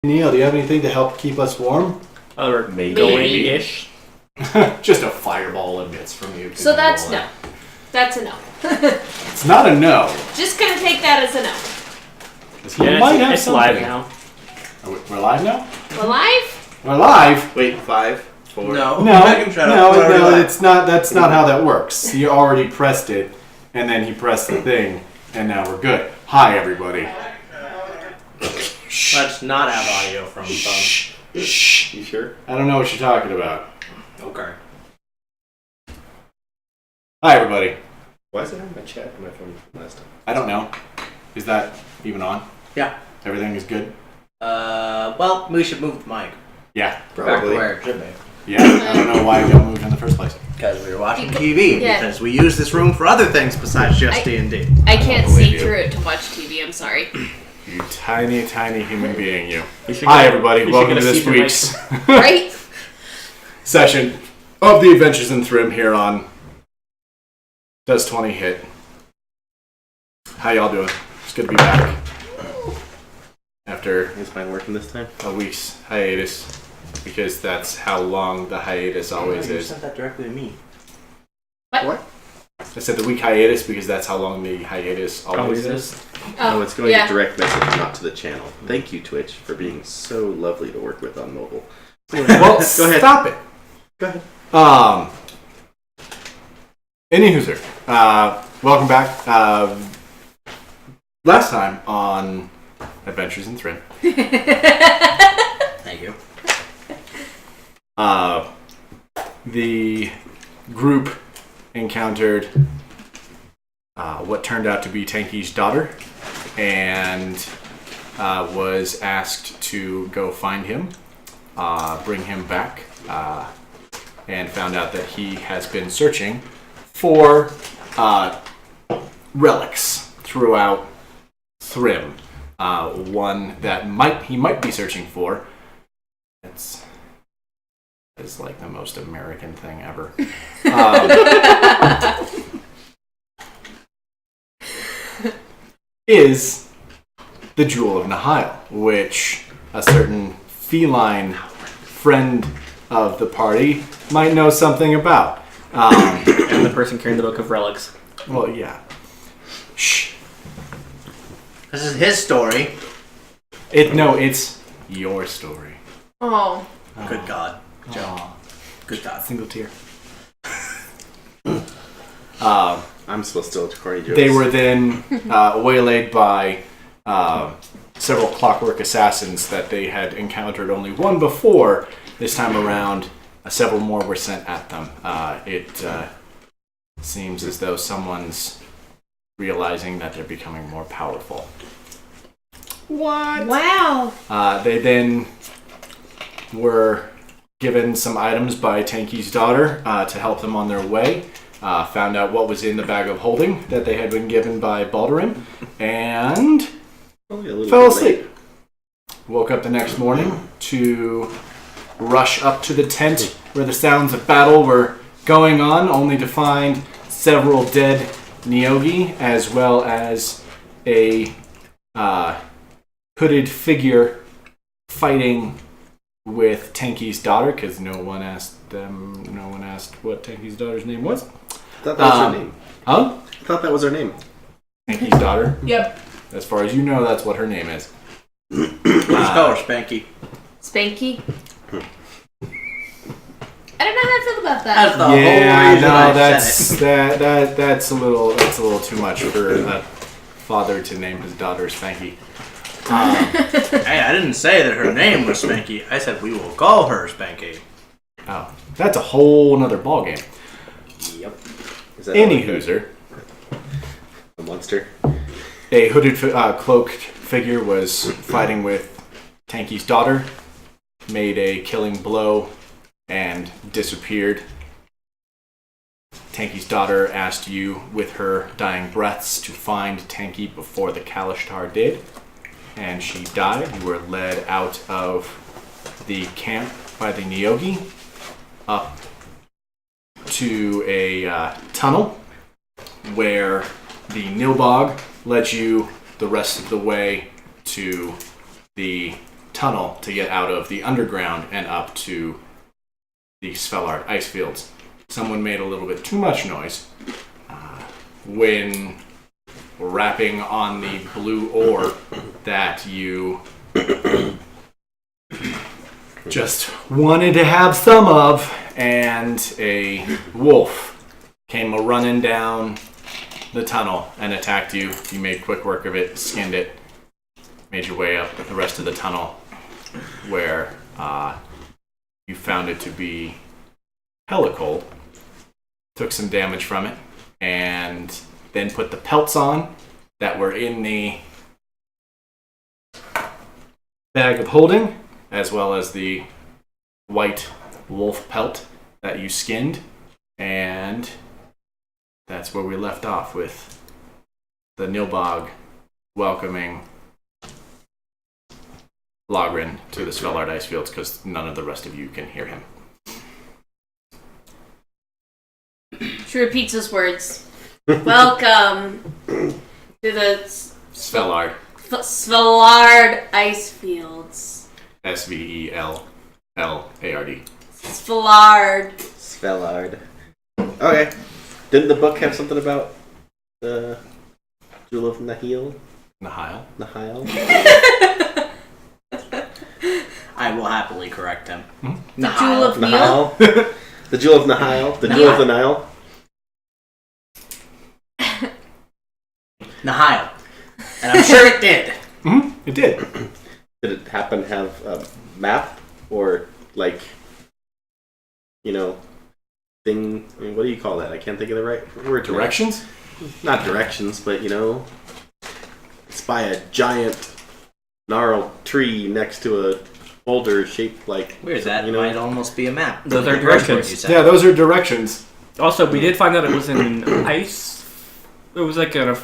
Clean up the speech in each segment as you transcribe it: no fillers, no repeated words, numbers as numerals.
Neil, do you have anything to help keep us warm? Maybe-ish. Just a fireball emits from you. So that's no. That's a no. It's not a no. Just gonna take that as a no. It's live now. We're live now? We're live? We're live? Wait, 5, 4. No, Shut up. it's not. That's not how that works. You already pressed it, and then he pressed the thing, and now we're good. Hi, everybody. Let's not have audio from phone. Shh. You sure? I don't know what you're talking about. Okay. Hi, everybody. Why is it on my chat on my phone last time? I don't know. Is that even on? Yeah. Everything is good? Well, we should move the mic. Yeah. Back to where it should be. Yeah, I don't know why it got moved in the first place. Because we were watching TV. Yeah. Because we use this room for other things besides just D&D. I can't see through it to watch TV, I'm sorry. You tiny, tiny human being, you. Hi, everybody. Welcome to this week's Right? session of the Adventures in Thrym here on Does 20 Hit. How y'all doing? It's good to be back. After Is mine working this time? a week's hiatus. Because that's how long the hiatus always You is. sent that directly to me. What? I said the week hiatus because that's how long the hiatus always is. Oh, it's going yeah. to direct message, not to the channel. Thank you, Twitch, for being so lovely to work with on mobile. Well, Go ahead. Stop it. Go ahead. Anywho, welcome back. Last time on Adventures in Thrym. Thank you. The group encountered what turned out to be Tanky's daughter and was asked to go find him, bring him back, and found out that he has been searching for relics throughout Thrym. One that he might be searching for. It's like the most American thing ever. Is the Jewel of Nihil, which a certain feline friend of the party might know something about. And the person carrying the book of relics. Well, yeah. Shh. This is his story. It's your story. Oh. Good God. Joe. Aw. Good God. Single tear. I'm supposed to tell corny jokes. They were then waylaid by several clockwork assassins that they had encountered only one before. This time around, several more were sent at them. It seems as though someone's realizing that they're becoming more powerful. What? Wow. They then were given some items by Tanky's daughter to help them on their way. Found out what was in the bag of holding that they had been given by Barbarian, and fell asleep. Woke up the next morning to rush up to the tent where the sounds of battle were going on, only to find several dead Nyogi, as well as a hooded figure fighting with Tanky's daughter, because no one asked what Tanky's daughter's name was. I thought that was her name. Huh? I thought that was her name. Tanky's daughter? Yep. As far as you know, that's what her name is. Let's call her Spanky. Spanky. I don't know how I feel about that. That's the whole Yeah, reason no, I said it. that's a little too much for a father to name his daughter Spanky. Hey, I didn't say that her name was Spanky. I said we will call her Spanky. Oh, that's a whole nother ballgame. Yep. Is that Any hooser. a monster? A hooded, cloaked figure was fighting with Tanky's daughter, made a killing blow, and disappeared. Tanky's daughter asked you, with her dying breaths, to find Tanky before the Kalishtar did, and she died. You were led out of the camp by the Nyogi up to a tunnel where the Nilbog led you the rest of the way to the tunnel to get out of the underground and up to the Svelard ice fields. Someone made a little bit too much noise when rapping on the blue ore that you just wanted to have some of, and a wolf came running down the tunnel and attacked you. You made quick work of it, skinned it, made your way up the rest of the tunnel where you found it to be hella cold, took some damage from it, and then put the pelts on that were in the bag of holding, as well as the white wolf pelt that you skinned, and that's where we left off with the Nilbog welcoming Eladrin to the Svelard ice fields, because none of the rest of you can hear him. She repeats his words. Welcome to the Svelard. Svelard ice fields. Svelard. Svelard. Svelard. Okay. Didn't the book have something about the Jewel of Nahil? Nahil? Nahil? I will happily correct him. The Jewel of Neil. Nahil? The Jewel of Nahil? The Jewel of the Nile? Nahil. And I'm sure it did. Mm-hmm. It did. Did it happen to have a map? Or, like, you know, thing... I mean, what do you call that? I can't think of the right word. Directions? Not directions, but, you know... It's by a giant gnarled tree next to a boulder shaped like... Weird, that you know, might almost be a map. Those are The first word directions. you said. Yeah, those are directions. Also, we did find out it was in ice. It was like a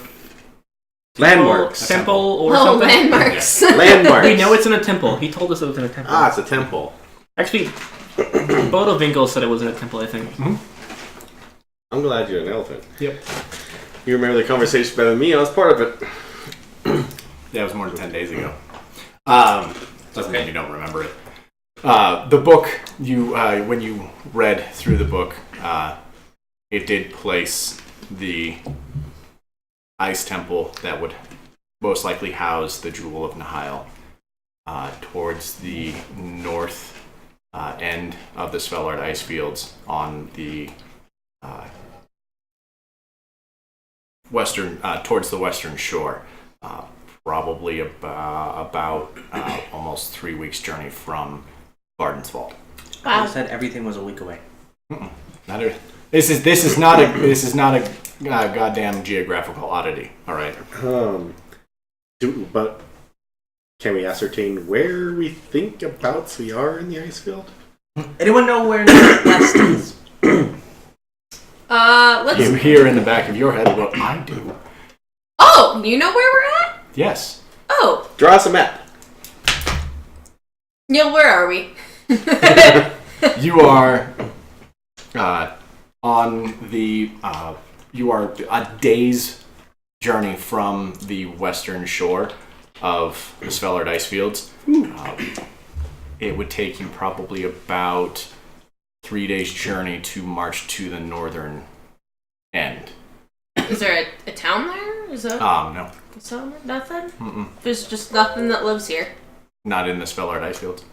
landmarks. temple or Oh, something. landmarks. Landmarks. We know it's in a temple. He told us it was in a temple. Ah, it's a temple. Actually, Bodovinkel said it was in a temple, I think. I'm glad you're an elephant. Yep. You remember the conversation better than me. I was part of it. Yeah, it was more than 10 days ago. Doesn't mean you don't remember it. The book, you when you read through the book, it did place the ice temple that would most likely house the Jewel of Nahil towards the north end of the Svelard ice fields on the western, towards the western shore. Probably about almost 3 weeks journey from Vardenswald. I Wow. said everything was a week away. This is not a goddamn geographical oddity. All right. But can we ascertain where we think abouts we are in the ice field? Anyone know where Northwest is? Let's. You hear in the back of your head what I do. Oh, you know where we're at? Yes. Oh, Draw us a map. Neil, where are we? You are on the. You are a day's journey from the western shore of the Svelard ice fields. It would take you probably about 3 days' journey to march to the northern end. Is there a town there? Is that No, so nothing? mm-mm. There's just nothing that lives here. Not in the Svelard ice fields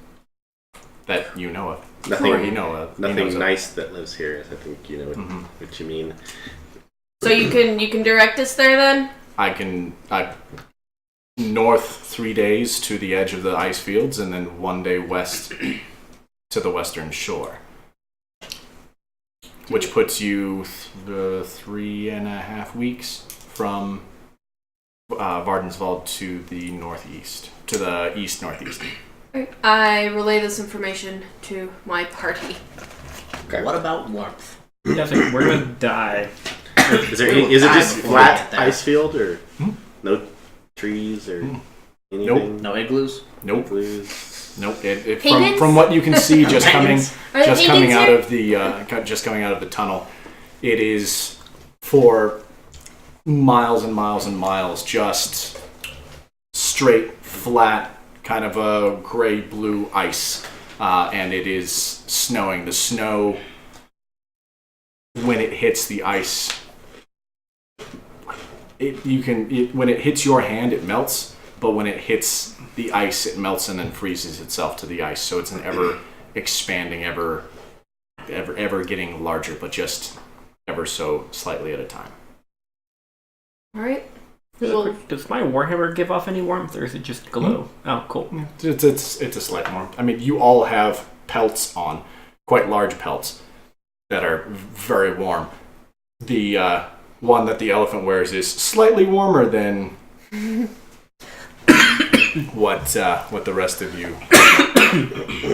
that you know of. Nothing. Or he know of. He knows Nothing of. nice that lives here. I think you know what you mean. So you can direct us there then? I can north 3 days to the edge of the ice fields, and then 1 day west to the western shore, which puts you 3.5 weeks from Vardenswald to the northeast, to the east northeast. I relay this information to my party. Okay. What about warmth? Yeah, it's like, we're gonna die. Is it just before we flat get there. ice field or no trees or anything? No igloos? Nope. Igloos? Nope. Penguins? From what you can see, just coming Are there coming penguins out here? of the just coming out of the tunnel, it is for miles and miles and miles just straight, flat, kind of a gray-blue ice, and it is snowing. The snow, when it hits the ice, when it hits your hand, it melts, but when it hits the ice, it melts and then freezes itself to the ice. So it's an ever-expanding, ever getting larger, but just ever so slightly at a time. All right. Does my Warhammer give off any warmth, or is it just glow? Oh, cool. It's a slight warmth. I mean, you all have pelts on, quite large pelts that are very warm. The one that the elephant wears is slightly warmer than what the rest of you.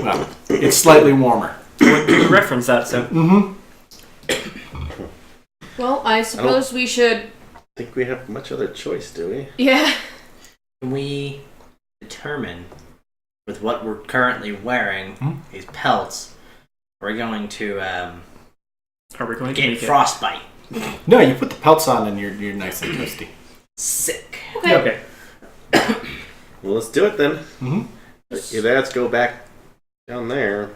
Well, it's slightly warmer. You reference that, so. Mm-hmm. Well, I suppose we should. I think we have much other choice, do we? Yeah. Can we determine, with what we're currently wearing, these pelts, we're going to Are we going to get make frostbite? No, you put the pelts on and you're nice and toasty. Sick. Okay. Okay. Well, let's do it then. Mm-hmm. Let's go back down there.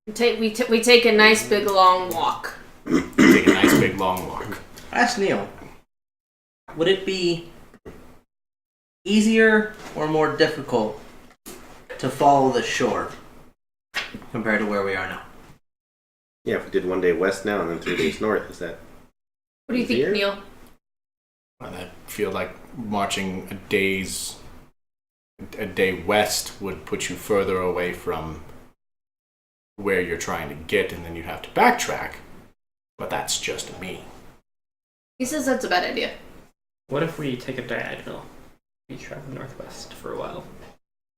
We take a nice big long walk. Take a nice big long walk. Ask Neil, would it be easier or more difficult to follow the shore compared to where we are now? Yeah, if we did 1 day west now and then 3 days north, is that What do you easier? think, Neil? I feel like marching a day west would put you further away from where you're trying to get, and then you'd have to backtrack. But that's just me. He says that's a bad idea. What if we take a diagonal? We travel northwest for a while.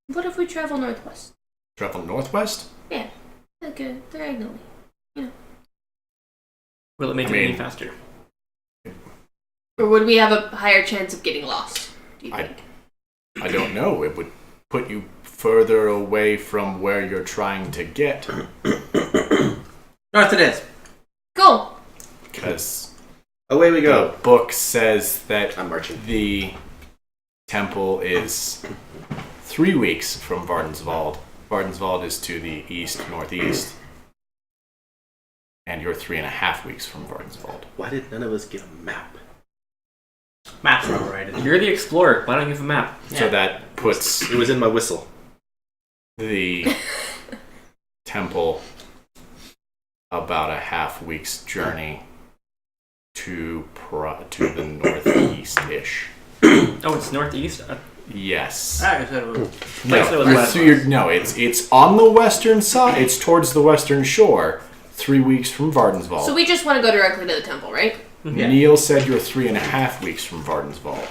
What if we travel northwest? Travel northwest? Yeah, like diagonally. Will it make it any faster? Or would we have a higher chance of getting lost? Do you think? I don't know. It would put you further away from where you're trying to get. North it is. Cool. Because Away we the go. book says that I'm marching. the temple is 3 weeks from Vardenswald. Vardenswald is to the east-northeast. And you're 3.5 weeks from Vardenswald. Why did none of us get a map? Maps are overrated. You're the explorer. Why don't you have a map? So that puts It was in my whistle. the temple about a half week's journey to the northeast-ish. Oh, it's northeast? Yes. I said it was. Like so it was west. No, it's on the western side. It's towards the western shore. 3 weeks from Vardenswald. So we just want to go directly to the temple, right? Yeah. Neil said you're 3.5 weeks from Vardenswald.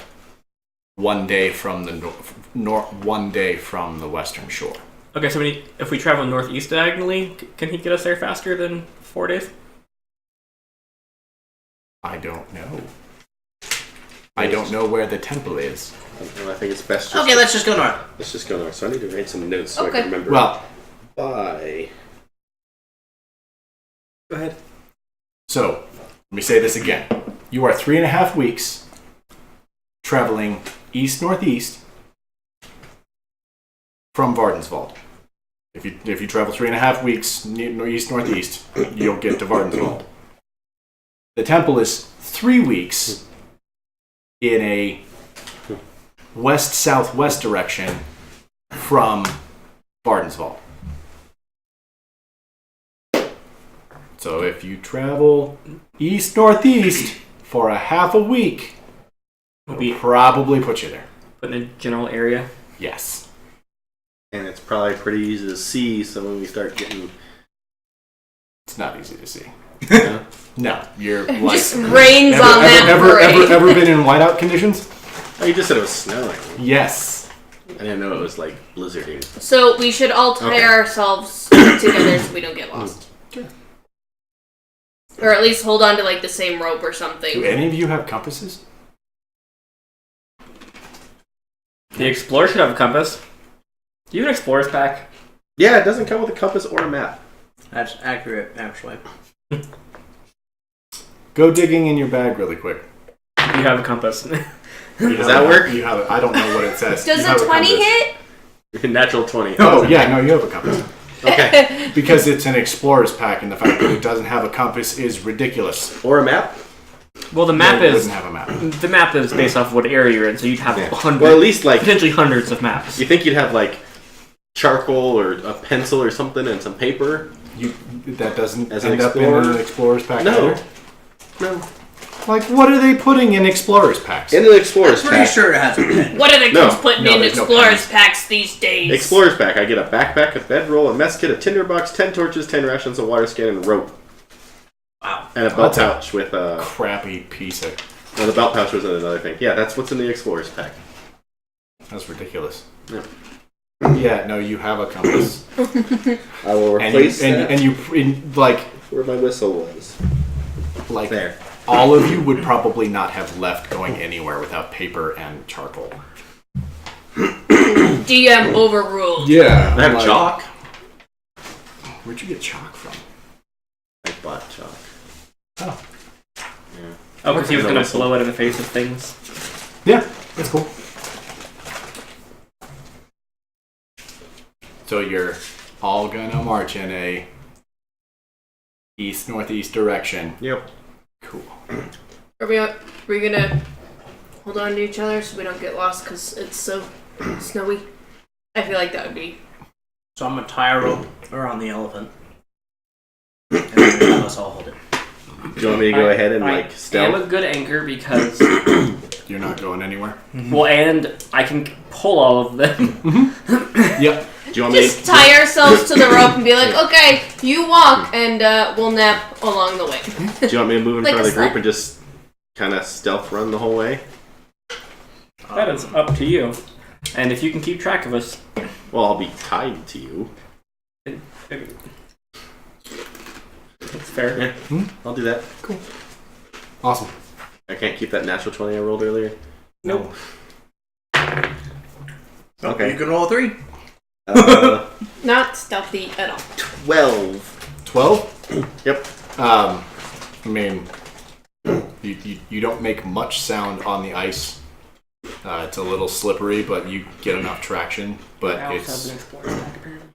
1 day from the 1 day from the western shore. Okay, so if we travel northeast diagonally, can he get us there faster than 4 days? I don't know. I don't know where the temple is. Well, I think it's best. Okay, let's just go north. Let's just go north. So I need to write some notes so I Okay. can remember. Well, Bye. Go ahead. so let me say this again. You are 3.5 weeks traveling east-northeast from Vardenswald. If you travel 3.5 weeks east-northeast, you'll get to Vardenswald. The temple is 3 weeks in a west-southwest direction from Vardenswald. So if you travel east-northeast for a half a week, it'll probably put you there. But in a general area? Yes. And it's probably pretty easy to see. So when we start getting, It's not easy to see. yeah. No, you're It like... just rains on that parade. Ever been in whiteout conditions? Oh, you just said it was snowing. Yes. I didn't know it was like blizzarding. So we should all tie Okay. ourselves together so we don't get lost. Sure. Or at least hold on to like the same rope or something. Do any of you have compasses? The explorer should have a compass. Do you have an explorer's pack? Yeah, it doesn't come with a compass or a map. That's accurate, actually. Go digging in your bag really quick. You have a compass. Does that work? You have it. I don't know what it says. Does You have a 20 compass. hit? Natural 20. Oh, yeah, no, you have a compass. Okay. Because it's an explorer's pack, and the fact that it doesn't have a compass is ridiculous. Or a map? Well, the map No, it is wouldn't have a map. the map is based off of what area you're in, so you'd have hundreds, Well, at least, like, potentially hundreds of maps. you think you'd have, like, charcoal or a pencil or something and some paper? That doesn't As an end up in explorer? an explorer's pack No. either? No. Like, what are they putting in explorers packs? In the explorer's I'm pretty pack. sure it has a pen. What are the No. kids putting No, in there's no explorers pens. packs these days? Explorer's pack. I get a backpack, a bedroll, a mess kit, a tinderbox, 10 torches, 10 rations, a water skin, and rope. Wow. And a belt That's a- pouch with a... Crappy piece of... Well, the belt pouch was another thing. Yeah, that's what's in the explorer's pack. That's ridiculous. Yeah. Yeah, no, you have a compass. I will And you, replace that and you like where my whistle was. There. all of you would probably not have left going anywhere without paper and charcoal. DM overruled. Yeah. I have chalk. Where'd you get chalk from? I bought chalk. Oh. Yeah. Oh, because he was No going to whistle. blow it in the face of things. Yeah, that's cool. So you're all gonna march in a east-northeast direction. Yep. Cool. Are we gonna hold on to each other so we don't get lost because it's so snowy? I feel like that would be. So I'm gonna tie a rope around the elephant. And then let us all hold it. Do you want me to go ahead and I like am a stealth? good anchor because, You're not going anywhere. well, and I can pull all of them. Yep. Do you want me? Just tie ourselves to the rope and be like, okay, you walk, and we'll nap along the way. Do you want me to move in Like front of a the group sled. and just kind of stealth run the whole way? That is up to you. And if you can keep track of us, Well, I'll be tied to you. it's fair. Yeah, I'll do that. Awesome. I can't keep that natural 20 I rolled earlier. Nope. Okay. You can roll a 3. Not stealthy at all. 12. 12? Yep. I mean, you don't make much sound on the ice. It's a little slippery, but you get enough traction. But I also it's have an explorer pack, apparently.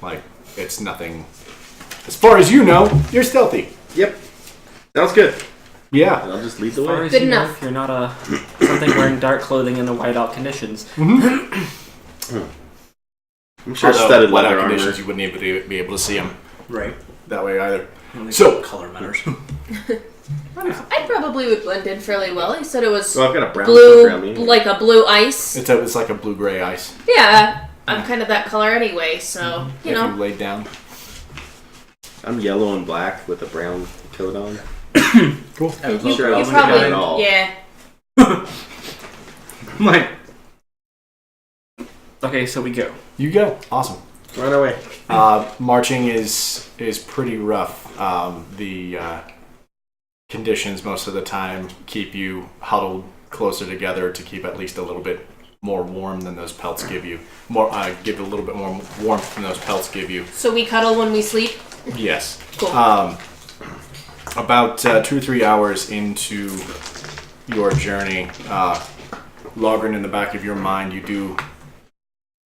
like, it's nothing. As far as you know, you're stealthy. Yep. Sounds good. Yeah. I'll just lead the As far way. as Good you know, enough. you're not something wearing dark clothing in the whiteout conditions. I'm sure Although, studded without leather armor. conditions, you wouldn't be able to see them Right. that way either. Only So- color matters. I probably would blend in fairly well. He said it was Well, I've got a brown cloak around me. blue, like a blue ice. It's like a blue-gray ice. Yeah, I'm kind of that color anyway, so, you If know. you laid down. I'm yellow and black with a brown coat on. Cool. You, sure you I wasn't probably, good at all. yeah. Like, okay, so we go. You go. Awesome. We're on our way. Marching is pretty rough. The conditions most of the time keep you huddled closer together to keep at least a little bit more warm than those pelts give you. Give a little bit more warmth than those pelts give you. So we cuddle when we sleep? Yes. Cool. About 2 or 3 hours into your journey, Logren, in the back of your mind, you do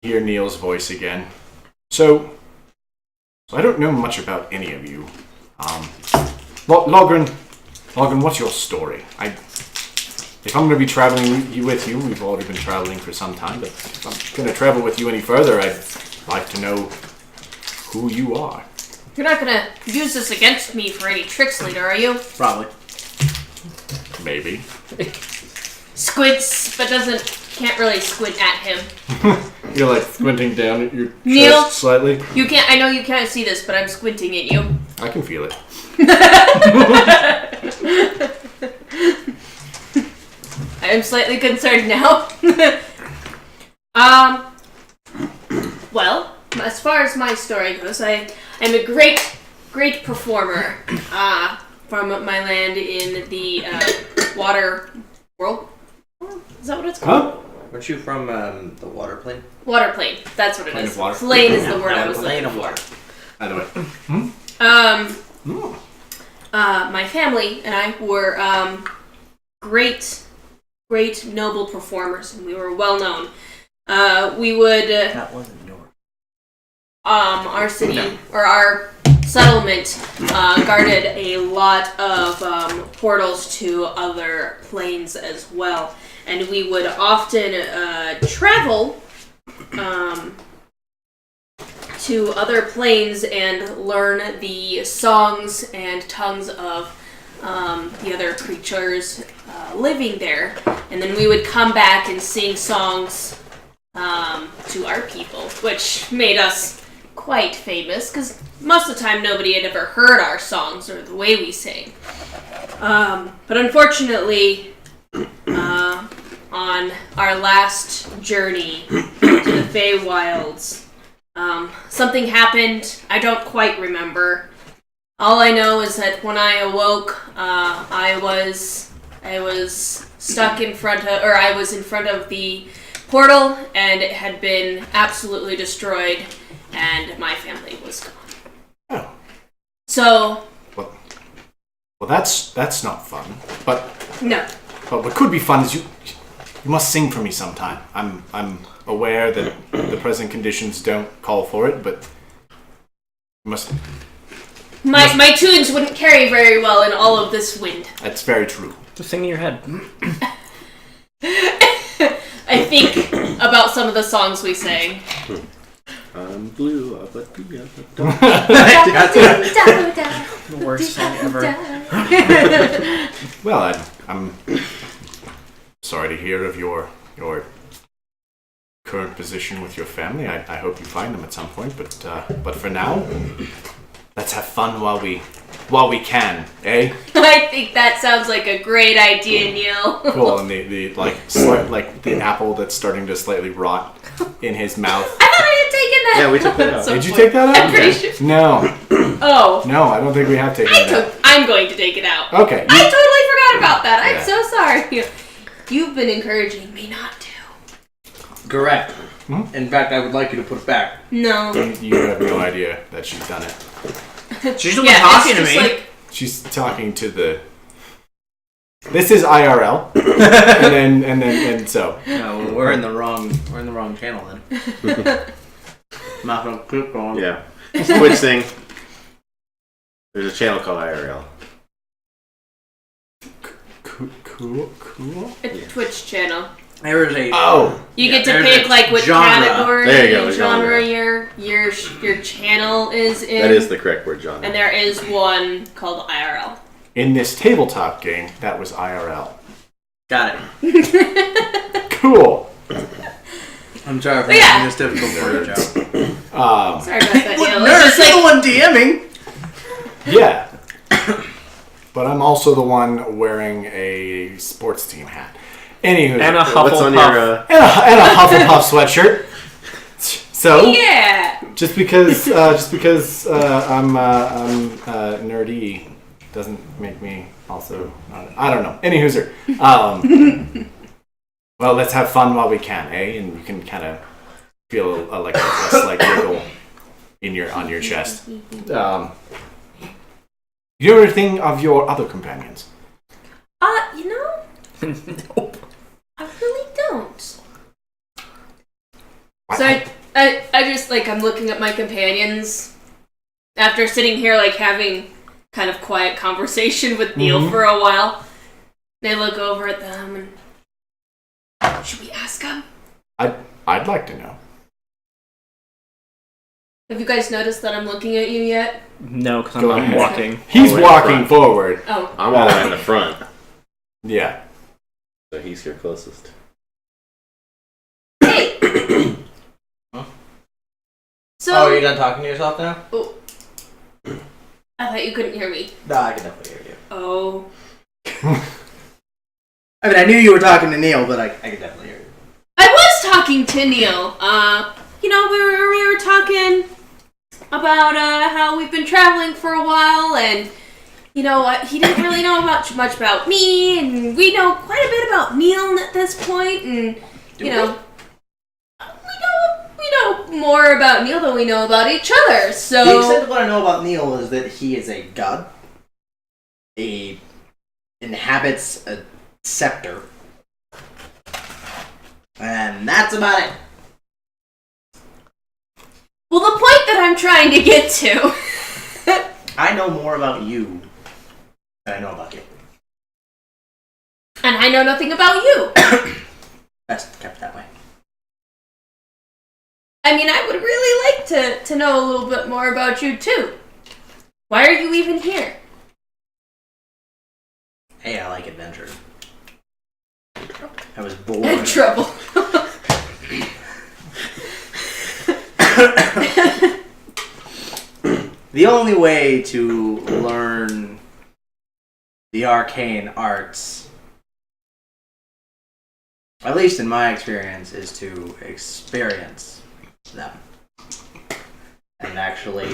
hear Neil's voice again. So I don't know much about any of you. Logren, what's your story? If I'm going to be traveling with you, we've already been traveling for some time, but if I'm going to travel with you any further, I'd like to know who you are. You're not gonna use this against me for any tricks later, are you? Probably. Maybe. Squints, but can't really squint at him. You're like squinting down at your Neil? chest slightly. You can't, I know you can't see this, but I'm squinting at you. I can feel it. I am slightly concerned now. Well, as far as my story goes, I am a great performer from my land in the water world. Is that what it's called? Huh? Weren't you from the water plane? Water plane. That's what it Plane is. of water. Plane is the word I was Plane looking of for. water. Either way. My family and I were great noble performers, and we were well known. we would That wasn't yours. our city or our settlement guarded a lot of portals to other planes as well, and we would often travel to other planes and learn the songs and tongues of the other creatures living there, and then we would come back and sing songs to our people, which made us quite famous, because most of the time nobody had ever heard our songs or the way we sang. But unfortunately, on our last journey to the Feywilds, something happened. I don't quite remember. All I know is that when I awoke, I was stuck in front of, or I was in front of the portal, and it had been absolutely destroyed, and my family was gone. Oh. So. Well, that's not fun. But No. But what could be fun is you must sing for me sometime. I'm aware that the present conditions don't call for it, but you must. My tunes wouldn't carry very well in all of this wind. That's very true. Just sing in your head. I think about some of the songs we sang. I'm blue, but the The worst song ever. Well, I'm sorry to hear of your current position with your family. I hope you find them at some point, but for now, let's have fun while we can, eh? I think that sounds like a great idea, Neil. Cool, and the the apple that's starting to slightly rot in his mouth. I thought I had taken that. Yeah, we took that out. Did you take that out? I'm pretty sure. No. Oh. No, I don't think we have taken it out. I'm going to take it out. Okay. I totally forgot about that. I'm Yeah. so sorry. You've been encouraging me not to. Correct. Hmm? In fact, I would like you to put it back. No. You have no idea that she's done it. She's the one talking to me. Like, She's talking to the. This is IRL, and so. No, we're in the wrong channel then. Not gonna click on. Yeah. Switch thing. There's a channel called IRL. Cool. a Twitch channel. There is a. Oh. You get to there's pick a like what genre. category There you go, and genre. your channel is in. That is the correct word, John. And there is one called IRL. In this tabletop game, that was IRL. Got it. Cool. I'm sorry for But yeah. making this difficult for you, Joe. Sorry about that, Neil. Nurse, It's just you're the like, one DMing. Yeah. But I'm also the one wearing a sports team hat. Anywho. And a What's on Hufflepuff. your? And a Hufflepuff sweatshirt. So yeah. just because I'm nerdy doesn't make me also I don't know. Anywho's well, let's have fun while we can, eh? And you can kind of feel like a slight wiggle on your chest. You know anything of your other companions? You know, Nope. I really don't. I- So I just like I'm looking at my companions after sitting here like having kind of quiet conversation with Neil for a while. They look over at them and should we ask them? I'd like to know. Have you guys noticed that I'm looking at you yet? No, because Go I'm ahead. walking. He's All the way in walking front. forward. Oh, I'm all the way in the front, Yeah. so he's your closest. hey. So Oh, you're done talking to yourself now? I thought you couldn't hear me. No, I can definitely hear you. Oh. I mean, I knew you were talking to Neil, but I can definitely hear you. I was talking to Neil. You know, we were talking about how we've been traveling for a while, and you know, he didn't really know much about me, and we know quite a bit about Neil at this point, and you know, we know more about Neil than we know about each other. The So extent of what I know about Neil is that he is a god. He inhabits a scepter. And that's about it. Well, the point that I'm trying to get to... I know more about you than I know about you. And I know nothing about you. Best kept that way. I mean, I would really like to know a little bit more about you, too. Why are you even here? Hey, I like adventure. I was bored. In trouble. The only way to learn the arcane arts, at least in my experience, is to experience them and actually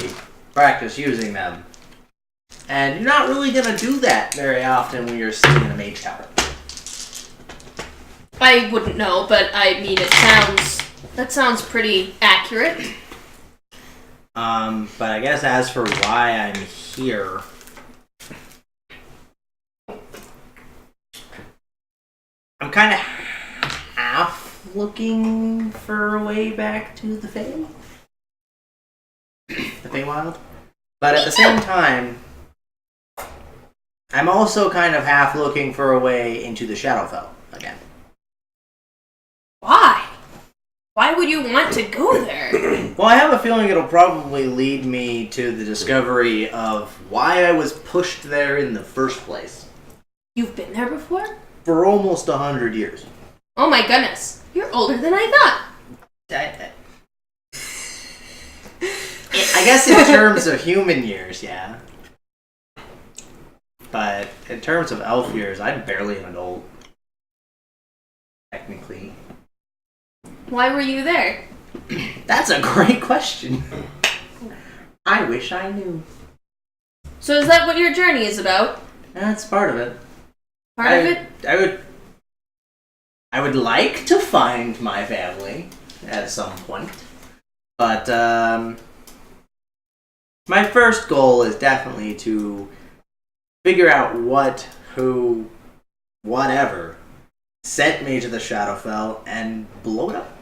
practice using them. And you're not really going to do that very often when you're sitting in a mage tower. I wouldn't know, but I mean, that sounds pretty accurate. But I guess as for why I'm here, I'm kind of half looking for a way back to the Feywild. But at the same time, I'm also kind of half looking for a way into the Shadowfell again. Why? Why would you want to go there? Well, I have a feeling it'll probably lead me to the discovery of why I was pushed there in the first place. You've been there before? For almost 100 years. Oh my goodness. You're older than I thought. I guess in terms of human years, yeah. But in terms of elf years, I'm barely an adult. Technically. Why were you there? That's a great question. I wish I knew. So is that what your journey is about? That's part of it. Part of it? I would like to find my family at some point. But my first goal is definitely to figure out what, who, whatever sent me to the Shadowfell and blow it up.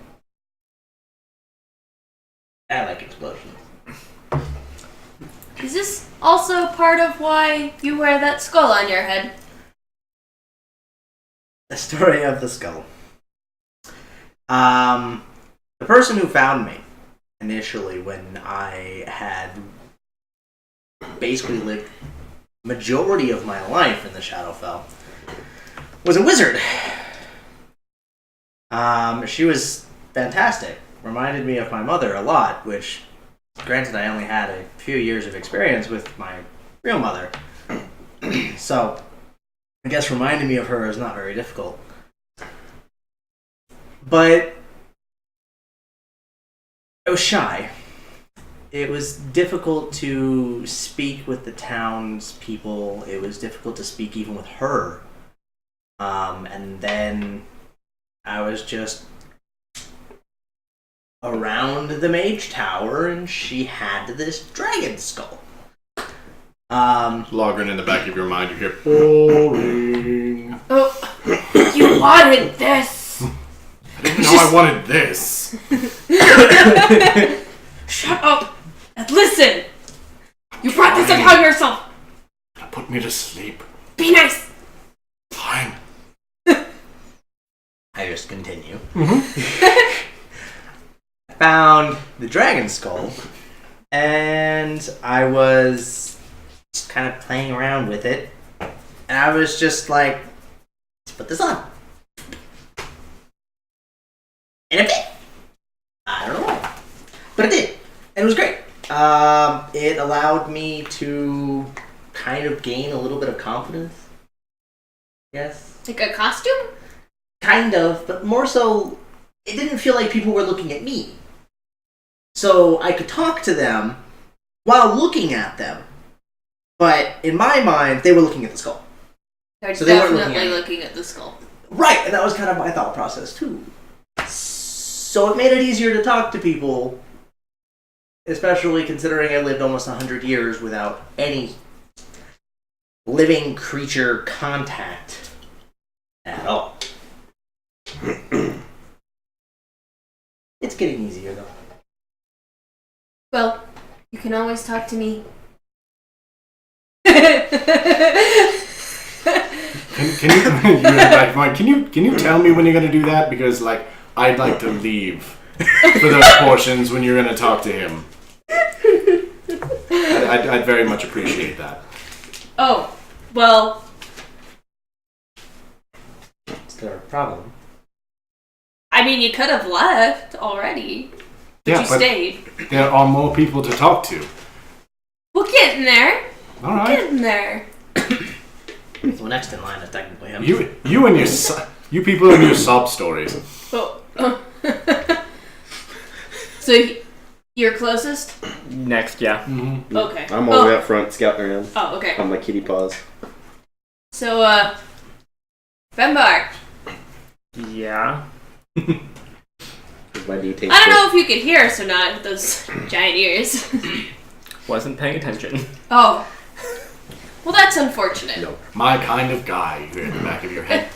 I like explosions. Is this also part of why you wear that skull on your head? The story of the skull. The person who found me initially when I had basically lived majority of my life in the Shadowfell was a wizard. She was fantastic. Reminded me of my mother a lot, which, granted, I only had a few years of experience with my real mother. So, I guess reminding me of her is not very difficult. But I was shy. It was difficult to speak with the townspeople. It was difficult to speak even with her. And then I was just around the mage tower, and she had this dragon skull. Logrin in the back of your mind, you hear boring. Oh, you wanted this! I didn't know I wanted this. Shut up and listen! You brought this upon yourself! Now put me to sleep. Be nice! Fine. I just continue. I found the dragon skull, and I was just kind of playing around with it, and I was just like, let's put this on. And it fit. I don't know why, but it did, and it was great. It allowed me to kind of gain a little bit of confidence. Yes. Like a costume? Kind of, but more so, it didn't feel like people were looking at me. So I could talk to them while looking at them. But in my mind, they were looking at the skull. They're So they weren't looking definitely at me. looking at the skull. Right, and that was kind of my thought process too. So it made it easier to talk to people, especially considering I lived almost 100 years without any living creature contact at all. It's getting easier though. Well, you can always talk to me. Can you, can you tell me when you're gonna do that? Because like I'd like to leave for those portions when you're gonna talk to him. I'd very much appreciate that. Oh, well, Is there a problem? I mean, you could have left already, but Yeah, you but stayed. there are more people to talk to. We'll get in there. All right. Get in there. So next in line is technically him. You and your you people and your sob stories. Oh. So you're closest? Next, yeah. Mm-hmm. Okay. I'm all the way up front, scouting around Oh, okay. on my kitty paws. So, Fembar, Yeah. With my D10 I don't know if you could hear us or not with those giant ears. Wasn't paying attention. Oh. Well, that's unfortunate. No, My kind of guy, you hear in the back of your head.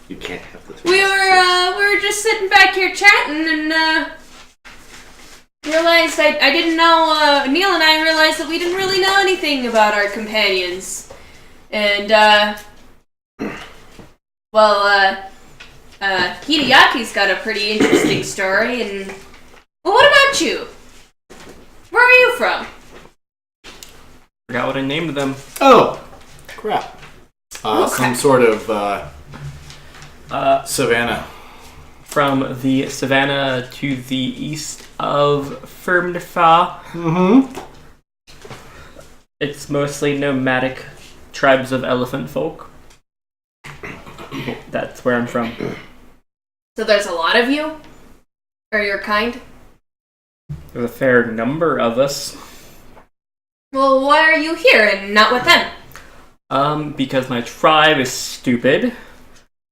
you can't have this. We were just sitting back here chatting and, realized I didn't know, Neil and I realized that we didn't really know anything about our companions. And, Hideyaki's got a pretty interesting story, and... Well, what about you? Where are you from? Forgot what I named them. Oh, crap. Some crap. sort of savannah. From the savannah to the east of Firmnefa. Mm-hmm. It's mostly nomadic tribes of elephant folk. That's where I'm from. So there's a lot of you? Or your kind? There's a fair number of us. Well, why are you here and not with them? Because my tribe is stupid.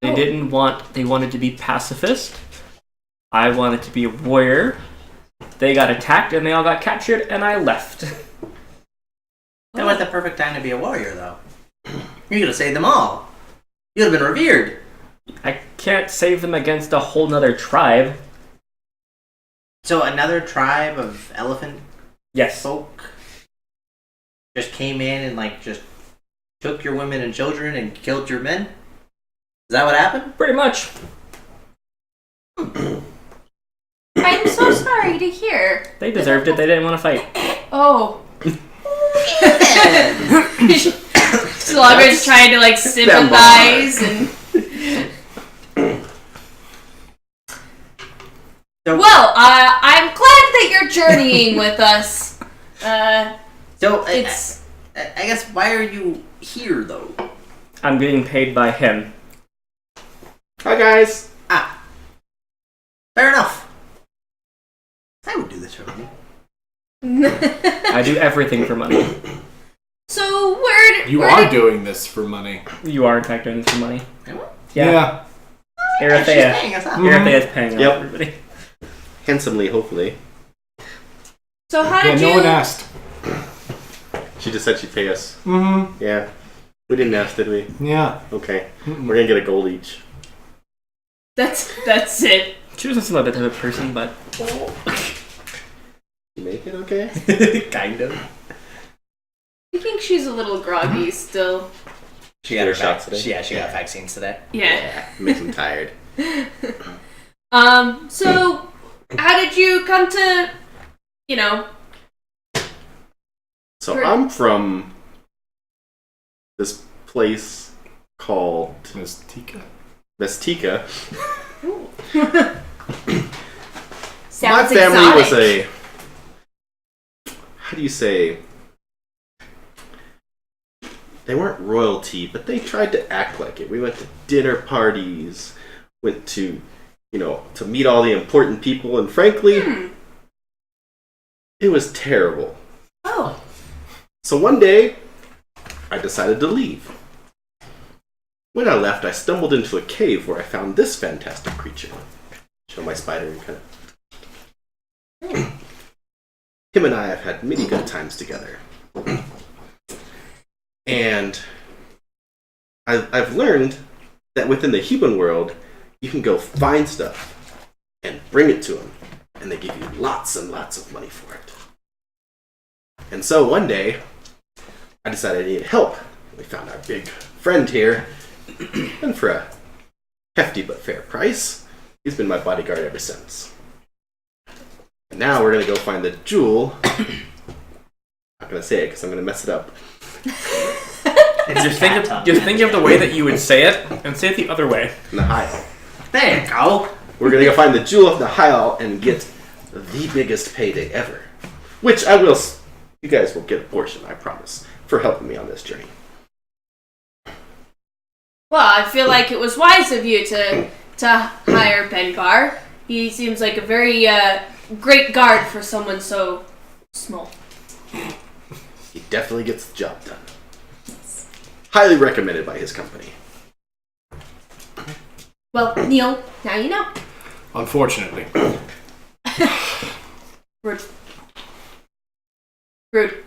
They Oh. they wanted to be pacifist. I wanted to be a warrior. They got attacked and they all got captured and I left. That was the perfect time to be a warrior, though. You could have saved them all. You'd have been revered. I can't save them against a whole nother tribe. So another tribe of elephant Yes. folk just came in and just took your women and children and killed your men? Is that what happened? Pretty much. I'm so sorry to hear. They deserved it. They didn't want to fight. Oh. Slugger's trying to sympathize and... Well, I'm glad that you're journeying with us. So, It's... I guess, why are you here, though? I'm getting paid by him. Hi guys. Fair enough. I would do this for money. I do everything for money. So, You are doing this for money. You are in fact doing this for money. Am I? Yeah. She's Arathea. paying us off. Arathea's paying off Yep. everybody. Handsomely, hopefully. So how Yeah, did no you... one asked. She just said she'd pay us. Mm-hmm. Yeah. We didn't ask, did we? Yeah. Okay. We're gonna get a gold each. That's it. She doesn't seem like that type of person, but You make it okay? Kind of. I think she's a little groggy still. She got her shots today? She got vaccines today. Yeah. Makes him tired. So, how did you come to, So Great. I'm from this place called Miss Tika. Mestika. sounds My family was exotic. how do you say? They weren't royalty, but they tried to act like it. We went to dinner parties, went to, to meet all the important people, and frankly, it was terrible. Oh. So one day, I decided to leave. When I left, I stumbled into a cave where I found this fantastic creature. Show my spider and kind of. Him and I have had many good times together. And I've learned that within the human world, you can go find stuff and bring it to him. and they give you lots and lots of money for it. And so one day, I decided I needed help. We found our big friend here, and for a hefty but fair price, he's been my bodyguard ever since. And now we're going to go find the jewel. I'm not going to say it because I'm going to mess it up. Just think of the way that you would say it, and say it the other way. Nihil. There you go. We're going to go find the jewel of Nihil and get the biggest payday ever. Which I will... You guys will get a portion, I promise, for helping me on this journey. Well, I feel like it was wise of you to hire Benbar. He seems like a very great guard for someone so small. He definitely gets the job done. Highly recommended by his company. Well, Neil, now you know. Unfortunately. Rude.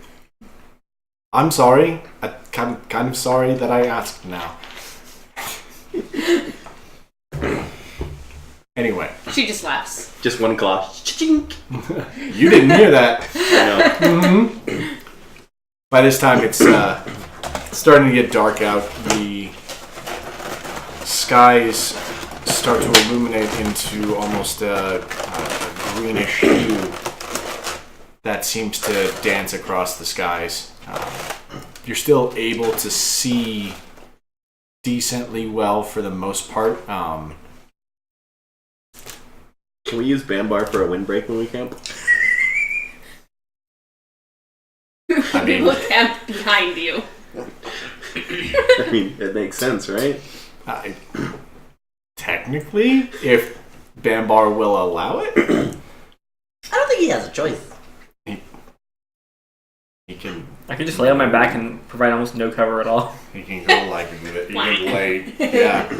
I'm sorry. I'm kind of sorry that I asked now. Anyway. She just laughs. Just one claw. Cha-chink. You didn't hear that. I know. Mm-hmm. By this time, it's starting to get dark out. The skies start to illuminate into almost a greenish hue that seems to dance across the skies. You're still able to see decently well for the most part. Can we use Bambar for a windbreak when we camp? I mean, People camp behind you. I mean, it makes sense, right? technically, if Bambar will allow it, I don't think he has a choice. he can. I could just lay on my back and provide almost no cover at all. He can go like he can lay. Yeah.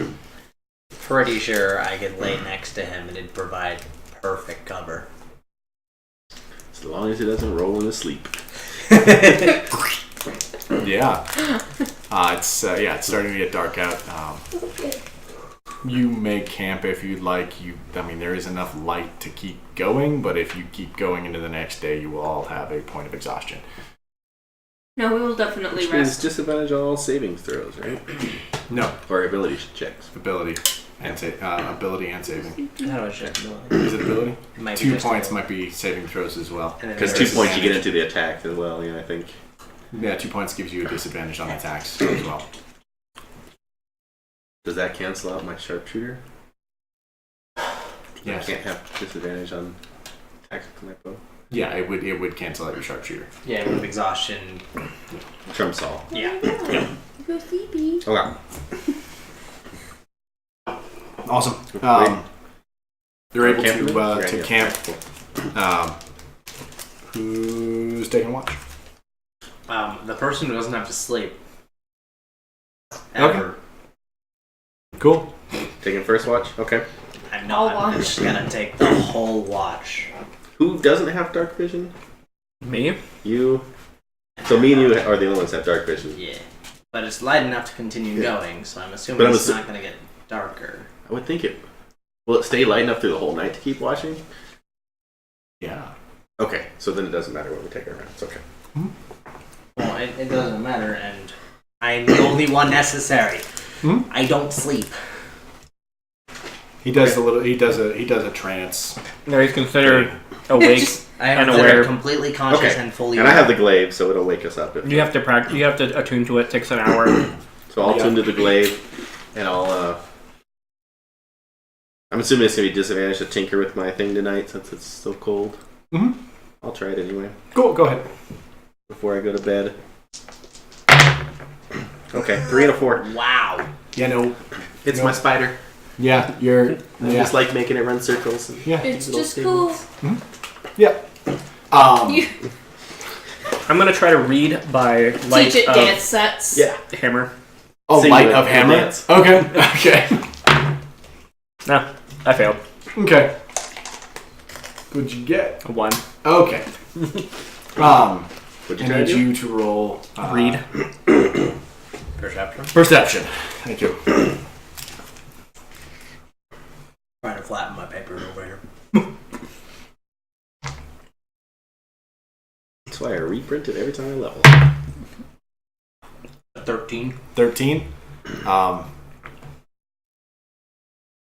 Pretty sure I could lay next to him and it'd provide perfect cover. As long as he doesn't roll in his sleep. Yeah. It's starting to get dark out. You may camp if you'd like. There is enough light to keep going, but if you keep going into the next day, you will all have a point of exhaustion. No, we will definitely Which means rest. disadvantage on all saving throws, right? No, Or ability checks. ability and ability and saving. How do I check? Is it ability? Might be 2 just points a- might be saving throws as well. And then Because there's 2 points you get disadvantage. into the attack as well, yeah, I think. Yeah, 2 points gives you a disadvantage on attacks as well. Does that cancel out my sharpshooter? Yes. I can't have disadvantage on attacks with my bow. Yeah, it would cancel out your sharpshooter. Yeah, with exhaustion. Trump Saul. Yeah. Go sleepy. Okay. Awesome. You're able to camp. Who's taking watch? The person who doesn't have to sleep. Ever. Cool. Taking first watch? Okay. I'm I'll not. I'm watch. just gonna take the whole watch. Who doesn't have dark vision? Me? You. So me and you are the only ones that have dark vision. Yeah. But it's light enough to continue Yeah. going, so I'm assuming But I'm it's not gonna get darker. I would think it. Will it stay light enough through the whole night to keep watching? Yeah. Okay, so then it doesn't matter when we take our rounds. Okay. Well, it doesn't matter, and I'm the only one necessary. Hmm? I don't sleep. He does He does a trance. No, he's considered awake. I have And to aware. be completely conscious Okay. and fully. And I have the glaive, so it'll wake us up. If You have to practice. You have to attune to it. Takes an hour. So I'll Yeah. tune to the glaive, and I'll. I'm assuming it's gonna be disadvantage to tinker with my thing tonight since it's so cold. Mhm. I'll try it anyway Cool. Go ahead. before I go to bed. Okay, 3 and a 4. Wow. Yeah. No. It's No. my spider. Yeah. You're. I Yeah. just like making it run circles. And Yeah. It's little just cool. Yeah. You I'm gonna try to read by light teach it of dance sets. yeah. hammer. Oh, Sing light with of the hammer. dance. Okay. Okay. No, I failed. Okay. What'd you get? A 1. Okay. What'd I you try to need do? you to roll Read. Perception. perception. Thank you. Trying to flatten my paper over here. why I reprint it every time I level. 13. 13.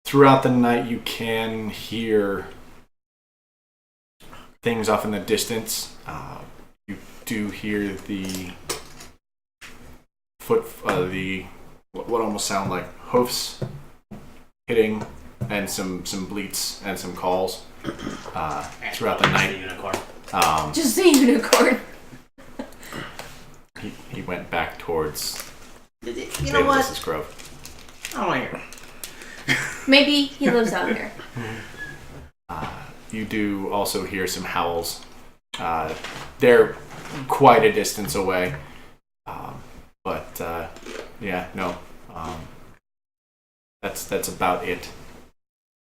Throughout the night, you can hear things off in the distance. You do hear the what almost sound like hoofs hitting, and some bleats and some calls throughout the night. Unicorn. Just a unicorn. He went back towards You know what? Bayless's Grove. I don't want to hear. Maybe he lives out here. You do also hear some howls. They're quite a distance away. That's about it.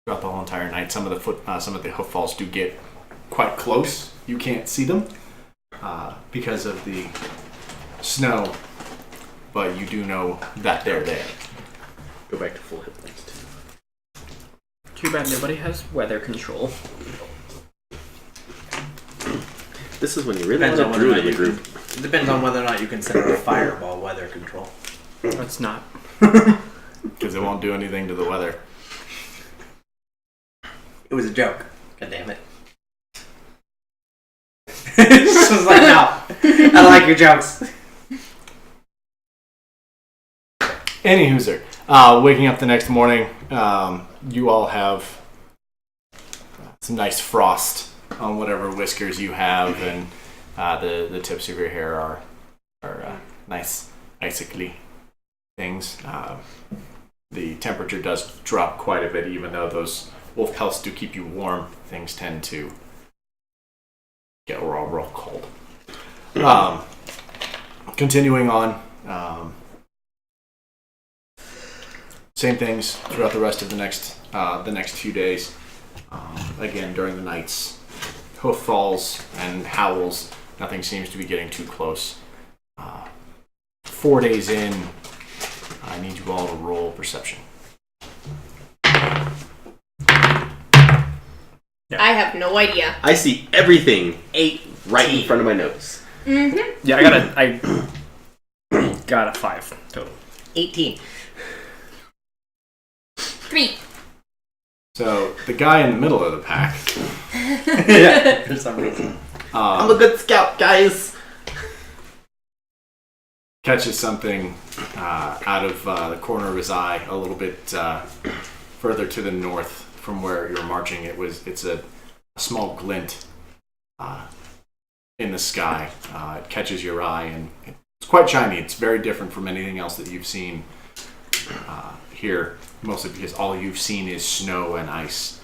Throughout the whole entire night, some of the hoof falls do get quite close. You can't see them because of the snow, but you do know that they're there. Go back to full hit points too. Too bad nobody has weather control. This is when you really Depends on want to whether druid in the or not group. It depends on whether or not you consider a fireball weather control. It's not. Because it won't do anything to the weather. It was a joke. God damn it. This was like, no. I don't like your jokes. Any hooser. Waking up the next morning, you all have some nice frost on whatever whiskers you have, and the tips of your hair are nice icicly things. The temperature does drop quite a bit, even though those wolf pelts do keep you warm. Things tend to get real cold. Continuing on. Same things throughout the rest of the next few days. Again, during the nights, hoof falls and howls. Nothing seems to be getting too close. 4 days in, I need you all to roll perception. I have no idea. I see everything right in front of my nose. Mm-hmm. Yeah, I got a 5 total. 18. 3. So the guy in the middle of the pack. Yeah, for some reason. I'm a good scout, guys. Catches something out of the corner of his eye, a little bit further to the north from where you're marching. It's a small glint in the sky. It catches your eye, and it's quite shiny. It's very different from anything else that you've seen here, mostly because all you've seen is snow and ice.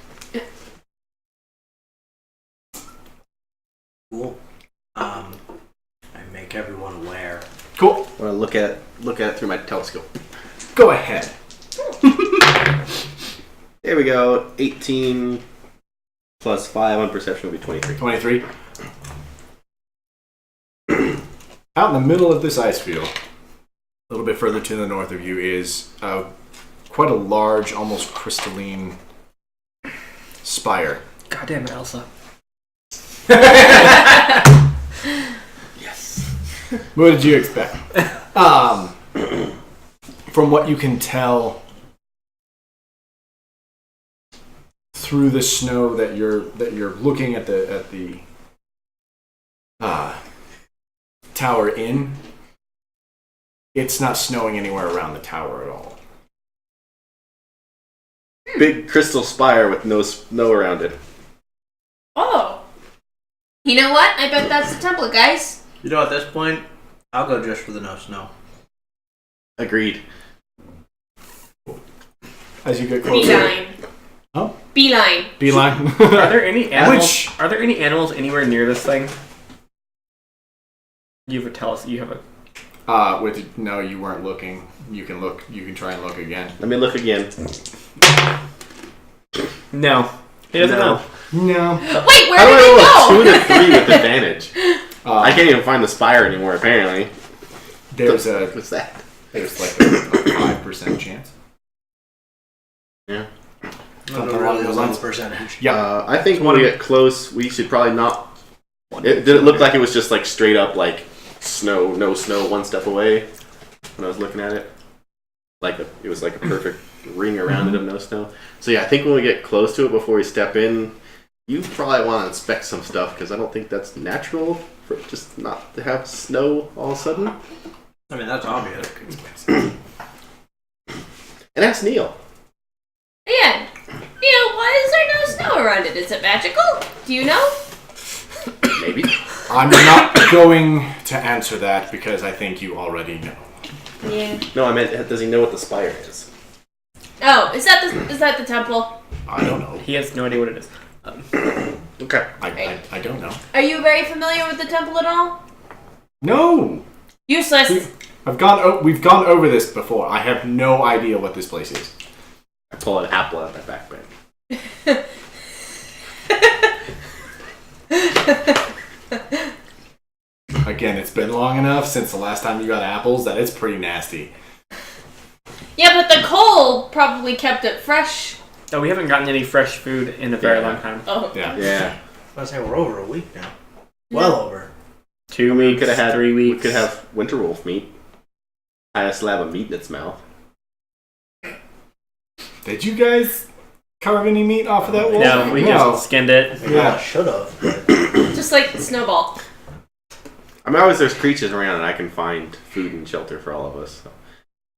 Cool. I make everyone aware. Cool. I want to look at it through my telescope. Go ahead. There we go. 18 plus 5 on perception will be 23. 23. Out in the middle of this ice field, a little bit further to the north of you, is quite a large, almost crystalline spire. God damn it, Elsa. Yes. What did you expect? From what you can tell through the snow that you're looking at the tower in, it's not snowing anywhere around the tower at all. Big crystal spire with no snow around it. Oh. You know what? I bet that's the temple, guys. You know, at this point, I'll go just for the no snow. Agreed. As you get closer. Beeline. Huh? Beeline. Beeline. Are there any animals? Which? Are there any animals anywhere near this thing? You would tell us. You have a. No, you weren't looking. You can look. You can try and look again. Let me look again. No. He doesn't know. No. Wait, where How do did I I roll a 2 go? and a 3 with advantage? I can't even find the spire anymore, apparently. There's What's that? like a 5% chance. Yeah. Something along those lines. percentage. Yeah. I think when we get close, we should probably not Did it look like it was just like straight up like snow, no snow, one step away when I was looking at it? It was like a perfect ring around it of no snow. So yeah, I think when we get close to it before we step in, you probably want to inspect some stuff because I don't think that's natural for it just not to have snow all of a sudden. I mean, that's obvious. And that's Neil. Yeah. Why is there no snow around it? Is it magical? Do you know? Maybe. I'm not going to answer that because I think you already know. Yeah. No, I meant, does he know what the spire is? Oh, is that the temple? I don't know. He has no idea what it is. Okay. I don't know. Are you very familiar with the temple at all? No! Useless. We've gone over this before. I have no idea what this place is. I pull an apple out of my backpack. Again, it's been long enough since the last time you got apples that it's pretty nasty. Yeah, but the coal probably kept it fresh. Oh, we haven't gotten any fresh food in a very long time. Oh. Yeah. Yeah. I was saying we're over a week now. Well over. 2 We weeks, could have had 3 weeks. We could have winter wolf meat. Had a slab of meat in its mouth. Did you guys carve any meat off of that wolf? No, we just skinned it. Yeah. I should have. Just like Snowball. I mean, always there's creatures around and I can find food and shelter for all of us. So.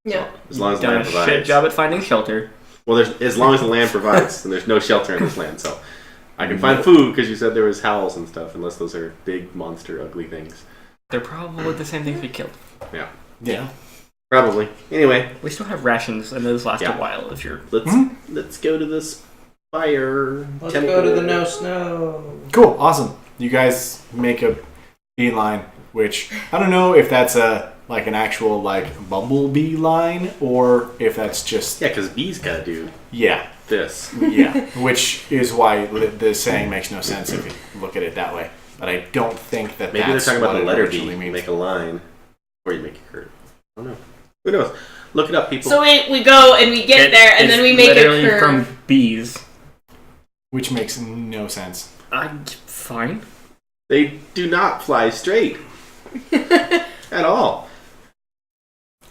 Yeah. As long as the Done land a provides. shit job at finding shelter. Well, as long as the land provides, and there's no shelter in this land, so I can find food because you said there was howls and stuff. Unless those are big monster, ugly things. They're probably the same things we killed. Yeah. Probably. Anyway, We still have rations, and those last Yeah. a while if you're... let's go to this fire. Let's temple. go to the no snow. Cool. Awesome. You guys make a beeline, which I don't know if that's an actual bumblebee line or if that's just Yeah, because bees gotta do yeah. this. Yeah, which is why the saying makes no sense if you look at it that way. But I don't think that Maybe that's they're talking about what the it letter originally B. You means. make a line, or you make a curve. I don't know. Who knows? Look it up, people. So we go and we get there and It's then we make a literally curve. from bees. Which makes no sense. Fine. They do not fly straight at all.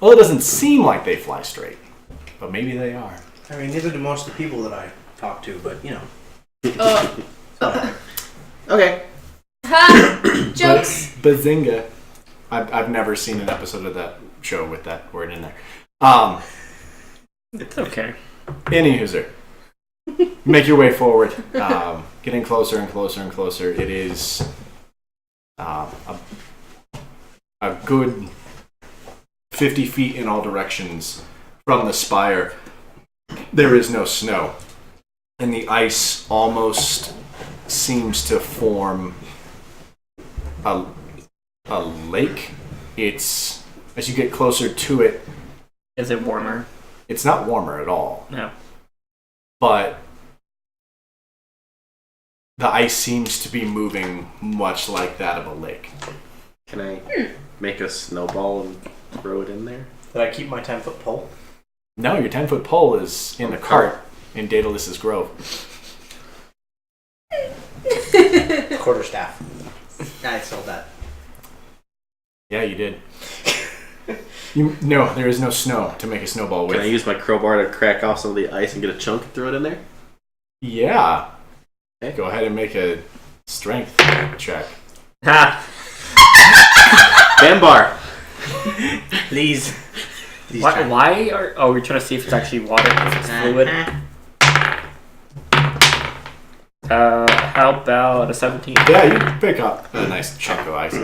Well, it doesn't seem like they fly straight, but maybe they are. I mean, neither do most of the people that I talk to, but you know. Okay. Ha! Jokes. Bazinga. I've never seen an episode of that show with that word in there. It's okay. Any user. Make your way forward. Getting closer and closer and closer. It is a good 50 feet in all directions from the spire. There is no snow. And the ice almost seems to form a lake. It's, as you get closer to it, Is it warmer? it's not warmer at all. No. But the ice seems to be moving much like that of a lake. Can I make a snowball and throw it in there? Did I keep my 10-foot pole? No, your 10-foot pole is in the cart in Daedalus's Grove. Quarterstaff. I sold that. Yeah, you did. No, there is no snow to make a snowball with. Can I use my crowbar to crack off some of the ice and get a chunk and throw it in there? Yeah. Okay, go ahead and make a strength check. Ha! Bambar! Please. Why are... Oh, we're trying to see if it's actually water, if it's fluid. How about a 17? Yeah, you pick up a nice chunk of ice.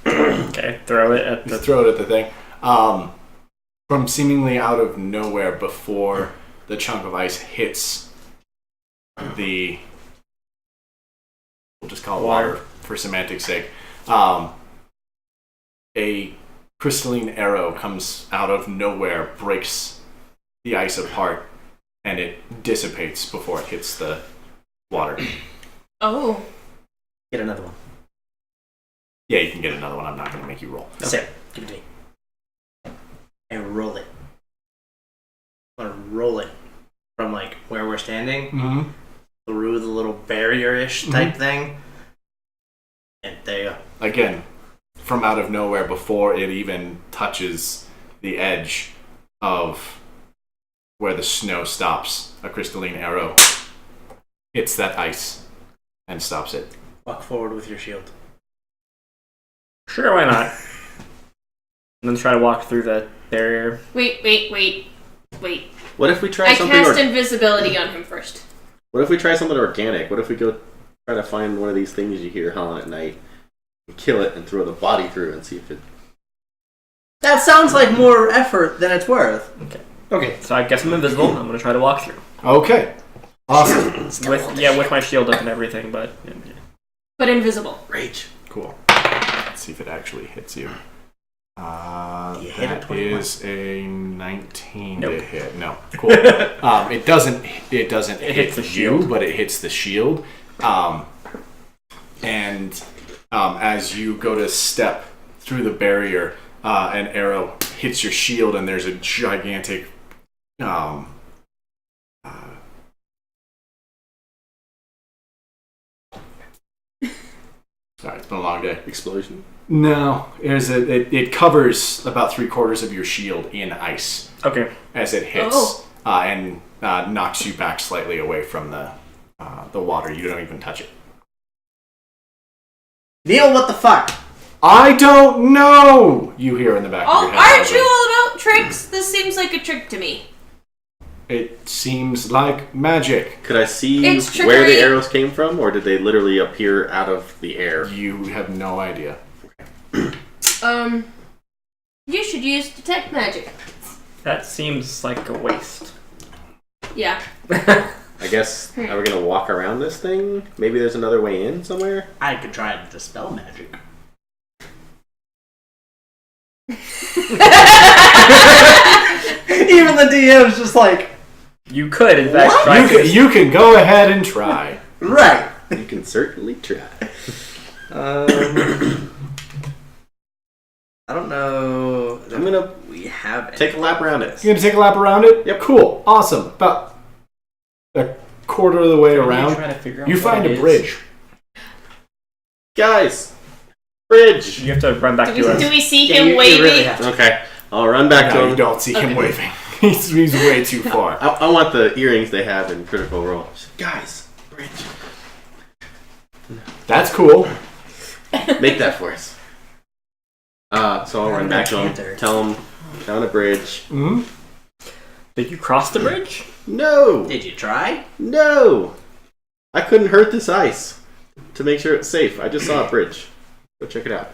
Okay, throw it at the... Just throw it at the thing. From seemingly out of nowhere before the chunk of ice hits the... We'll just call it water for semantics' sake. A crystalline arrow comes out of nowhere, breaks the ice apart, and it dissipates before it hits the water. Oh. Get another one. Yeah, you can get another one. I'm not going to make you roll. Okay. Give it to me. And roll it. I want to roll it from where we're standing. Mm-hmm. through the little barrier-ish type thing. And there you go. Again, from out of nowhere, before it even touches the edge of where the snow stops, a crystalline arrow hits that ice and stops it. Walk forward with your shield. Sure, why not? And then try to walk through the barrier. Wait. What if we try I something? cast invisibility on him first. What if we try something organic? What if we go try to find one of these things you hear howling at night, and kill it, and throw the body through, and see if it. That sounds like more effort than it's worth. Okay, so I guess I'm invisible. I'm gonna try to walk through. Okay. Awesome. With my shield up and everything, but But invisible. Rage. Cool. Let's see if it actually hits you. You hit a That 21. is a 19 Nope. to hit. No, cool. It doesn't hit hits the you, shield. but it hits the shield. As you go to step through the barrier, an arrow hits your shield, and there's a gigantic sorry, it's been a long day. Explosion. No, it covers about 3/4 of your shield in ice okay. as it hits, and knocks you back slightly away from the water. You don't even touch it. Neil, what the fuck? I don't know. You hear in the back of your head. Aren't you all about tricks? This seems like a trick to me. It seems like magic. Could I see It's where the trickery. arrows came from, or did they literally appear out of the air? You have no idea. You should use detect magic. That seems like a waste. Yeah. I guess, are we going to walk around this thing? Maybe there's another way in somewhere? I could try to dispel magic. Even the DM's just like, You could, in fact, try You can go ahead and try. right. You can certainly try. I don't know. I'm going to We have take a lap around it. You're gonna take a lap around it? Yep. Cool. Awesome. About a quarter of the way around, Try to figure out you what find it a is. bridge. Guys! Bridge! You have to run back Do to us. we see Yeah, him you waving? really have to. Okay, I'll run back to No, him. you don't see him Okay. waving. He's way too far. I want the earrings they have in Critical Role. Guys, bridge. That's cool. Make that for us. So I'll run back to him. Tell him, down a bridge. Hmm. Did you cross the bridge? No! Did you try? No! I couldn't hurt this ice to make sure it's safe. I just saw a bridge. Go check it out.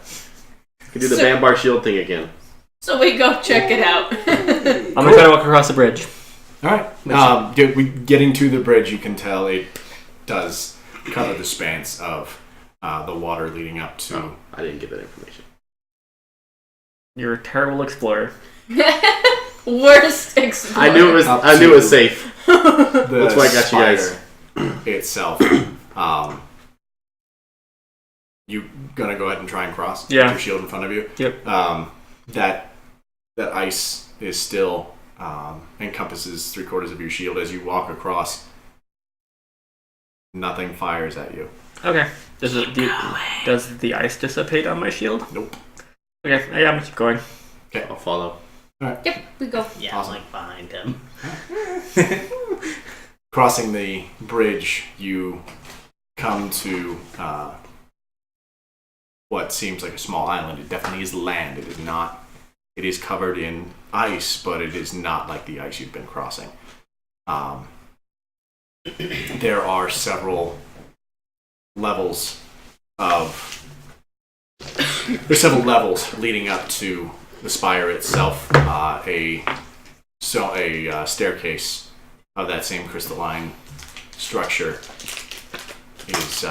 You can do the So- Bambar shield thing again. So we go check it out. I'm gonna try to walk across the bridge. All right. Getting to the bridge, you can tell it does cover the spans of the water leading up to. Oh, I didn't get that information. You're a terrible explorer. Worst explorer. I knew it was. Up I knew it was to- safe. The That's why I got you guys. spider itself. You gonna go ahead and try and cross? Yeah. With your shield in front of you. Yep. That ice is still encompasses 3/4 of your shield as you walk across. Nothing fires at you. Okay. Does the ice dissipate on my shield? Nope. Okay, yeah, I'm gonna keep going. I'll follow. Yep, we go. Yeah, Awesome. I'm like behind him. Crossing the bridge, you come to what seems like a small island. It definitely is land. It is not. It is covered in ice, but it is not like the ice you've been crossing. There are several levels leading up to the spire itself. A staircase of that same crystalline structure is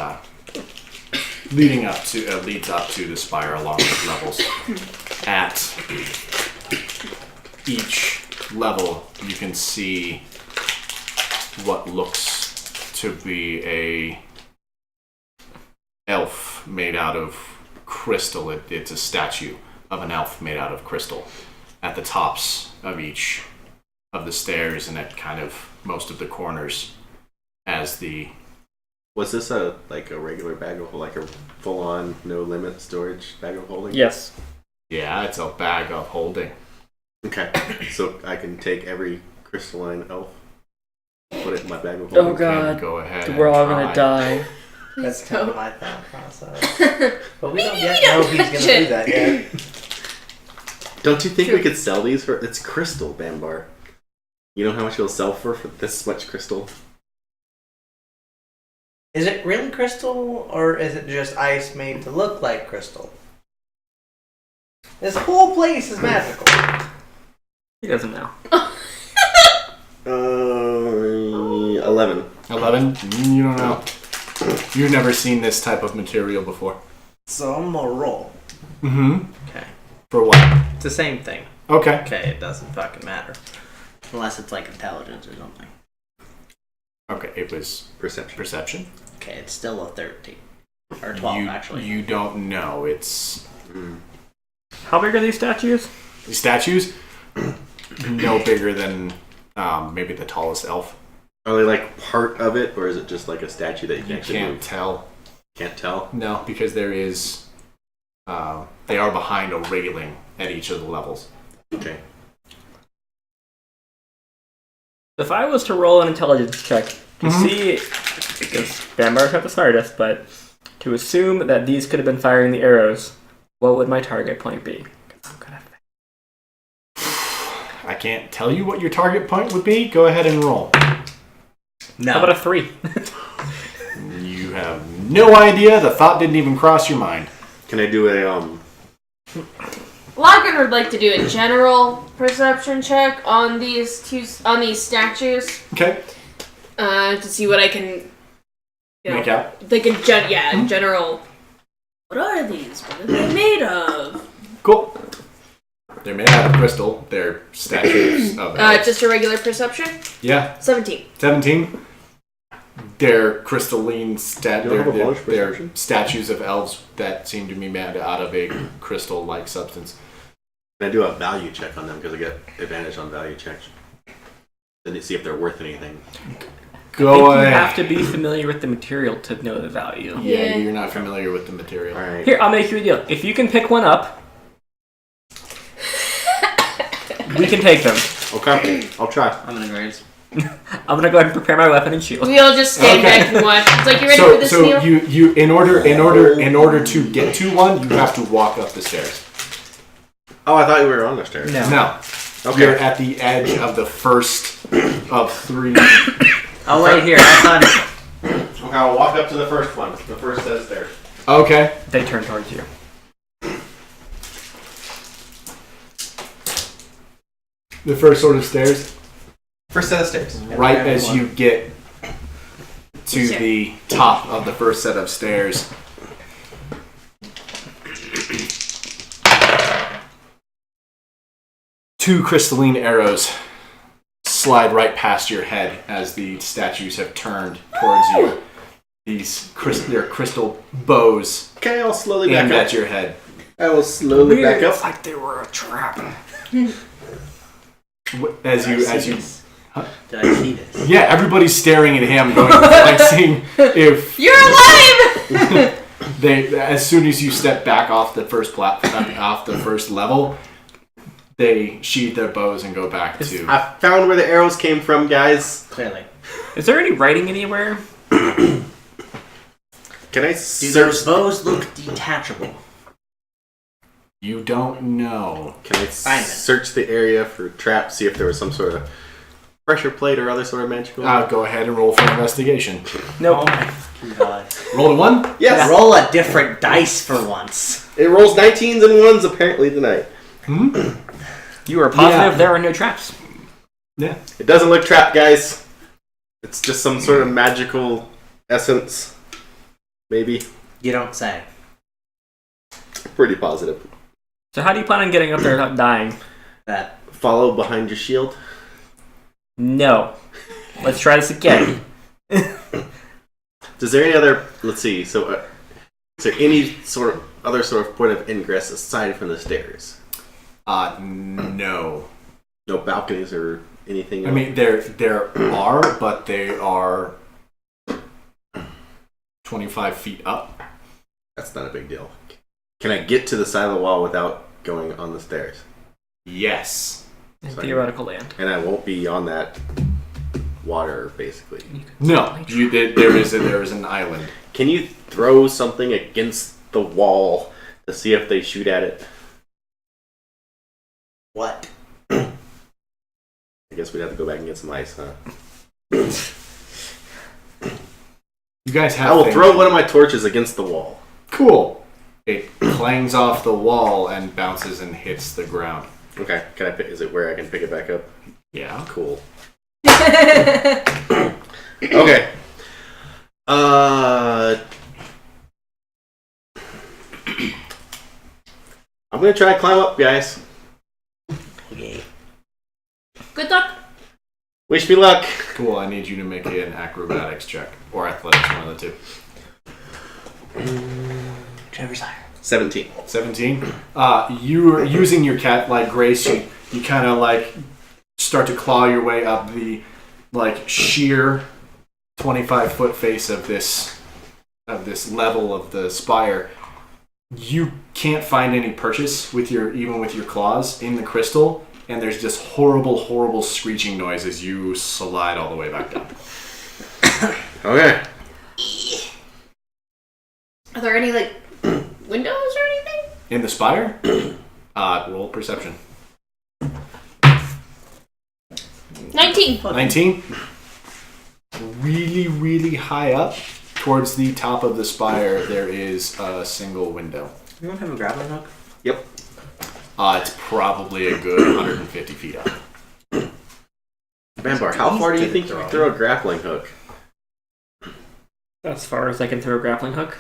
leads up to the spire along with levels. At each level, you can see what looks to be a elf made out of crystal. It's a statue of an elf made out of crystal at the tops of each of the stairs and at kind of most of the corners as the Was this a regular bag of like a full on no limit storage bag of holding? Yes. Yeah, it's a bag of holding. Okay, so I can take every crystalline elf, put it in my bag of holding. Oh god. Go ahead. We're and all try. gonna die. That's Please kind of don't. my thought process. But we don't yet know he's going to do that yet. Don't you think we could sell these for? It's crystal, Bambar. You know how much you'll sell for this much crystal? Is it really crystal, or is it just ice made to look like crystal? This whole place is magical. He doesn't know. 11. 11? You don't know. You've never seen this type of material before. So I'm gonna roll. Mm-hmm. Okay. For what? It's the same thing. Okay. Okay, it doesn't fucking matter. Unless it's like intelligence or something. Okay, it was Perception. perception. Okay, it's still a 13. Or 12, actually. You don't know. It's... How big are these statues? The statues? No bigger than maybe the tallest elf. Are they like part of it, or is it just like a statue that you can You actually can't move? tell. Can't tell? No, because there is... they are behind a railing at each of the levels. Okay. If I was to roll an intelligence check to see, because Bambar's not the smartest, but to assume that these could have been firing the arrows, what would my target point be? I'm gonna... I can't tell you what your target point would be. Go ahead and roll. No. How about a 3? You have no idea. The thought didn't even cross your mind. Can I do a Login would like to do a general perception check on these statues Okay. to see what I can Make out. like a general. What are these? What are they made of? Cool. They're made out of crystal. They're statues of elves. Just a regular perception. Yeah. 17. 17. They're crystalline You don't have a bonus they're perception? statues of elves that seem to be made out of a crystal-like substance. Can I do a value check on them because I get advantage on value checks? Then you see if they're worth anything. Go You ahead. have to be familiar with the material to know the value. Yeah, Yeah. you're not familiar with the material. All right. Here, I'll make you a deal. If you can pick one up, we can take them. Okay. I'll try. I'm gonna raise. I'm gonna go ahead and prepare my weapon and shield. We all just stand Okay. back and watch. It's like, you ready for this, So Neil? you in order to get to one, you have to walk up the stairs. Oh, I thought you were on the stairs. No. No. Okay. You're at the edge of the first of 3. I'll wait here. I thought. Okay, I'll walk up to the first one. The first set of stairs. Okay. They turn towards you. The first sort of stairs. First set of stairs. Right as you get to the top of the first set of stairs, two crystalline arrows slide right past your head as the statues have turned towards you. They're crystal bows Okay, I'll slowly back aimed up. at your head. I will slowly back up. like they were a trap. As you Did I see this? yeah, everybody's staring at him, going like seeing if You're alive! they. As soon as you step back off the first platform, off the first level, they sheathe their bows and go back to. I found where the arrows came from, guys. Clearly. Is there any writing anywhere? Can I Do search? those bows look detachable? You don't know. Can I Find it. search the area for traps? See if there was some sort of pressure plate or other sort of magical. Go ahead and roll for investigation. Nope. Oh my god. Roll a 1. Yes. Roll a different dice for once. It rolls 19s and 1s apparently tonight. You are positive Yeah. there are no traps. Yeah. It doesn't look trapped, guys. It's just some sort of magical essence. Maybe. You don't say. Pretty positive. So how do you plan on getting up there without dying? That. Follow behind your shield. No. Let's try this again. Is there any other? Let's see. So, is there any sort of other sort of point of ingress aside from the stairs? No. No balconies or anything. I mean, there are, but they are 25 feet up. That's not a big deal. Can I get to the side of the wall without going on the stairs? Yes. In Sorry. theoretical land. And I won't be on that water, basically. No, there is an island. Can you throw something against the wall to see if they shoot at it? What? I guess we'd have to go back and get some ice, huh? You guys have. I will things- throw one of my torches against the wall. Cool. It clangs off the wall and bounces and hits the ground. Okay, can I pick? Is it where I can pick it back up? Yeah. Cool. Okay. I'm gonna try to climb up, guys. Okay. Good luck. Wish me luck. Cool. I need you to make an acrobatics check or athletics, one of the two. Trevor's higher. 17. 17. You're using your cat-like grace. You kind of like start to claw your way up the like sheer 25-foot face of this level of the spire. You can't find any purchase even with your claws in the crystal, and there's just horrible screeching noise as you slide all the way back down. Okay. Are there any like windows or anything? In the spire, roll perception. 19. 19. Really high up towards the top of the spire, there is a single window. You don't have a grappling hook? Yep. It's probably a good 150 feet up. Manbar, how far do you think you can throw a grappling hook? As far as I can throw a grappling hook.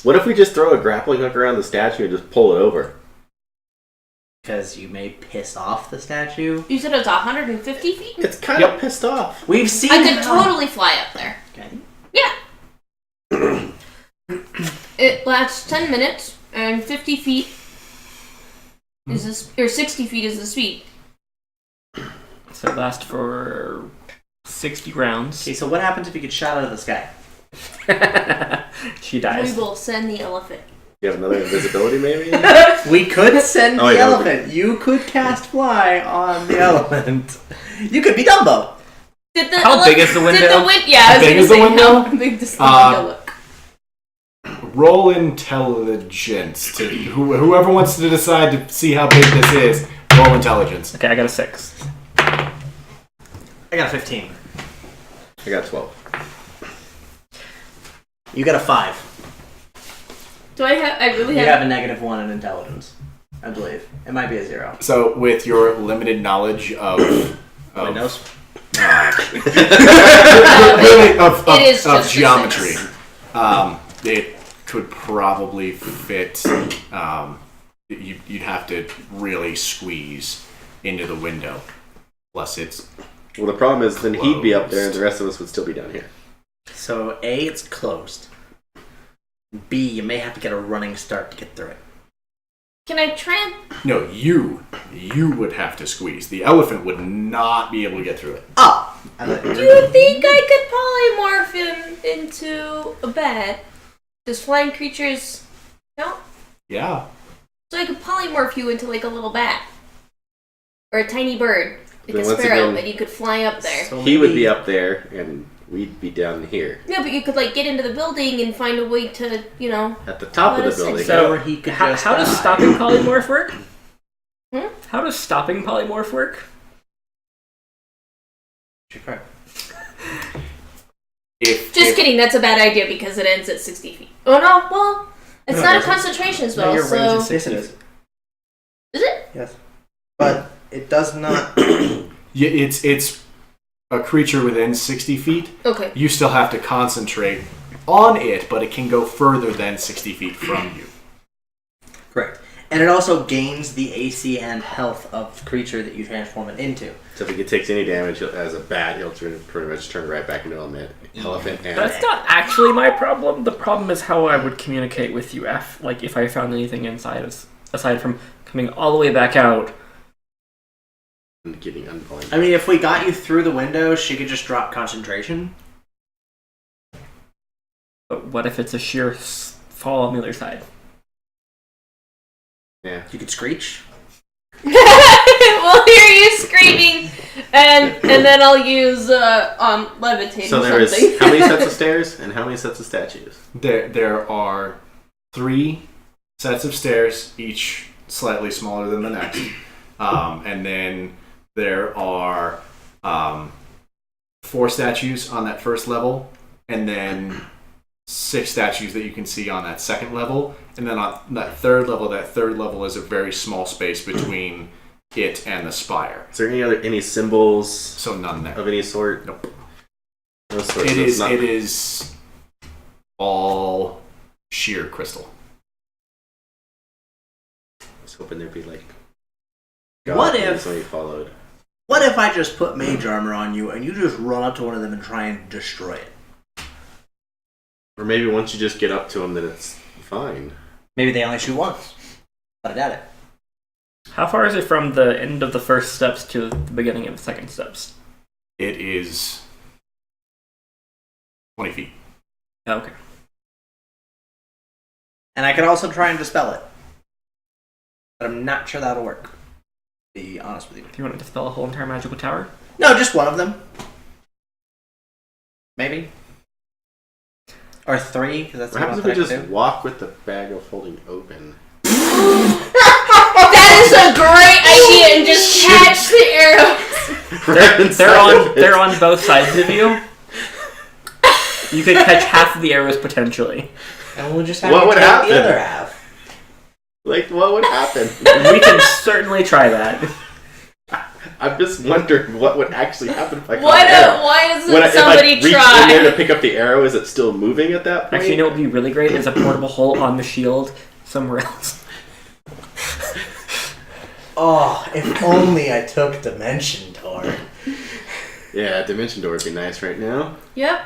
What if we just throw a grappling hook around the statue and just pull it over? Because you may piss off the statue. You said it was 150 feet? It's kind of pissed off. We've seen I could totally fly up there. Okay. Yeah. It lasts 10 minutes, and 50 feet is this, or 60 feet is the speed. So it lasts for 60 rounds. Okay, so what happens if you get shot out of the sky? She We dies. will send the elephant. You have another invisibility, maybe? We could send Oh, the yeah, elephant. You could cast fly on the elephant. You could be Dumbo. Did the How big is the Did window? yeah, I was Big gonna is the say, window? how big does the window look? Roll intelligence to whoever wants to decide to see how big this is. Roll intelligence. Okay, I got a 6. I got a 15. I got 12. You got a 5. Do I have? I really You have. have a negative 1 in intelligence, I believe. It might be a 0. So, with your limited knowledge of Windows? really of It is of just a geometry, 6. it could probably fit. You'd have to really squeeze into the window. Plus, it's Well, the problem is then he'd be up there and the rest of us would still be down here. So A, it's closed. B, you may have to get a running start to get through it. Can I try and? no. You would have to squeeze. The elephant would not be able to get through it. Oh! Do you think I could polymorph him into a bat? Does flying creatures count? Yeah. So I could polymorph you into like a little bat. Or a tiny bird. Like Then a once sparrow, again- and you could fly up there. So He would maybe- be up there and we'd be down here. No, but you could like get into the building and find a way to, you know. At the top of What the is it? building. So, Or he could how just does die. stopping polymorph work? Hmm? How does stopping polymorph work? If Just kidding, that's a bad idea because it ends at 60 feet. Oh no, well, it's No, not it a isn't. concentration spell, No, your range so. is Yes, it is. Is it? Yes. But it does not... Yeah, it's a creature within 60 feet. Okay. You still have to concentrate on it, but it can go further than 60 feet from you. Correct. And it also gains the AC and health of the creature that you transform it into. So if he takes any damage as a bat, he'll pretty much turn right back into an elephant. And That's not actually my problem. The problem is how I would communicate with you if I found anything inside, aside from coming all the way back out. and getting unblind. I mean, if we got you through the window, she could just drop concentration. But what if it's a sheer fall on the other side? Yeah. You could screech. We'll hear you screaming, and then I'll use levitating. So there is something. how many sets of stairs and how many sets of statues? There are 3 sets of stairs, each slightly smaller than the next. And then there are 4 statues on that first level, and then 6 statues that you can see on that second level. And then on that third level is a very small space between it and the spire. Is there any symbols So none there. of any sort? Nope. No sort. It so it's is. not- It is all sheer crystal. I was hoping there'd be like. What God, if- somebody followed? What if I just put mage armor on you and you just run up to one of them and try and destroy it? Or maybe once you just get up to them, then it's fine. Maybe they only shoot once. But I doubt it. How far is it from the end of the first steps to the beginning of the second steps? It is 20 feet. Okay. And I could also try and dispel it. But I'm not sure that'll work. To be honest with you. Do you want to dispel a whole entire magical tower? No, just one of them. Maybe. Or 3, because that's What the happens one if we that I just can do. walk with the bag of holding open? That is a great idea, and just catch the arrows. They're on both sides of you. You could catch half of the arrows potentially. And we'll just have What to would take happen? the other half. Like, what would happen? We can certainly try that. I'm just wondering what would actually happen if I caught Why an arrow. doesn't somebody if I reach in there try? to pick up the arrow, is it still moving at that point? Actually, you know what would be really great is a portable hole on the shield somewhere else. Oh, if only I took Dimension Door. Yeah, Dimension Door would be nice right now. Yep.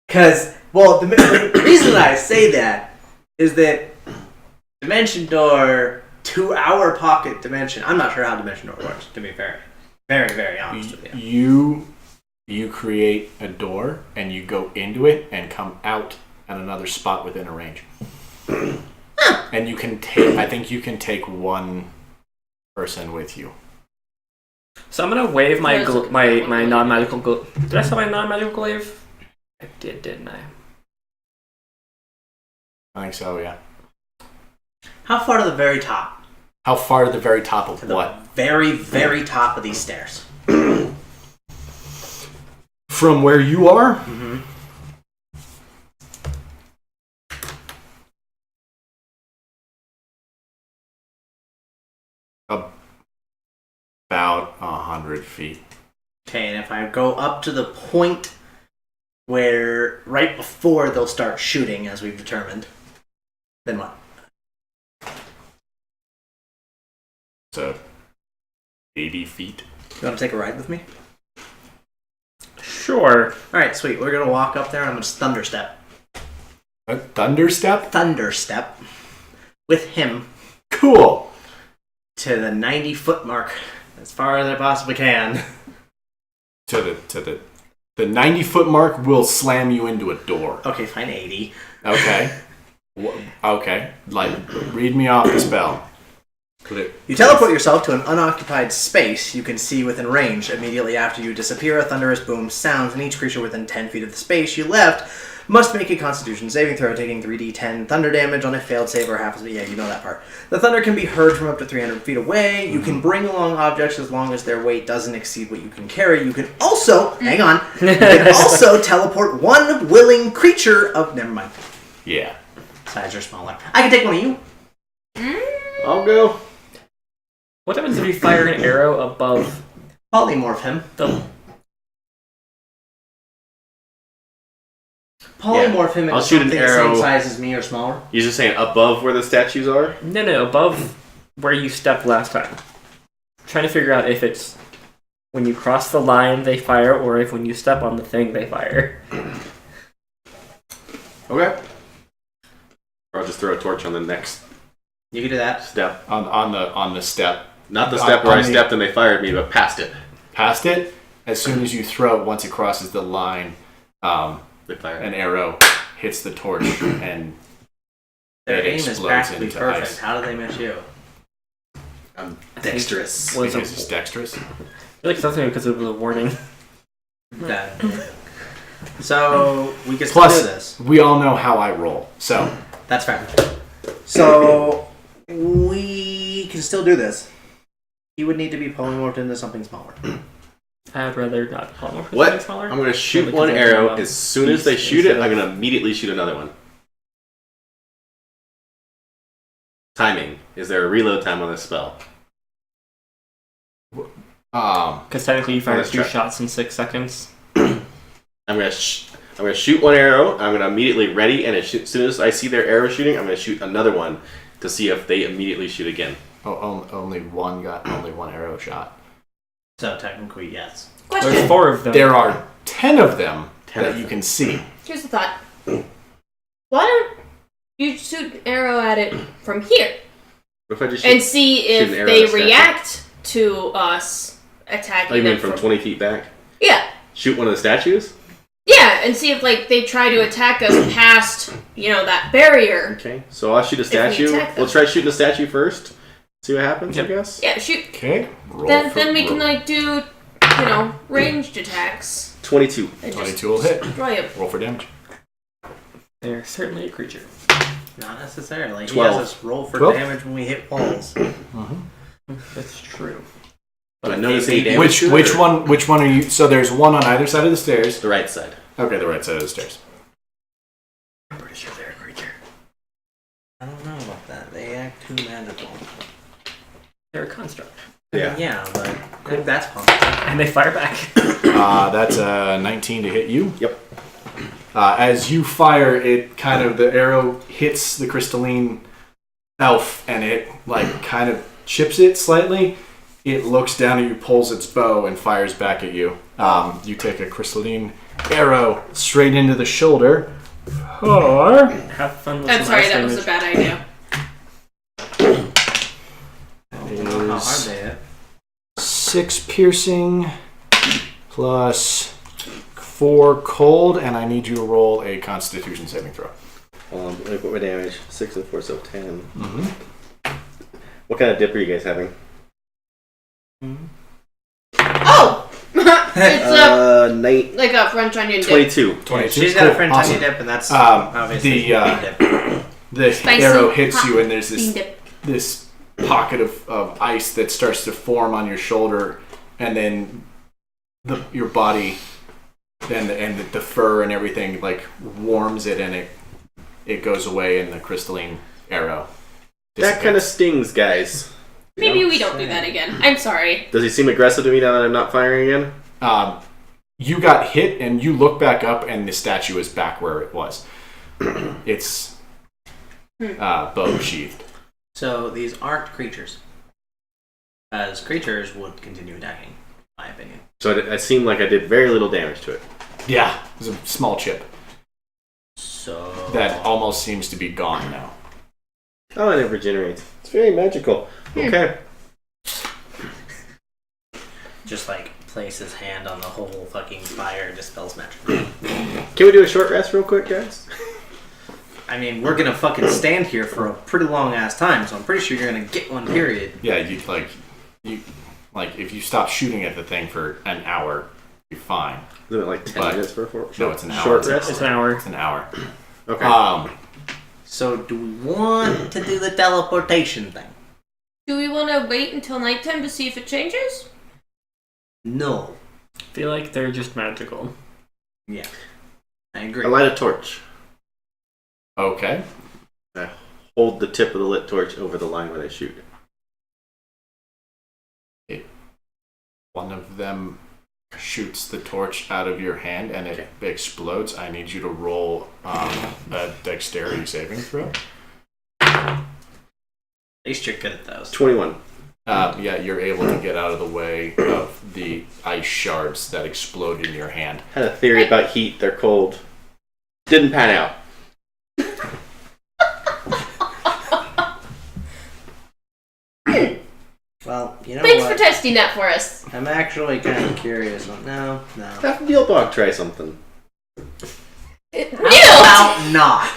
Because, well, the reason I say that is that Dimension Door, 2-hour pocket dimension. I'm not sure how Dimension Door works, to be very, very, very honest with you. You create a door and you go into it and come out at another spot within a range. And you can take. I think you can take one person with you. So I'm gonna wave my There's a- my non-magical. Did I say my non-magical glaive? I did, didn't I? I think so. Yeah. How far to the very top? How far to the very top of To the what? very, very top of these stairs. From where you are? Mm-hmm. About 100 feet. Okay, and if I go up to the point where right before they'll start shooting, as we've determined, then what? So 80 feet. You want to take a ride with me? Sure. Alright, sweet. We're going to walk up there and I'm going to thunderstep. A thunderstep? Thunderstep with him Cool. to the 90-foot mark as far as I possibly can. To the 90-foot mark will slam you into a door. Okay, fine, 80. Okay. Okay. Like, read me off the spell. You teleport yourself to an unoccupied space you can see within range. Immediately after you disappear, a thunderous boom sounds, and each creature within 10 feet of the space you left must make a Constitution saving throw, taking 3d10 thunder damage on a failed save or half as... Yeah, you know that part. The thunder can be heard from up to 300 feet away. You can bring along objects as long as their weight doesn't exceed what you can carry. You can also... Hang on. You can also teleport one willing creature of... Never mind. Yeah. Size are smaller. I can take one of you. I'll go. What happens if you fire an arrow above Polymorph him. the... Polymorph him into I'll shoot an something the arrow. same size as me or smaller. You're just saying above where the statues are? No, above where you stepped last time. Trying to figure out if it's when you cross the line they fire, or if when you step on the thing they fire. Okay. Or I'll just throw a torch on the next You can do that. step. On the step Not the step where I stepped and they fired me, but past it. Past it, as soon as you throw it, once it crosses the line, They fired. an arrow hits the torch and Their it aim is explodes practically into perfect. ice. How do they miss you? I'm dexterous. Was Because it, it's dexterous. I feel like something because it was a warning. That. So we can still Plus, do this. we all know how I roll, so That's fair. So we can still do this. He would need to be polymorphed into something smaller. I'd rather not polymorph with What? something smaller. I'm going to shoot Because one I arrow. have, As soon as they beast shoot it, instead I'm of- going to immediately shoot another one. Timing. Is there a reload time on this spell? Because technically you fire let's 2 try. shots in 6 seconds. I'm gonna shoot one arrow. I'm gonna immediately ready, and as soon as I see their arrow shooting, I'm gonna shoot another one to see if they immediately shoot again. only one arrow shot. So technically, yes. There's Question. 4 of them. There are 10 of them 10 that of you them. can see. Here's the thought. Why don't you shoot an arrow at it from here What if I just and shoot? see shoot an if arrow they at a statue? react to us attacking Oh, you mean them from 20 feet back? Yeah. Shoot one of the statues? Yeah, and see if like they try to attack us past, that barrier. Okay, so I'll shoot a statue. attack them. We'll try shooting a statue first. See what happens, I Yep. guess. Yeah, shoot. Okay. Roll Then for- then we can roll. like do, ranged attacks 22. and just 22 will hit. destroy them. Roll for damage. They're certainly a creature. Not necessarily. 12. He has us roll for 12? damage when we hit walls. That's true. But I notice any Which- damage Which to it, which or- one which one are you? So there's one on either side of the stairs. The right side. Okay, the right side of the stairs. I'm pretty sure they're a creature. I don't know about that. They act too magical. They're a construct. Yeah, but that's fun. And they fire back. That's a 19 to hit you. Yep. As you fire, it kind of the arrow hits the crystalline elf, and it like kind of chips it slightly. It looks down at you, pulls its bow, and fires back at you. You take a crystalline arrow straight into the shoulder. Or Have fun with I'm some sorry, ice that was a damage. bad idea. I don't know how hard they hit. 6 piercing plus 4 cold, and I need you to roll a Constitution saving throw. Let me put my damage. 6 and 4, so 10. Mm-hmm. What kind of dip are you guys having? Oh! It's Night like a French onion dip. 22. 22. She's got a Cool. French Awesome. onion dip, and that's Um, obviously the, dip. The Spicy arrow hits hot you, and there's bean this dip. this pocket of ice that starts to form on your shoulder, and then your body and the fur and everything like warms it, and it goes away, and the crystalline arrow That kind of stings, guys. Maybe we don't do that again. I'm sorry. Does he seem aggressive to me now that I'm not firing again? you got hit, and you look back up, and the statue is back where it was. It's bow sheathed. So these aren't creatures. As creatures would continue attacking, in my opinion. So it seemed like I did very little damage to it. Yeah, it's a small chip So that almost seems to be gone now. Oh, and it regenerates. It's very magical. Okay. just like place his hand on the whole fucking fire dispels magic. Can we do a short rest real quick, guys? I mean, we're gonna fucking stand here for a pretty long ass time, so I'm pretty sure you're gonna get one. Period. Yeah, you if you stop shooting at the thing for an hour, you're fine. Isn't it like 10 But- minutes for a short, No, it's an hour. short It's an rest? It's an hour. It's an hour. Okay. So, do we want to do the teleportation thing? Do we want to wait until nighttime to see if it changes? No. I feel like they're just magical. Yeah, I agree. I light a torch. Okay. Hold the tip of the lit torch over the line where they shoot. One of them shoots the torch out of your hand, and it explodes. I need you to roll a dexterity saving throw. At least you're good at those. 21. Yeah, you're able to get out of the way of the ice shards that explode in your hand. Had a theory about heat. They're cold. Didn't pan out. Well, You know Thanks what? for testing that for us. I'm actually kind of curious. No. Have Dealbog try something. Ew! How about not?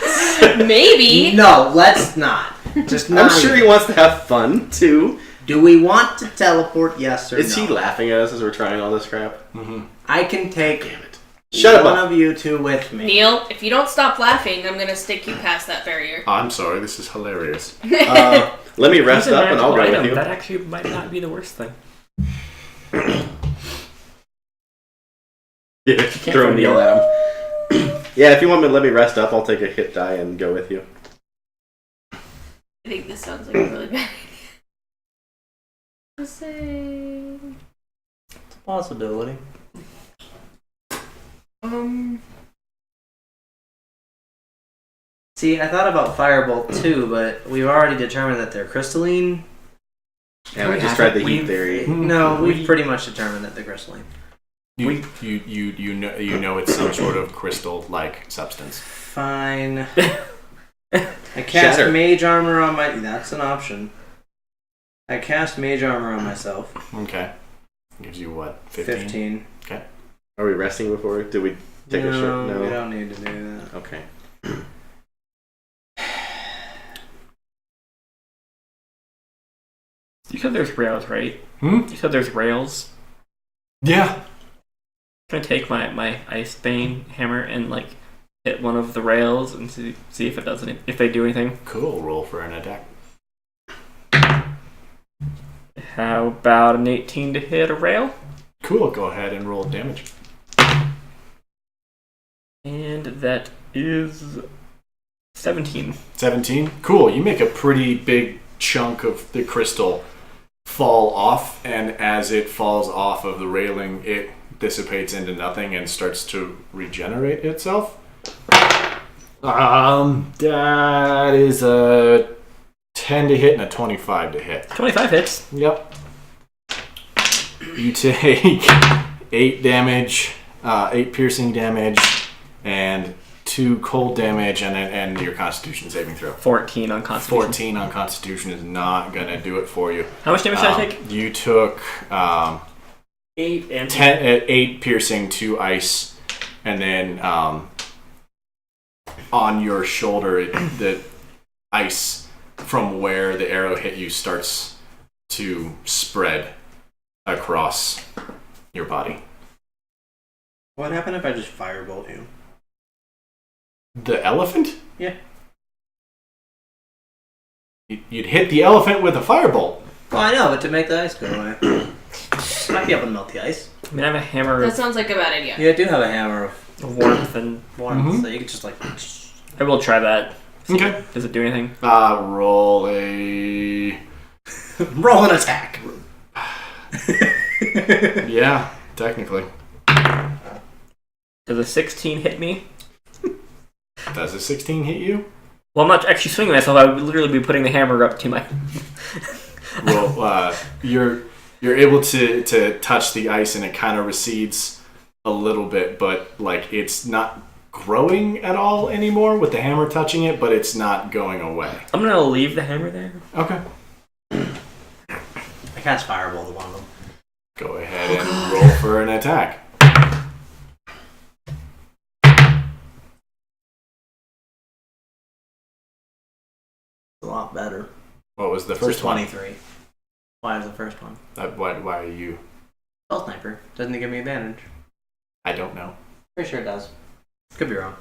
Maybe. No, let's not. Just not. I'm sure he wants to have fun too. Do we want to teleport? Yes or Is no? he laughing at us as we're trying all this crap? Mm-hmm. I can take Damn it. Shut up. one of you two with me. Neil, if you don't stop laughing, I'm gonna stick you past that barrier. I'm sorry, this is hilarious. Let me rest Use a up and I'll go magical with item. you. That actually might not be the worst thing. Yeah, Can't throw Neil at him. Yeah, if you want me to let me rest up, I'll take a hit die and go with you. I think this sounds like a really bad idea. Let's say... It's a possibility. See, I thought about Firebolt too, but we've already determined that they're crystalline. And I just tried the heat theory. No, we've pretty much determined that they're crystalline. You know it's some sort of crystal-like substance. Fine. I cast Shatter. Mage Armor on my... That's an option. I cast Mage Armor on myself. Okay. Gives you what? 15? Are we resting before? Did we take a short? we No. don't need to do that. Okay. You said there's rails, right? Hmm? You said there's rails. Yeah. Can I take my Ice Bane hammer and like hit one of the rails and see if it does if they do anything? Cool. Roll for an attack. How about an 18 to hit a rail? Cool. Go ahead and roll damage. And that is 17. 17. Cool. You make a pretty big chunk of the crystal fall off, and as it falls off of the railing, it dissipates into nothing and starts to regenerate itself. That is a 10 to hit and a 25 to hit. 25 hits. Yep. You take 8 damage, 8 piercing damage, and 2 cold damage, and your Constitution saving throw. 14 on Constitution. 14 on Constitution is not gonna do it for you. How much damage did I take? You took 8 and 8 piercing, 2 ice, and then on your shoulder, the ice from where the arrow hit you starts to spread across your body. What happened if I just Firebolt you? The elephant? Yeah. You'd hit the elephant with a firebolt. Well, I know, but to make the ice go away. Might be able to melt the ice. I mean, I have a hammer That of sounds like a bad idea. You do have a hammer of warmth, and warmth, so you can just like... I will try that. Okay. Does it do anything? Roll a... Roll an attack. Yeah, technically. Does a 16 hit me? Does a 16 hit you? Well, I'm not actually swinging myself. I would literally be putting the hammer up to my... Well, you're able to touch the ice and it kind of recedes a little bit, but like it's not growing at all anymore with the hammer touching it, but it's not going away. I'm gonna leave the hammer there. Okay. I cast Firebolt to one of them. Go ahead and roll for an attack. A lot better. What was the It's a first one? 23. Why is the first one? Why are you? Spell Sniper. Doesn't it give me advantage? I don't know. Pretty sure it does. Could be wrong.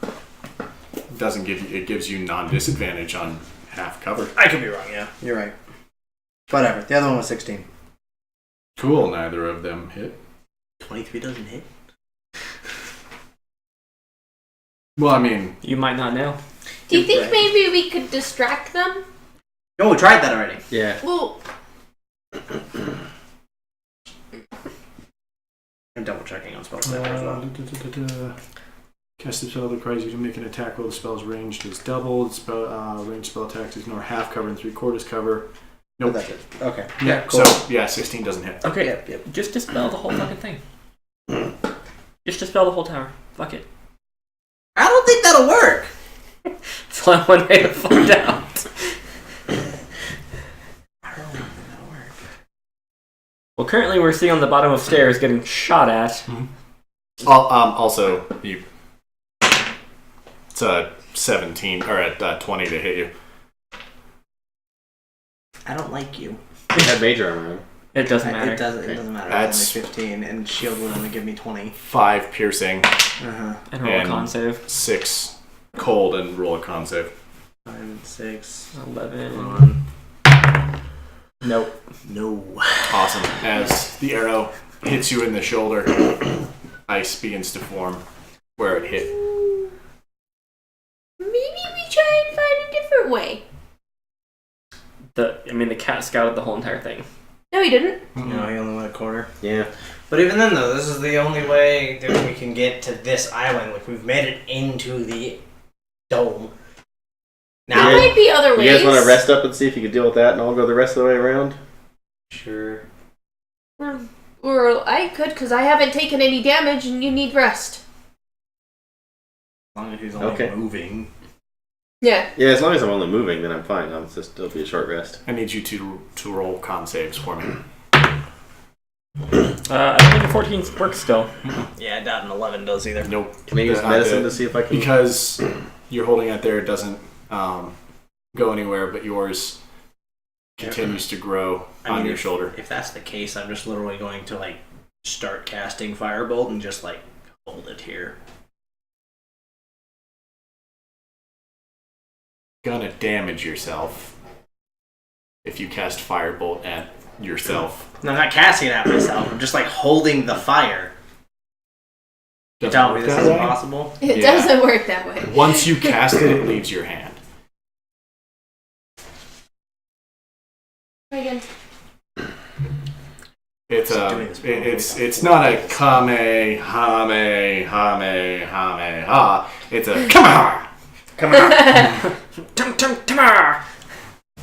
It doesn't give you. It gives you non-disadvantage on half cover. I could be wrong, yeah. You're right. Whatever. The other one was 16. Cool. Neither of them hit. 23 doesn't hit. Well, I mean, You might not know. Do you think Right. maybe we could distract them? No, we tried that already. Yeah. Well, I'm double checking on Spell Sniper as well. Cast the spell that requires you to make an attack while the spell's ranged is doubled. Spell ranged spell attacks ignore half cover and 3/4 cover. Nope. That's it. Okay. Yeah. cool. So yeah, 16 doesn't hit. Okay, Yep. just dispel the whole fucking thing. Just dispel the whole tower. Fuck it. I don't think that'll work. It's only one way to find out. I don't think that'll work. Well, currently we're sitting on the bottom of stairs getting shot at. Mm-hmm. Also, it's a 17 or a 20 to hit you. I don't like you. You had major armor on. It doesn't matter. It doesn't matter. That's- It's only 15, and shield would only give me 20. 5 piercing, Uh-huh. And roll a con save. 6 cold, and roll a con save. 5 and 6. 11. Nope. No. Awesome. As the arrow hits you in the shoulder, ice begins to form where it hit. Maybe we try and find a different way. The cat scouted the whole entire thing. No, he didn't. No, he only went a quarter. Yeah. But even then, though, this is the only way that we can get to this island. Like, we've made it into the dome. There Now, might be other ways. You guys want to rest up and see if you can deal with that, and I'll go the rest of the way around? sure. Or I could, because I haven't taken any damage and you need rest. As long as he's only Okay. moving. Yeah. Yeah, as long as I'm only moving, then I'm fine. It'll be a short rest. I need you to roll con saves for me. I don't think a 14 works still. Yeah, I doubt an 11 does either. Nope. Can I use medicine to see if I can... Because you're holding it there, it doesn't go anywhere, but yours continues to grow on your shoulder. If that's the case, I'm just literally going to, like, start casting Firebolt and just, like, hold it here. Gonna damage yourself if you cast Firebolt at yourself. No, I'm not casting it at myself. I'm just, like, holding the fire. You Doesn't tell me work this that is way? impossible? It Yeah. doesn't work that way. Once you cast it, it leaves your hand. Again. It's not a kamehameha. It's a kameha. Come on!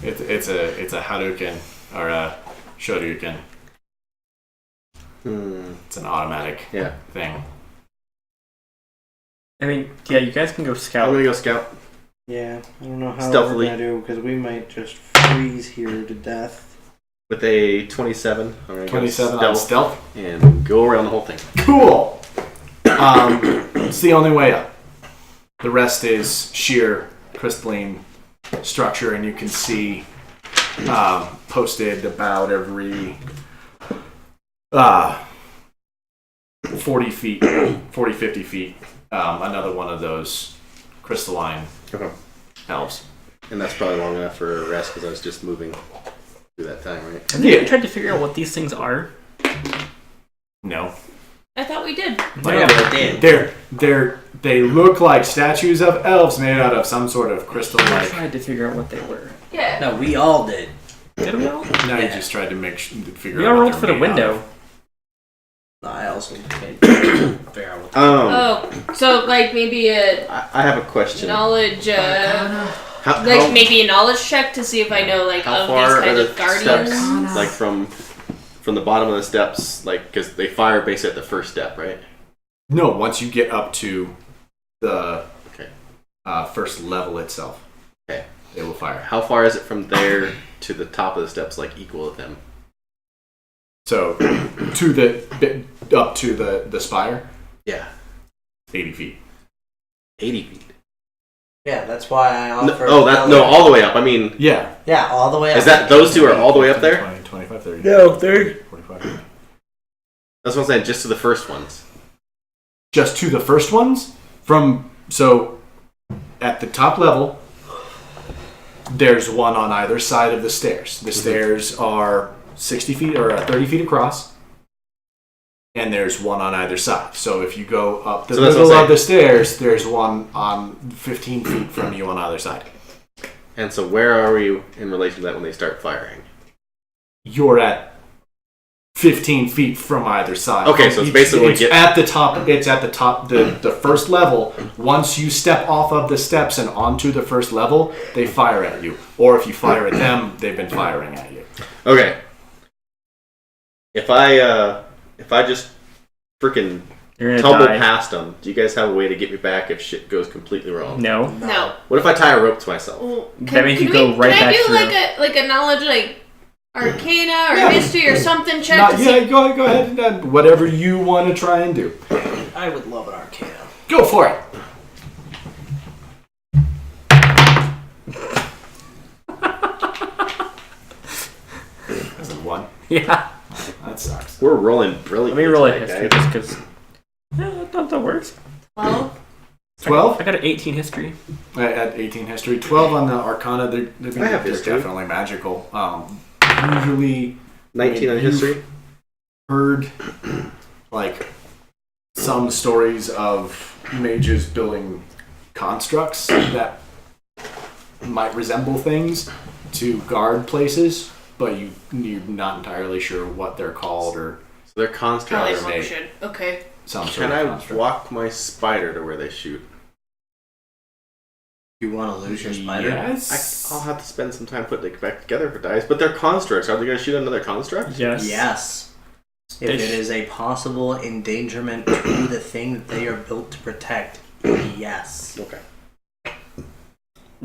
It's a Hadouken or a Shoryuken. It's an automatic thing. I mean, yeah, you guys can go I'm scout. gonna go scout. Yeah, I don't know how Stealthily. we're gonna do because we might just freeze here to death. With a 27. I'm gonna 27 go on stealth. and go around the whole thing. Cool. It's the only way up. The rest is sheer crystalline structure, and you can see posted about every 40 feet, 40, 50 feet, another one of those crystalline elves. And that's probably long enough for a rest because I was just moving through that time, right? Have you ever tried to figure out what these things are? No. I thought we did. Yeah, but it did. They look like statues of elves made out of some sort of crystal I like. tried to figure out what they were. Yeah. No, we all did. Did we all? Now you Yeah. just tried to figure We out all what rolled they're for the made out window. of. I also Figure out what Oh, so like maybe a I have a question. knowledge, How, like how, maybe a knowledge check to see if I know like how of far these are kind the of guardians. steps? Like from the bottom of the steps, like because they fire basically at the first step, right? No, once you get up to the Okay. first level itself, Okay. they will fire. How far is it from there to the top of the steps, like equal to them? So to the up to the spire, Yeah. 80 feet. 80 feet. Yeah, that's why I No, offered. all the way up. I mean, Yeah. Yeah, all the way up. is that those two are all the way up there? 20, 25, 30. No, they're 45. That's what I'm saying. Just to the first ones. Just to the first ones so at the top level, there's one on either side of the stairs. The stairs are 60 feet or 30 feet across, and there's one on either side. So if you go up the So that's what middle I'm of the stairs, there's one on 15 feet from you on either side. And so where are we in relation to that when they start firing? You're at 15 feet from either side. Okay, so it's basically at the top. It's at the top. The first level. Once you step off of the steps and onto the first level, they fire at you. Or if you fire at them, they've been firing at you. Okay. If I just freaking you're gonna tumble die. past them, do you guys have a way to get me back if shit goes completely wrong? No. No. What if I tie a rope to myself? Well, That means you go right can back I do through. like a knowledge Arcana or history or something check? Not yet. Go ahead and whatever you want to try and do. I would love an Arcana. Go for it. That's a 1. Yeah. That sucks. We're rolling brilliantly. Let me roll a tonight, history guys. just because. Yeah, that works. 12. 12? I got an 18 history. At 18 history. 12 on the Arcana. They're history. definitely magical. Usually 19 on You've history. heard like some stories of mages building constructs that might resemble things to guard places, but you're not entirely sure what they're called or So they're Probably constructs. made. function. Okay. some sort Can of I construct. walk my spider to where they shoot? You want to lose your spider? Yes. I'll have to spend some time putting it back together for dice. But they're constructs. Are they going to shoot another construct? Yes. Yes. If it is a possible endangerment to the thing that they are built to protect, yes. Okay.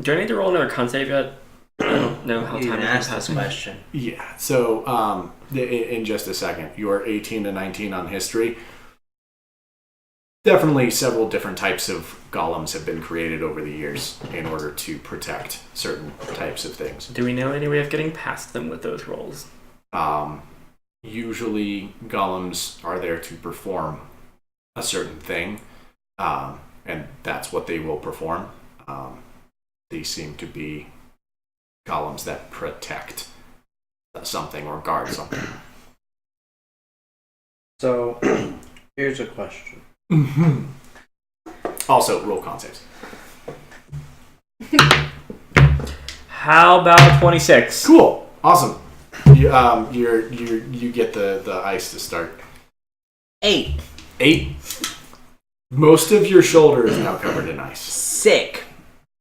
Do I need to roll another con save yet? I don't know how You time even is asked this passing. question. Yeah. So, in just a second, you're 18 to 19 on history. Definitely several different types of golems have been created over the years in order to protect certain types of things. Do we know any way of getting past them with those rolls? Usually, golems are there to perform a certain thing, and that's what they will perform. These seem to be golems that protect something or guard something. So, here's a question. Mm-hmm. Also, roll con saves. How about 26? Cool, awesome. You get the ice to start. 8. 8. Most of your shoulder is now covered in ice. Sick.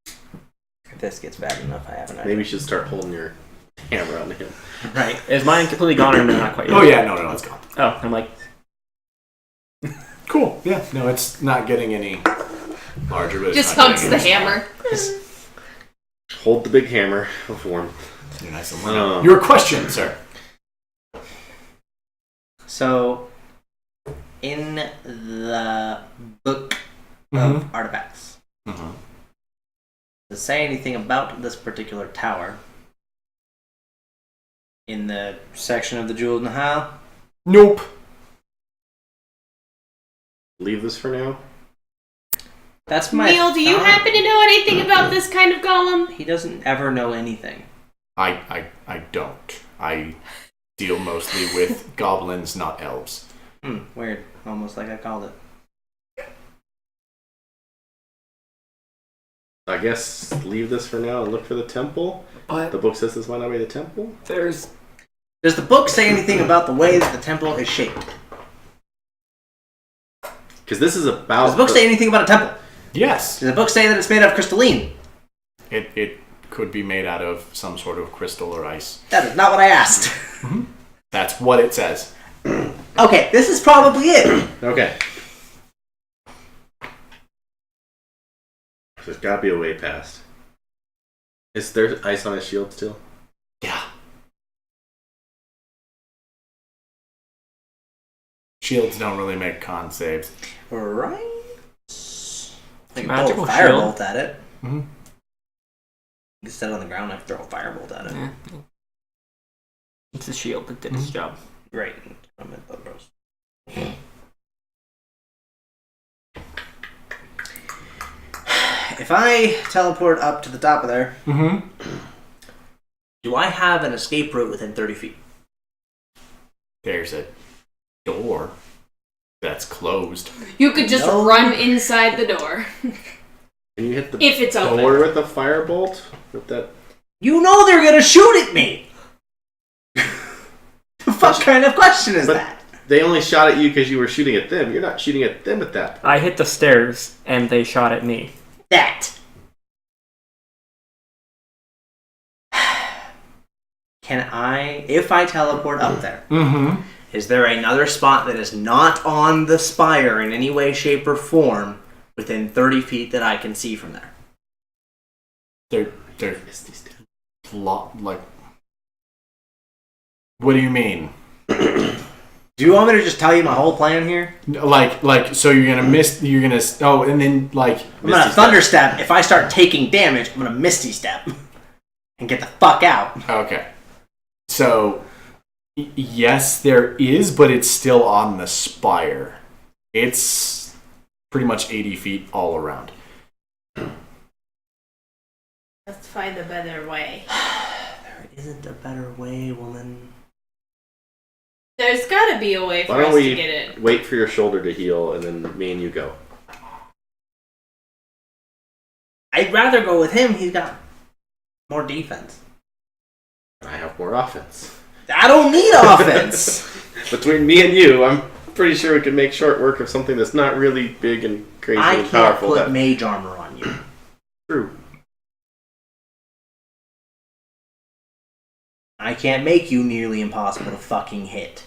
If this gets bad enough, I have an idea. Maybe you should start holding your hammer on him. Right. Is mine completely gone or not quite yet? Oh yeah, no, it's gone. Oh, I'm like, Cool. Yeah, no, it's not getting any larger. But it's Just not hunks getting the any hammer. Hold the big hammer of warm. smaller. You're nice and light. Your question, sir. So, in the book of artifacts, does it say anything about this particular tower? In the section of the Jewel Nahal? Nope. Leave this for now. That's my Neil, do you thought. happen to know anything about this kind of golem? He doesn't ever know anything. I don't. I deal mostly with goblins, not elves. Weird. Almost like I called it. I guess leave this for now and look for the temple. but The book says this might not be the temple. there's... Does the book say anything about the way that the temple is shaped? Because this is about... Does the book say anything about a temple? Yes. Does the book say that it's made of crystalline? It could be made out of some sort of crystal or ice. That is not what I asked. That's what it says. Okay, this is probably it. Okay. There's got to be a way past. Is there ice on his shield still? Yeah. Shields don't really make con saves. Right? I can Magical throw a shield. firebolt at it. Mm-hmm. You can set it on the ground, I can throw a firebolt at it. Yeah. It's a shield that did its job. Right. I'm at those. If I teleport up to the top of there, do I have an escape route within 30 feet? There's a door that's closed. You could just No. run inside the door. Can you hit the If it's open. door with a firebolt? With that? You know they're gonna shoot at me! The fuck kind of question is But- that? They only shot at you because you were shooting at them. You're not shooting at them at that point. I hit the stairs, and they shot at me. That. Can I, if I teleport up there, is there another spot that is not on the spire in any way, shape, or form within 30 feet that I can see from there? They're like What do you mean? Do you want me to just tell you my whole plan here? Like, so you're gonna miss. You're gonna. Oh, and then like. I'm gonna thunderstep. If I start taking damage, I'm gonna misty step and get the fuck out. Okay. So, yes, there is, but it's still on the spire. It's pretty much 80 feet all around. Let's find a better way. There isn't a better way, woman. There's gotta be a way for Why don't us we to get it. wait for your shoulder to heal, and then me and you go? I'd rather go with him. He's got more defense. I have more offense. I don't need offense. Between me and you, I'm pretty sure we could make short work of something that's not really big and crazy I and can't powerful. put That mage armor on you. true. I can't make you nearly impossible to fucking hit.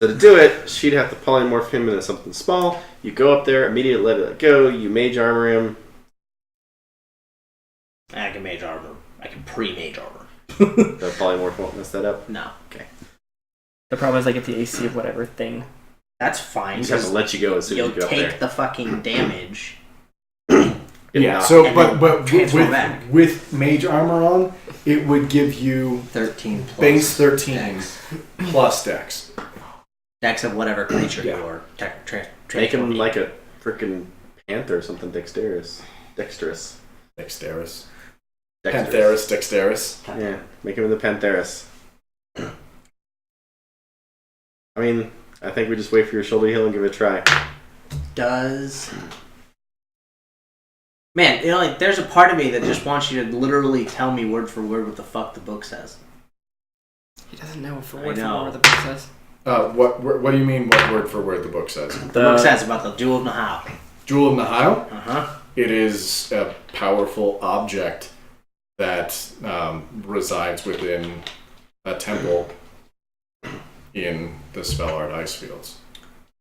So to do it, she'd have to polymorph him into something small. You go up there, immediately let it go. You mage armor him. I can mage armor. I can pre-mage armor. The polymorph won't mess that up. No. Okay. The problem is I get the AC of whatever thing. That's fine. I just have to let you go as soon as You'll you go up take there. the fucking damage. Yeah. knocked. So, And but then but transfer back. with mage armor on, it would give you 13 plus. base 13 Dex. plus dex. Dex of whatever creature Yeah. you are. Make him like a freaking panther or something dexterous. Dexterous. Dexterous. Pantheris, dexterous. Yeah, make him in the Pantheris. I mean, I think we just wait for your shoulder to heal and give it a try. Does. Man, you know, like, there's a part of me that just wants you to literally tell me word for word what the fuck the book says. He doesn't know for I word know. what the book says. What do you mean? What word for word the book says? The book says about the Jewel of Nahal. Jewel of Nahal. Uh-huh. It is a powerful object that resides within a temple in the Spellard ice fields.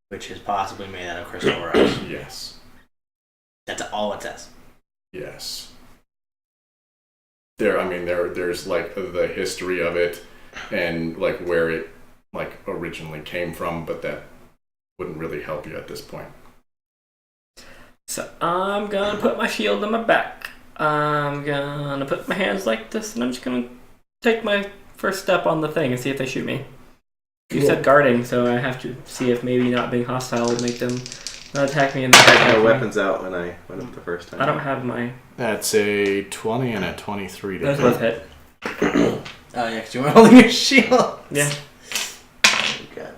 Which is possibly made out of crystal or ice. Yes. That's all it says. Yes. There's like the history of it and like where it like originally came from, but that wouldn't really help you at this point. So I'm gonna put my shield on my back. I'm gonna put my hands like this, and I'm just gonna take my first step on the thing and see if they shoot me. You Cool. said guarding, so I have to see if maybe not being hostile would make them not attack me and I then had attack no me. weapons out when I went up the first time. I don't have my. That's a 20 and a 23 to Those both hit. Oh, yeah, because you were holding your shield. Yeah. Good.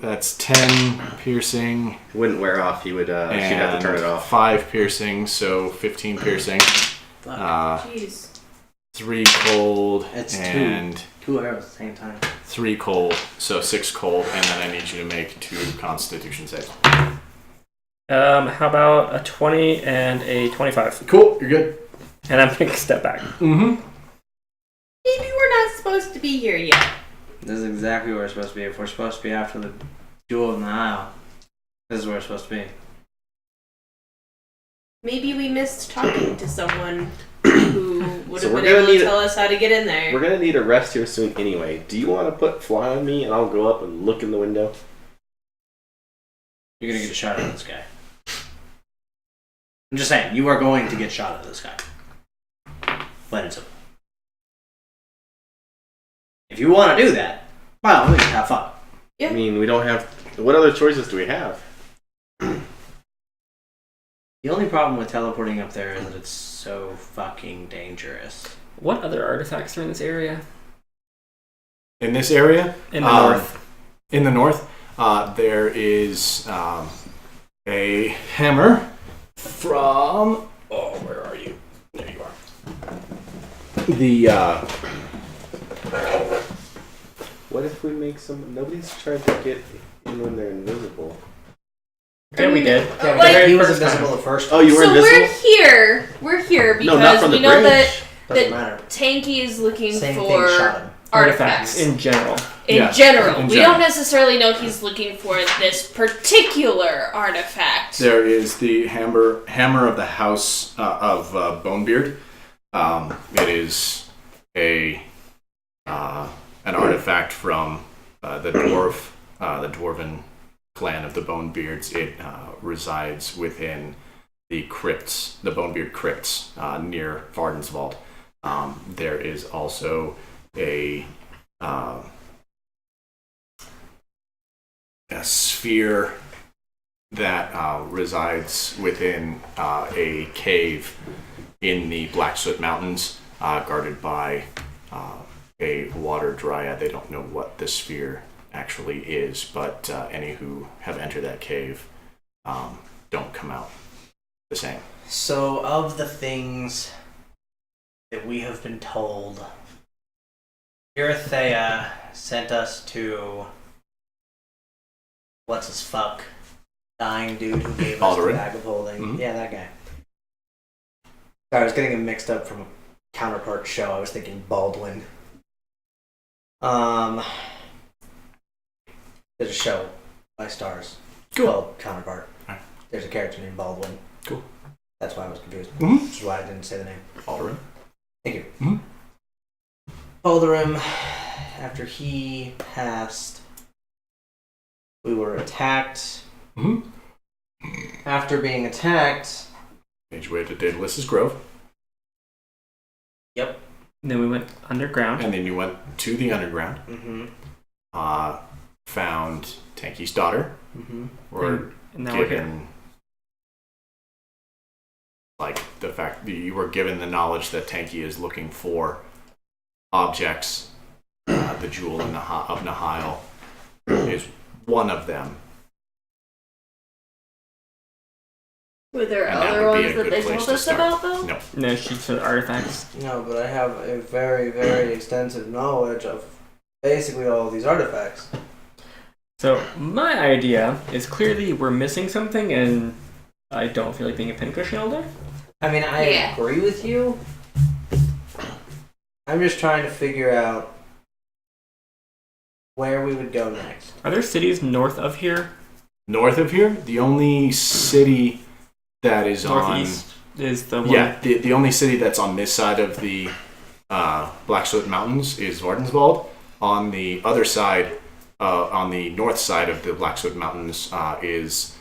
That's 10 piercing It wouldn't wear off. He would. She'd have to turn it off. 5 piercing, so 15 piercing. Fuck. Jeez. 3 cold It's and 2 arrows at the same time. 3 cold, so 6 cold, and then I need you to make 2 Constitution saves. How about a 20 and a 25? Cool, you're good. And I'm gonna step back. Mm-hmm. Maybe we're not supposed to be here yet. This is exactly where we're supposed to be. If we're supposed to be after the Jewel of Nahal, this is where we're supposed to be. Maybe we missed talking to someone who would So have we're been gonna able to need tell us how to get in there. We're gonna need a rest here soon anyway. Do you want to put fly on me and I'll go up and look in the window? You're gonna get a shot at this guy. I'm just saying, you are going to get shot at this guy. Plain and simple. If you want to do that, by all means, have fun. Yeah. I mean, we don't have. What other choices do we have? The only problem with teleporting up there is that it's so fucking dangerous. What other artifacts are in this area? In this area, In the north. in the north, there is a hammer from. Oh, where are you? There you are. The What if we make some? Nobody's tried to get in when they're invisible. Yeah, we did. Like- he was First time. invisible the first Oh, time. you were So invisible. we're here No, not because from the we know bridge. Doesn't that matter. Tanky is looking Same thing for shot him. artifacts. in general. In Yeah, general. in We general. don't necessarily know he's looking for this particular artifact. There is the hammer of the house of Bonebeard. It is a an artifact from the dwarven clan of the Bonebeards. It resides within the crypts, the Bonebeard crypts near Vardenswald. There is also a sphere that resides within a cave in the Black Soot Mountains, guarded by a water dryad. They don't know what the sphere actually is, but any who have entered that cave don't come out the same. So, of the things that we have been told, Irithea sent us to what's his fuck dying dude who gave us the Eladrin. bag of holding. Mhm. Yeah, that guy. Sorry, I was getting him mixed up from a counterpart show. I was thinking Baldwin. There's a show by Stars called Counterpart. Alright. There's a character named Baldwin. Cool. That's why I was confused. Mhm. Which is why I didn't say the name. Eladrin. Thank you. Mhm. Baldurim, after he passed, we were attacked. Mm-hmm. After being attacked, Made your way to Daedalus' Grove, yep. Then we went underground. and then you went to the underground, Mm-hmm. found Tanky's daughter, Mm-hmm. or And now we're here. given like the fact that you were given the knowledge that Tanky is looking for objects. The jewel of Nahil is one of them. Were there And that other would be ones a that good they place told to us start. about, though? No. No, she said artifacts. No, but I have a very, very extensive knowledge of basically all of these artifacts. So my idea is clearly we're missing something, and I don't feel like being a pincushion elder. I mean, I Yeah. agree with you. I'm just trying to figure out where we would go next. Are there cities north of here? North of here, the only city that is Northeast is the one. Yeah, the only city that's on this side of the Black Soot Mountains is Vardenswald. On the other side, on the north side of the Black Soot Mountains, is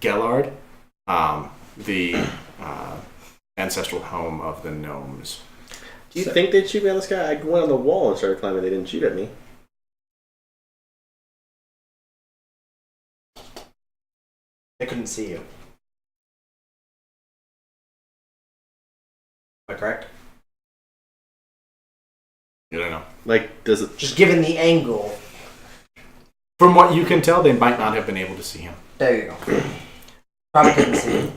Gellard, the ancestral home of the gnomes. Do you think they'd shoot me out of the sky? I went on the wall and started climbing. They didn't shoot at me. They couldn't see you. Am I correct? You don't know. Like, does it? Just given the angle. From what you can tell, they might not have been able to see him. There you go. Probably couldn't see you.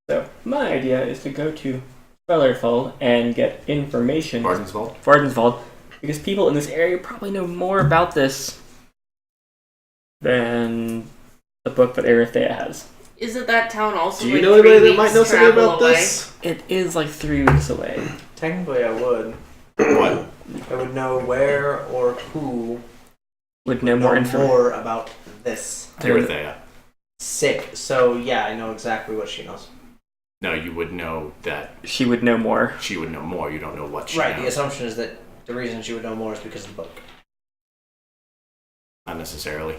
So my idea is to go to Fellerfall and get information. Vardenswald. Because people in this area probably know more about this than the book that Erithea has. Isn't that town also Do you like know 3 anybody that weeks might know something travel about away? this? It is like 3 weeks away. Technically, I would. What? I would know where or who Would know more information. more about this. Erithea. Sick. So, yeah, I know exactly what she knows. No, you would know that She would know more. she would know more. You don't know what she Right, the knows. assumption is that the reason she would know more is because of the book. Not necessarily.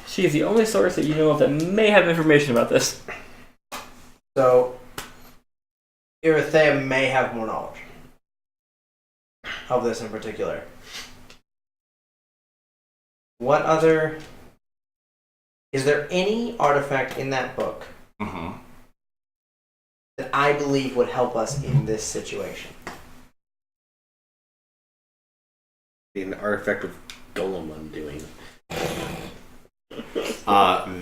She is the only source that you know of that may have information about this. So, Irithea may have more knowledge of this in particular. What other... Is there any artifact in that book Mm-hmm. that I believe would help us in this situation? An artifact of Golem undoing.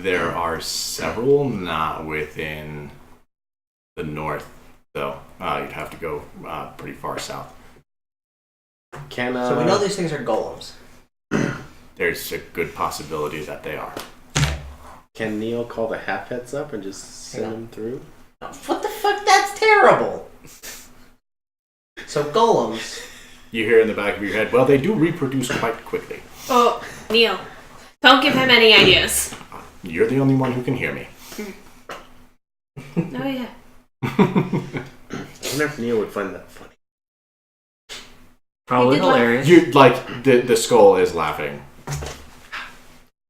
There are several not within the north, though. You'd have to go pretty far south. Can So we know these things are golems. There's a good possibility that they are. Can Neil call the half-heads up and just send Yeah. them through? What the fuck? That's terrible! So golems... You hear in the back of your head, well, they do reproduce quite quickly. Oh, Neil, don't give him any ideas. You're the only one who can hear me. Oh, yeah. I wonder if Neil would find that funny. Probably did laugh. hilarious. You like the skull is laughing.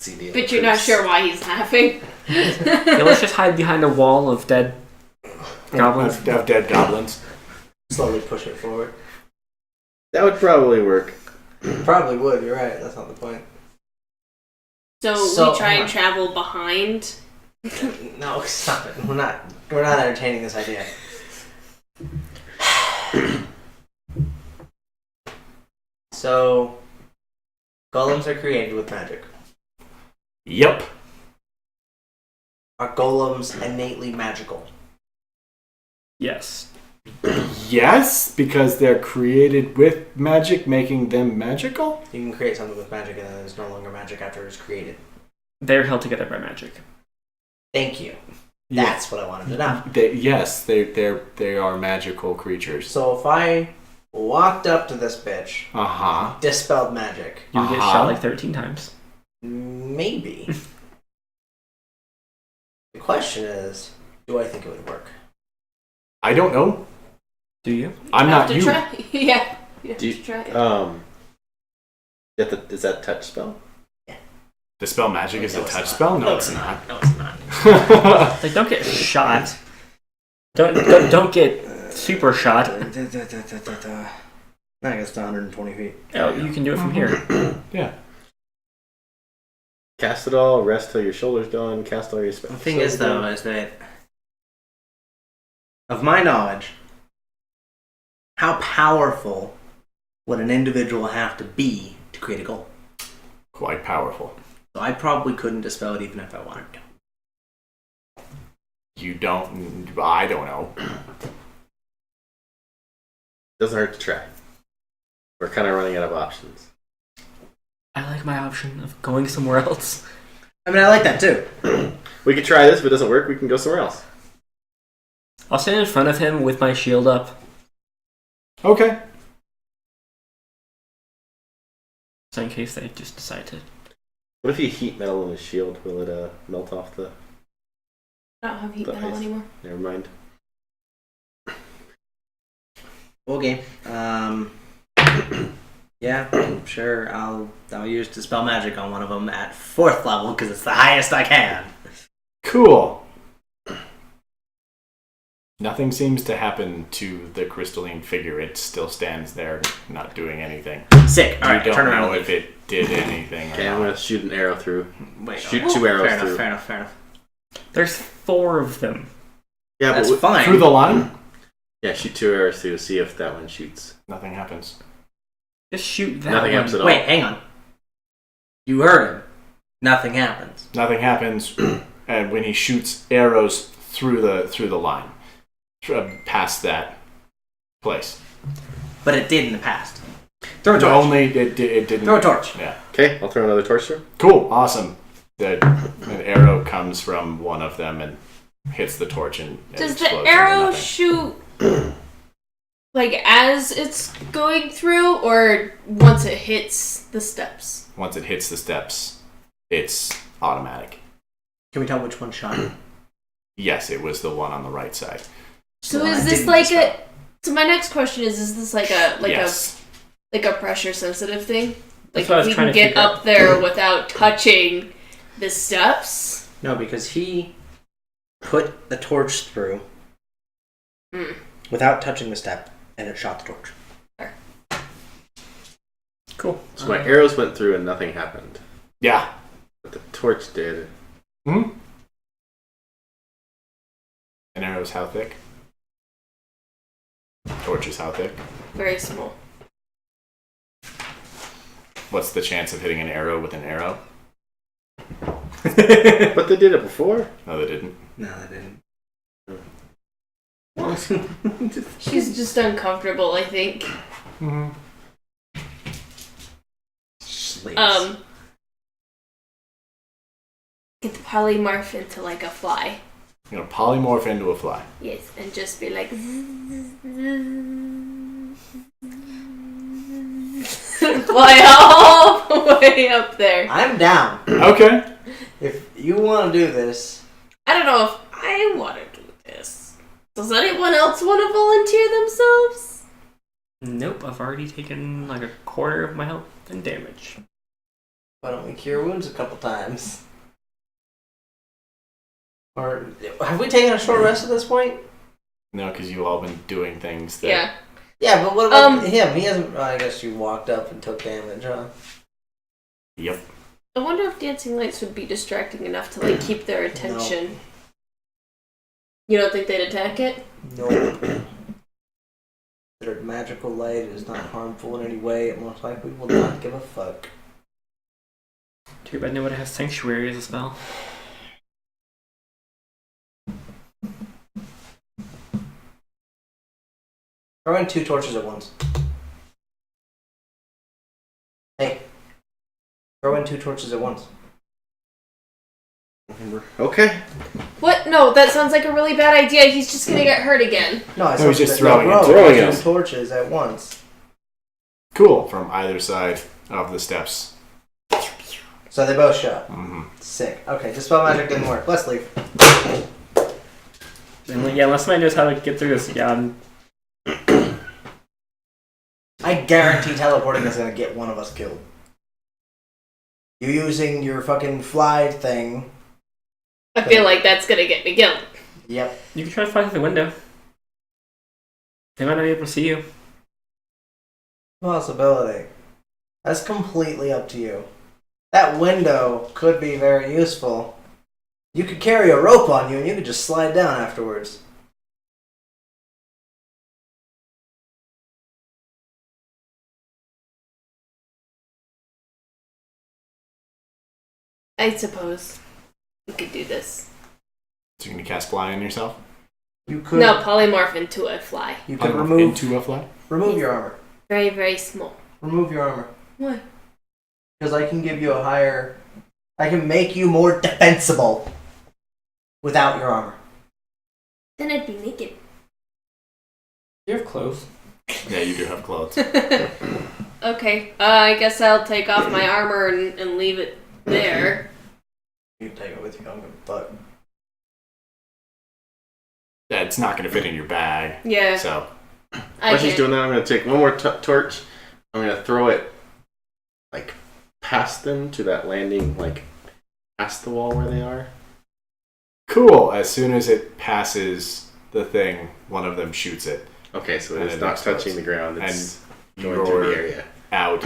But you're not sure why he's laughing. Yeah, let's just hide behind a wall of dead goblins. Of dead goblins. Slowly push it forward. That would probably work. Probably would. You're right. That's not the point. So we try and travel behind. No, stop it. We're not entertaining this idea. So, golems are created with magic. Yep. Are golems innately magical? Yes. Yes, because they're created with magic, making them magical. You can create something with magic and then it's no longer magic after it's created. They're held together by magic. Thank you. Yeah. That's what I wanted to know. They are magical creatures. So if I walked up to this bitch, dispelled magic, You would get shot like 13 times. maybe. The question is, do I think it would work? I don't know. Do you? I'm Have not to you. try. Yeah. You have Do you- to try it. Is that touch spell? Dispel magic is No, a it's touch not. spell? No, No, it's it's not. No, it's not. Like, don't get shot. Don't get super shot. I guess it's 120 feet. Oh, you can do it from here. Yeah. Cast it all, rest till your shoulder's done, cast all your spells. The thing is, though, is that, of my knowledge, how powerful would an individual have to be to create a goal? Quite powerful. So I probably couldn't dispel it even if I wanted to. You don't. I don't know. Doesn't hurt to try. We're kind of running out of options. I like my option of going somewhere else. I mean, I like that too. We could try this. If it doesn't work, we can go somewhere else. I'll stand in front of him with my shield up, Okay. so in case they just decide to. What if you heat metal in his shield? Will it melt off the... I don't have heat The metal ice. anymore. Never mind. Okay. Yeah, sure. I'll use dispel magic on one of them at 4th level because it's the highest I can. Cool. Nothing seems to happen to the crystalline figure. It still stands there, not doing anything. Sick. All right, you turn don't around. know if it did anything. Okay, or I'm not. going to shoot an arrow through. Wait, Shoot 2 arrows fair through. enough. Fair enough. There's 4 of them. Yeah, That's but fine. Through the line, yeah, shoot 2 arrows through to see if that one shoots. nothing happens. Just shoot that Nothing one. happens at all. Wait, hang on. You heard him. Nothing happens. Nothing happens, and when he shoots arrows through the line, past that place. But it did in the past. Throw a torch. Only it didn't. Throw a torch. Yeah. Okay, I'll throw another torch through. Cool. Awesome. An arrow comes from one of them and hits the torch and Does explodes the into arrow nothing. shoot like as it's going through, or once it hits the steps? Once it hits the steps, it's automatic. Can we tell which one shot? Yes, it was the one on the right side. So The one is I this didn't like dispel. a? So my next question is this like a Yes. like a pressure sensitive thing? Like That's what I if was we trying can to get figure out. up there without touching the steps? No, because he put the torch through without touching the step, and it shot the torch. Cool. So my arrows went through and nothing happened. Yeah. But the torch did. Hmm. An arrow's how thick? Torch is how thick? Very small. What's the chance of hitting an arrow with an arrow? But they did it before. No, they didn't. No, I didn't. She's just uncomfortable, I think. Mm-hmm. Get the polymorph into like a fly. You're gonna polymorph into a fly. Yes, and just be like fly all the way up there. I'm down. Okay. If you want to do this, I don't know if I want to do this. Does anyone else want to volunteer themselves? Nope, I've already taken like a quarter of my health and damage. Why don't we cure wounds a couple times? Or have we taken a short rest at this point? No, because you've all been doing things that... Yeah. Yeah, but what about him? He hasn't. I guess you walked up and took damage, huh? Yep. I wonder if dancing lights would be distracting enough to like keep their attention. No. You don't think they'd attack it? No. Considered magical light is not harmful in any way. It most likely will not give a fuck. Too bad nobody has Sanctuary as a spell. Throw in 2 torches at once. Hey. Throw in 2 torches at once. Okay. What? No, that sounds like a really bad idea. He's just gonna get hurt again. No, I No, he's just throwing them. two torches at once. Cool. From either side of the steps. So they both shot. Mm-hmm. Sick. Okay, Dispel Magic didn't work. Let's leave. And yeah, unless somebody knows how to get through this, I guarantee teleporting is gonna get one of us killed. You using your fucking fly thing. I feel like that's gonna get me killed. Yep. you can try to fly through the window. They might not be able to see you. Possibility. That's completely up to you. That window could be very useful. You could carry a rope on you and you could just slide down afterwards. I suppose we could do this. So you're going to cast fly on yourself? You could. No, polymorph into a fly. You could Polymorph remove into a fly? your armor. Very, very small. Remove your armor. Why? Because I can give you a higher. I can make you more defensible without your armor. Then I'd be naked. You have clothes. Yeah, you do have clothes. Okay, I guess I'll take off my armor and leave it there. You can take it with you. I don't give a fuck. Yeah, it's not going to fit in your bag. Yeah. So, While she's doing that, I'm going to take one more torch. I'm going to throw it, like, past them to that landing, like, past the wall where they are. cool. As soon as it passes the thing, one of them shoots it. Okay, so And it's it not explodes. touching the ground. It's going You're through the area. out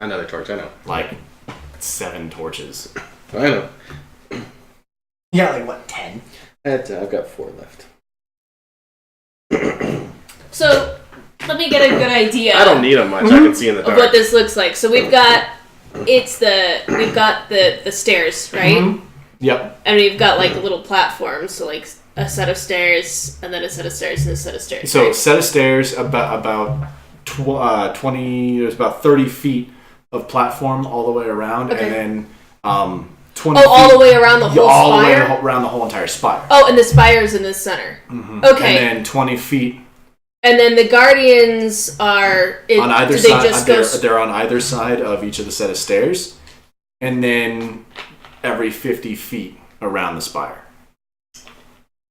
Another torch, I know. like 7 torches. I know. You got like, what, 10? I've got 4 left. So, let me get a good idea. I don't need them much. I can see in the of dark. what this looks like. So we've got the stairs, right? Mhm. Yep. And we've got like little platforms, so like a set of stairs, and then a set of stairs, and a set of stairs. So right? set of stairs about 20. There's about 30 feet of platform all the way around, Okay. and then 20. all feet, the way around the whole all the way spire. around the whole entire spire. Oh, and the spire's in the center. Mhm. Okay. And then 20 feet And then the guardians are on either do they side. just go They're on either side of each of the set of stairs, and then every 50 feet around the spire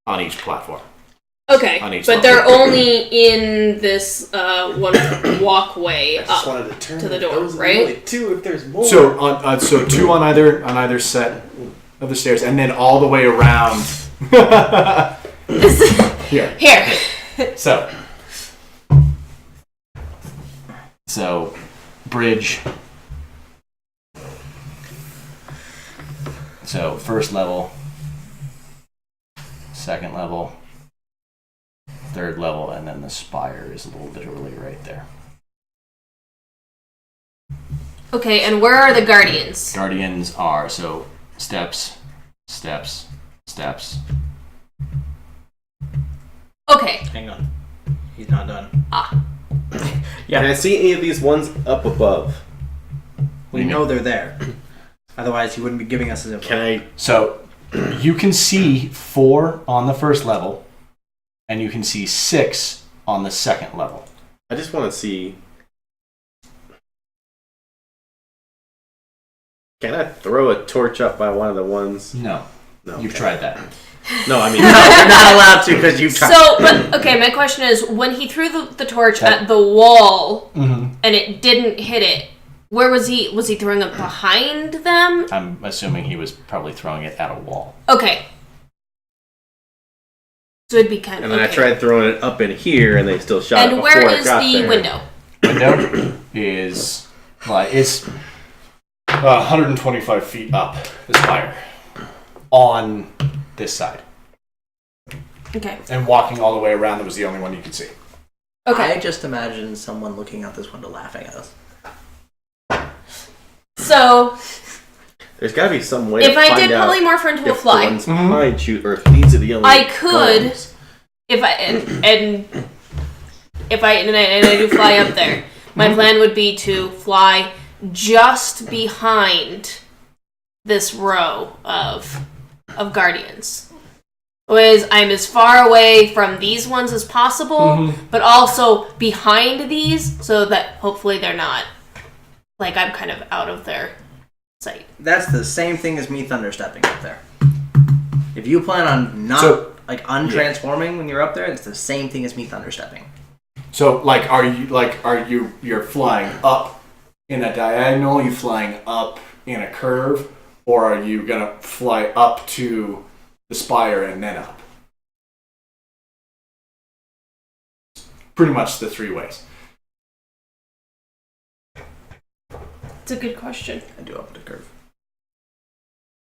on each platform. okay, on each but level. they're only in this one walkway I just up. wanted to turn to the door, those right? Only 2 if there's more. So so 2 on either set of the stairs, and then all the way around. Here. So, bridge. So, first level, second level, third level, and then the spire is literally right there. Okay, and where are the guardians? Guardians are, so, steps, steps, steps. Okay. Hang on. He's not done. Yeah. Can I see any of these ones up above? We know they're there. Otherwise, he wouldn't be giving us his info. Can I? So, you can see 4 on the first level, and you can see 6 on the second level. I just want to see. Can I throw a torch up by one of the ones? No, No. you've okay. tried that. No, I mean, No, you're not allowed to because you tried. So, but okay, my question is, when he threw the torch at the wall Mm-hmm. and it didn't hit it, where was he? Was he throwing it behind them? I'm assuming he was probably throwing it at a wall. Okay. So it'd be kind of. and then I tried throwing it up in here, and they still shot it And before where it is got the there. window? Window is like it's 125 feet up the spire on this side, Okay. and walking all the way around. That was the only one you could see. Okay. I just imagine someone looking out this window laughing at us. So There's got to be some way if to I find did out polymorph her into a if the fly, ones behind you, or if these are the only I could. guns. if I and if I and I do fly up there, my plan would be to fly just behind this row of guardians. Whereas I'm as far away from these ones as possible, but also behind these, so that hopefully they're not like I'm kind of out of their sight. That's the same thing as me thunderstepping up there. If you plan on not So- untransforming when you're up there, it's the same thing as me thunderstepping. So, you're flying up in a diagonal? Are you flying up in a curve, or are you gonna fly up to the spire and then up? Pretty much the three ways. It's a good question. I do up the curve.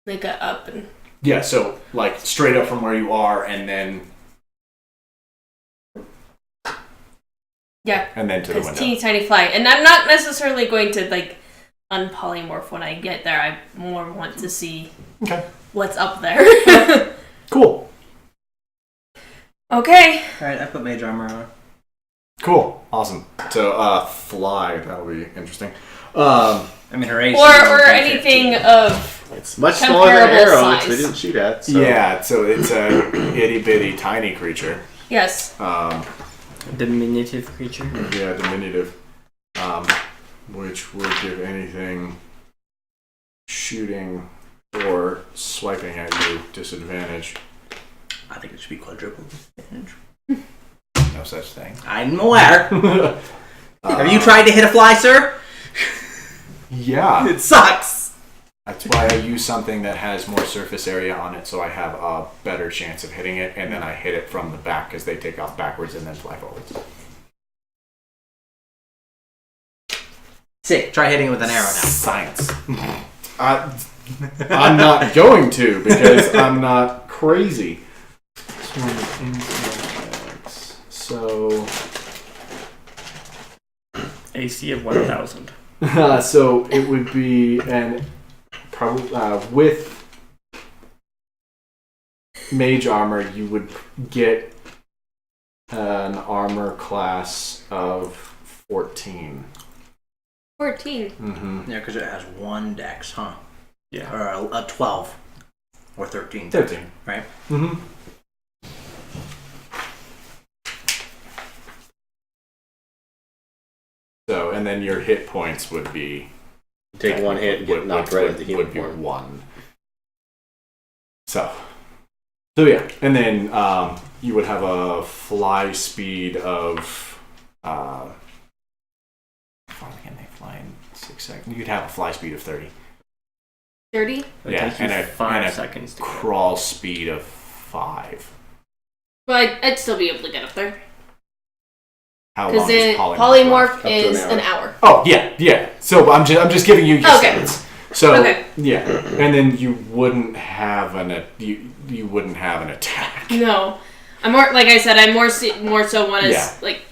They got up and Yeah, so like straight up from where you are, and then yeah, to the it's window. teeny tiny fly, and I'm not necessarily going to like unpolymorph when I get there. I more want to see Okay. what's up there. Cool. Okay. Alright, I put mage armor on. Cool. Awesome. So fly. That'll be interesting. I mean, her AC Or is anything 15. of It's much smaller than an Comparable arrow, which size. they didn't shoot at. So. Yeah. So it's a itty bitty tiny creature. yes. Diminutive creature. Yeah, diminutive. Which would give anything shooting or swiping at you disadvantage. I think it should be quadruple advantage. No such thing. I'm aware. Have you tried to hit a fly, sir? Yeah. It sucks. That's why I use something that has more surface area on it, so I have a better chance of hitting it, and then I hit it from the back because they take off backwards and then fly forwards. Sick. Try hitting it with an arrow now. Science. I'm not going to because I'm not crazy. So, AC of 1,000. so it would be an probably with mage armor, you would get an armor class of 14. 14. Mm-hmm. Yeah, because it has one dex, huh? Yeah. Or a 12. Or 13. 13. Right? Mm-hmm. So, and then your hit points would be... Take one hit and get knocked right into healing would be form. 1. So yeah, and then you would have a fly speed of... how far can they fly in 6 seconds? You could have a fly speed of 30. 30? It'd Yeah, take you and a 5 seconds to get. Crawl speed of 5. But I'd still be able to get up there. How Because long is polymorph to an is hour. an hour. Oh yeah. So I'm just giving you your Okay. stats. So Okay. yeah, and then you wouldn't have you wouldn't have an attack. No. I'm more, like I said, I more so want to, Yeah. like,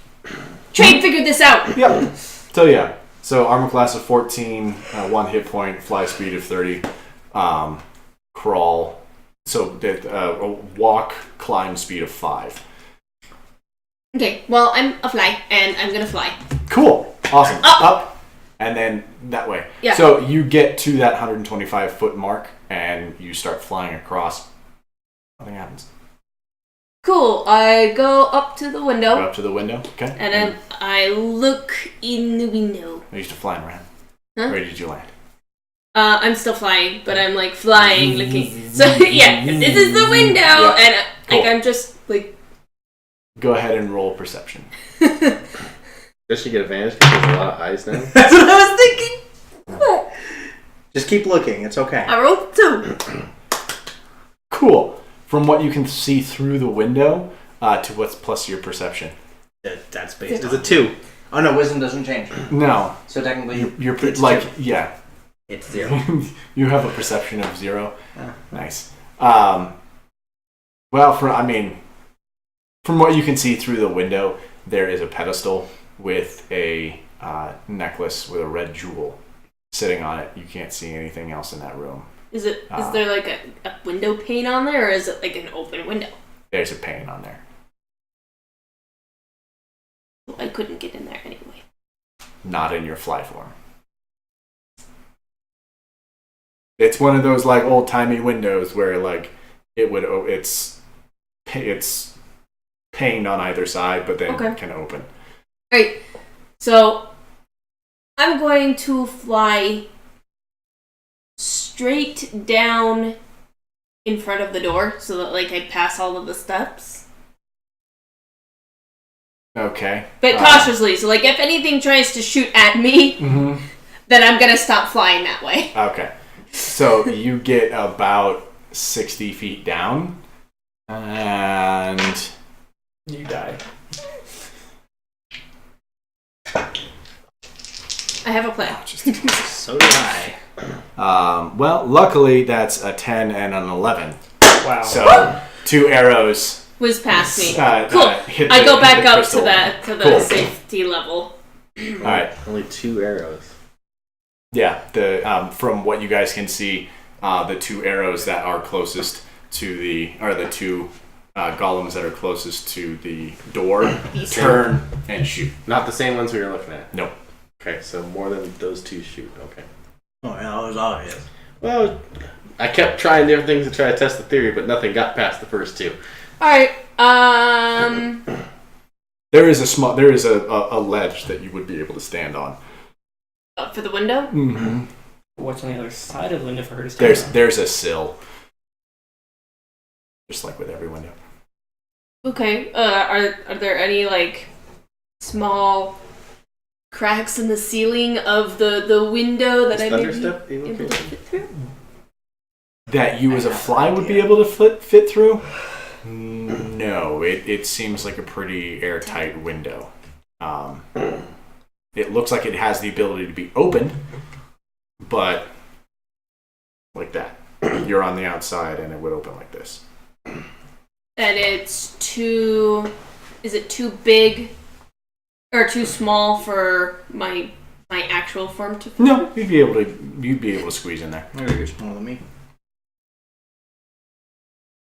try and figure this out. Yep. So armor class of 14, 1 hit point, fly speed of 30, crawl. So that a walk climb speed of 5. Okay, well, I'm a fly, and I'm gonna fly. Cool. Awesome. Up. And then that way. Yeah. So you get to that 125 foot mark and you start flying across. Nothing happens. Cool, I go up to the Go window, up to the window. Okay. and then I look in the window. I used to fly around. Huh? Where did you land? I'm still flying, but I'm like flying, looking. So yeah, this is the window, and Cool. I'm just like. Go ahead and roll perception. Does she get advantage because there's a lot of eyes now? That's what I was thinking. Just keep looking. It's okay. I rolled 2. Cool. From what you can see through the window, to what's plus your perception? That's based. It's a 2. Oh no, wisdom doesn't change. No. So technically, You're it's like, 2. yeah. It's 0. You have a perception of 0. Yeah. Nice. Well, from what you can see through the window, there is a pedestal with a necklace with a red jewel sitting on it. You can't see anything else in that room. Is there like a window pane on there, or is it like an open window? There's a pane on there. Well, I couldn't get in there anyway. Not in your fly form. It's one of those like old timey windows where like it's paned on either side, but then can open. Alright, so I'm going to fly straight down in front of the door so that like I pass all of the steps. Okay. But cautiously, so like if anything tries to shoot at me, then I'm gonna stop flying that way. Okay. So you get about 60 feet down, and You die. I have a plan. So do I. Well, luckily that's a 10 and an 11. Wow. So 2 arrows. Whiz past me. Cool. I go back up crystal. to the Cool. safety level. All right. Only 2 arrows. Yeah. The from what you guys can see, the 2 arrows that are closest to the two golems that are closest to the door turn and shoot. Not the same ones we were looking at. Nope. Okay, so more than those 2 shoot. Okay. Oh yeah, it was obvious. Well, I kept trying different things to try to test the theory, but nothing got past the first 2. Alright, There is a ledge that you would be able to stand on. up for the window? Mm-hmm. What's on the other side of the window for her to stand on? There's a sill. Just like with every window. Okay. Are there any like small cracks in the ceiling of the window that I may be Thunderstep able to fit through? That you as a fly would be able to fit through? No, it seems like a pretty airtight window. It looks like it has the ability to be opened, but like that. You're on the outside and it would open like this. And it's too... Is it too big or too small for my actual form to fit? No, you'd be able to squeeze in there. Maybe you're smaller than me.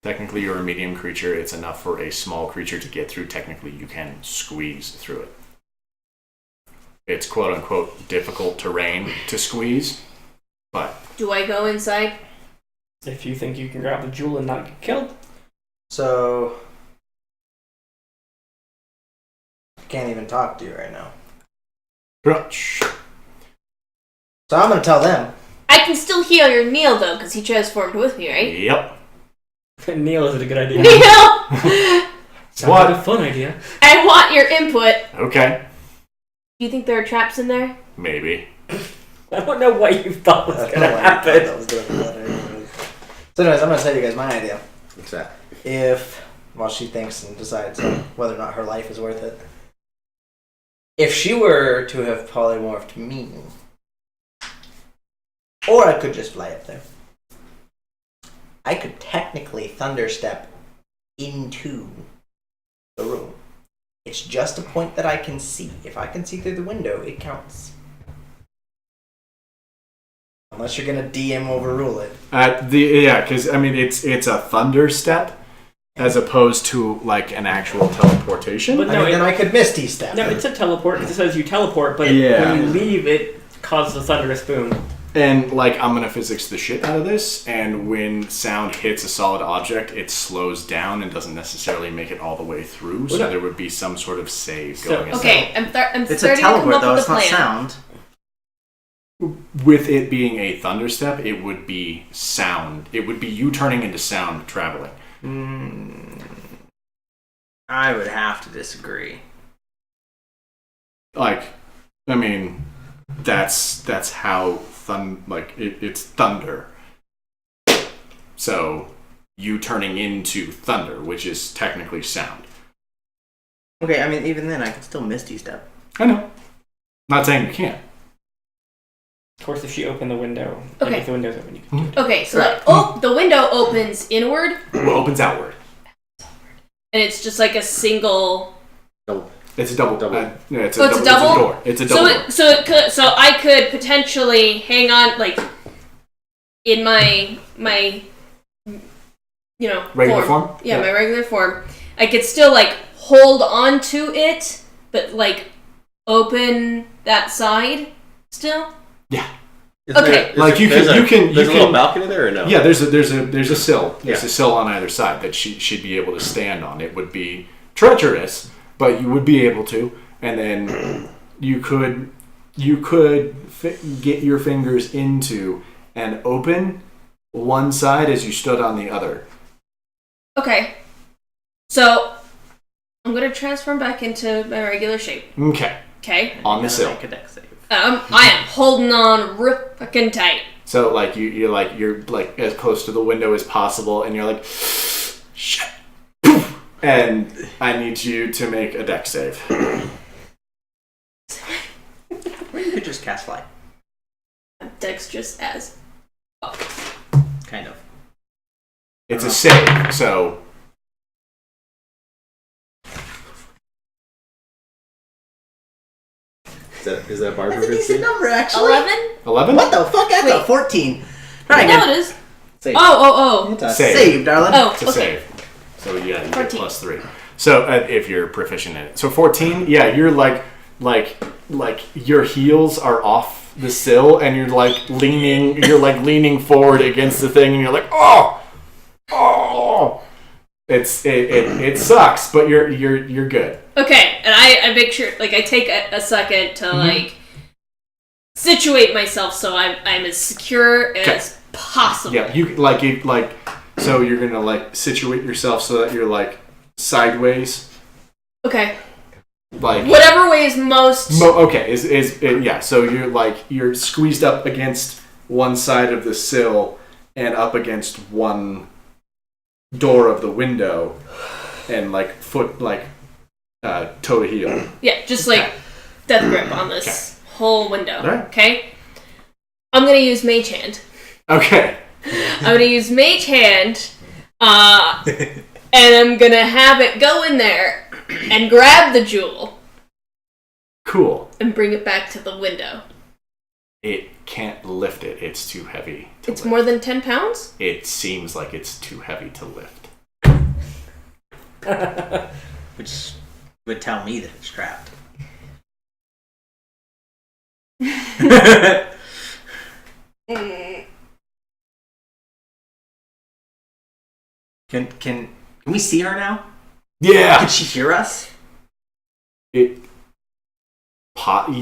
Technically, you're a medium creature. It's enough for a small creature to get through. Technically, you can squeeze through it. It's quote-unquote difficult terrain to squeeze, but... Do I go inside? If you think you can grab the jewel and not get killed. So I can't even talk to you right now. Shh. So I'm gonna tell them. I can still heal your Neil though, because he transformed with me, right? Yep. Neil, is it a good idea? Neil! Sounds What? like a fun idea. I want your input. Okay. Do you think there are traps in there? Maybe. I don't know what you thought was That's going to not why I thought happen. that was gonna be better anyways. So anyways, I'm gonna tell you guys my idea. What's that? If, well, she thinks and decides whether or not her life is worth it. If she were to have polymorphed me, or I could just fly up there, I could technically thunderstep into the room. It's just a point that I can see. If I can see through the window, it counts. Unless you're gonna DM overrule it. Because I mean, it's a thunder step as opposed to like an actual teleportation. But I no, mean, then I could Misty step. No, it's a teleport because it says you teleport, but Yeah. when you leave, it causes a thunderous boom. And like, I'm gonna physics the shit out of this, and when sound hits a solid object, it slows down and doesn't necessarily make it all the way through. So Well, no. there would be some sort of save So- going. Okay, I'm It's a starting to come teleport up though, with it's a not plan. sound. with it being a thunder step, it would be sound. It would be you turning into sound traveling. I would have to disagree. Like, I mean, that's how it's thunder. So you turning into thunder, which is technically sound. Okay, I mean, even then, I can still Misty Step. I know. Not saying you can't. Of course, if she opened the window, Okay. if the window's open, you can do it. Okay, so the window opens inward, Well, opens outward. and it's just like a single. It's a double. It's Oh, it's a double? door. It's a double door. So I could potentially hang on, like, in my Regular form? Yeah, my regular form. I could still like hold on to it, but like open that side still. Yeah. Okay. Like you can. There's a little balcony there, or no? Yeah, there's a sill. There's Yeah. a sill on either side that she'd be able to stand on. It would be treacherous, but you would be able to, and then you could get your fingers into and open one side as you stood on the other. Okay. So I'm gonna transform back into my regular shape. Okay. Okay. On the sill. Make a dex save. I am holding on real fucking tight. So like you're like as close to the window as possible, and you're like, shit. And I need you to make a dex save. Or you could just cast fly. I'm dexterous as. Kind of. It's a save, so. Is that That's a Barbarian decent save? number, actually. 11? 11? What the fuck? That's a Wait. 14. Try No, again. it is. Save. Oh. It's a Save. save, darling. Oh, It's a okay. save. So yeah, you 14. get plus 3. So if you're proficient in it. So 14, yeah, you're like your heels are off the sill and you're like leaning forward against the thing and you're like, oh. It sucks, but you're good. Okay, and I make sure, like, I take a second to, like, situate myself so I'm as secure as possible. Yeah, so you're gonna like situate yourself so that you're like sideways, Okay. like Whatever way is most. yeah. So you're squeezed up against one side of the sill and up against one door of the window, and like toe to heel. Yeah, just like death grip on this whole window. Alright. Okay? I'm gonna use Mage Hand. Okay. I'm gonna use Mage Hand, and I'm gonna have it go in there and grab the jewel Cool. and bring it back to the window. It can't lift it. It's too heavy to It's lift. more than 10 pounds? It seems like it's too heavy to lift. Which would tell me that it's trapped. Can we see her now? Yeah. Can she hear us?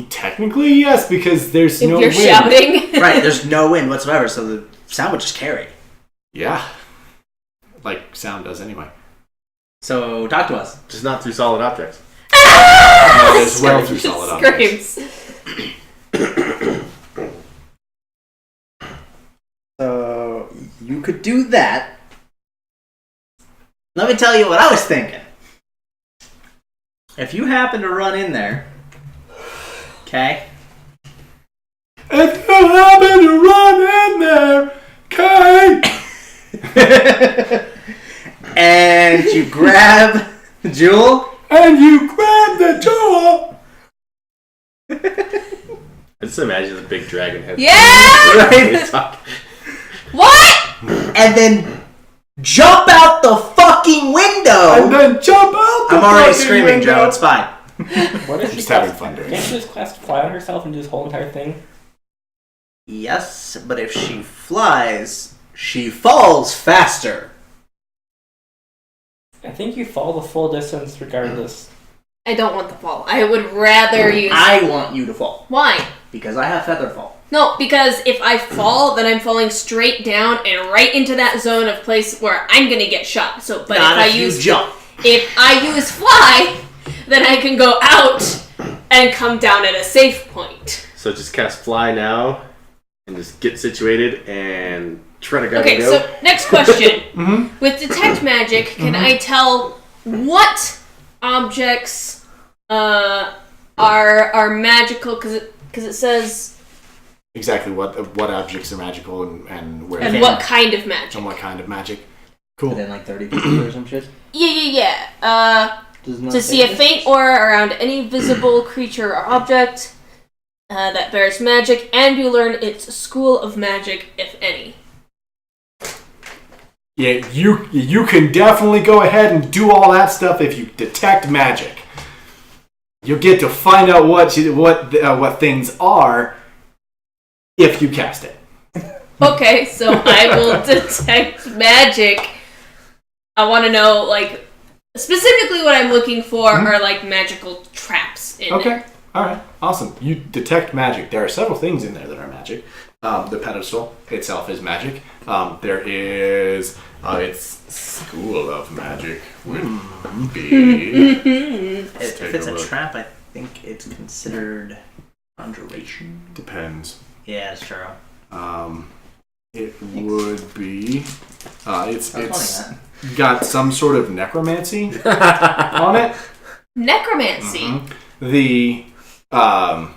Technically, yes, because there's If no you're wind. shouting. Right, there's no wind whatsoever, so the sound would just carry. Yeah. Like sound does anyway. So talk to us. Just not through solid objects. As well through solid objects. Screams. So you could do that. Let me tell you what I was thinking. If you happen to run in there, okay? If you happen to run in there, okay? And you grab the jewel. And you grab the jewel. I just imagine the big dragon head. Yeah! Right? What? And then jump out the fucking window. And then jump out the I'm already fucking screaming, window. Joe. It's fine. What if she Just having casts- fun doing Can't it. she just cast fly on herself and do this whole entire thing? Yes, but if she flies, she falls faster. I think you fall the full distance regardless. I don't want the fall. I would rather use. I want you to fall Why? because I have feather fall. No, because if I fall, then I'm falling straight down and right into that zone of place where I'm gonna get shot. So, but Not if if I you use jump. if I use fly, then I can go out and come down at a safe point. So just cast fly now, and just get situated and try to grab Okay, and go. so next question. Mm-hmm. With detect magic, can I tell what objects are magical? Because it says Exactly what objects are magical and where and they what are, kind of magic. and what kind of magic. Cool. Within like 30 feet or some shit. Yeah. Does not To say see a this? faint aura around any visible creature or object that bears magic, and you learn its school of magic, if any. Yeah, you can definitely go ahead and do all that stuff if you detect magic. You'll get to find out what things are if you cast it. Okay, so I will detect magic. I want to know, like, specifically what I'm looking for are, like, magical traps in Okay. there. All right. Awesome. You detect magic. There are several things in there that are magic. The pedestal itself is magic. There is its school of magic would be. If take it's a a look. trap, I think it's considered conjuration. Depends. Yeah, it's true. It would be. It's Funny, got some sort of necromancy on it. Necromancy. Mhm.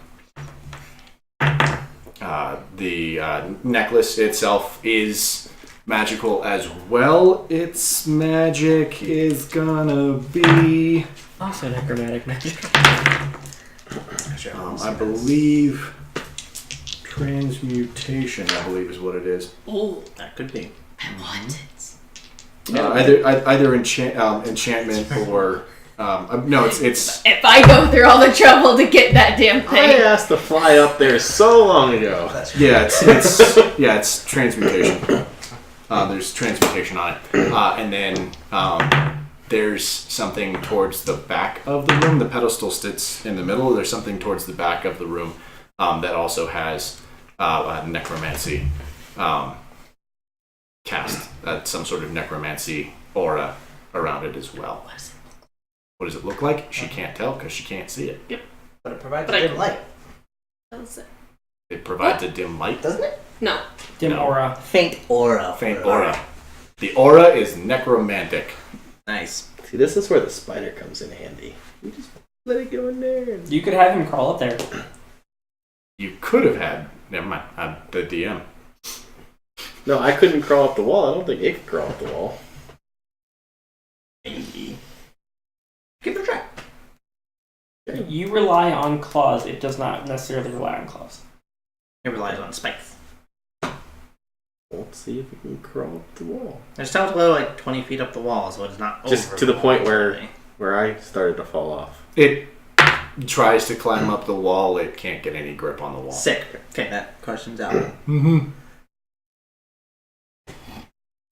The necklace itself is magical as well. Its magic is gonna be, Also necromantic magic. I believe, transmutation. I believe is what it is. Oh, That could be. I want it. Either enchantment or no. It's If I go through all the trouble to get that damn I thing. asked to fly up there so long ago. That's yeah. It's transmutation. There's transmutation on it, and then there's something towards the back of the room. The pedestal sits in the middle. There's something towards the back of the room that also has necromancy cast. Some sort of necromancy aura around it as well. What does it look like? She can't tell because she can't see it. But it provides But a I- dim light, That's it. It provides a dim light, doesn't it? No. Dim No. aura. Faint aura. faint aura. The aura is necromantic. Nice. See, this is where the spider comes in handy. You just let it go in there. And... You could have him crawl up there. You could have had. Never mind. I'm the DM. No, I couldn't crawl up the wall. I don't think it could crawl up the wall. Maybe. Give it a try. You rely on claws. It does not necessarily rely on claws. It relies on spikes. Let's see if we can crawl up the wall. There's still to go like 20 feet up the wall, so it's not Just over to the point wall, where- really. Where I started to fall off. It tries to climb up the wall. It can't get any grip on the wall. Sick. Okay, that question's out. Mm-hmm.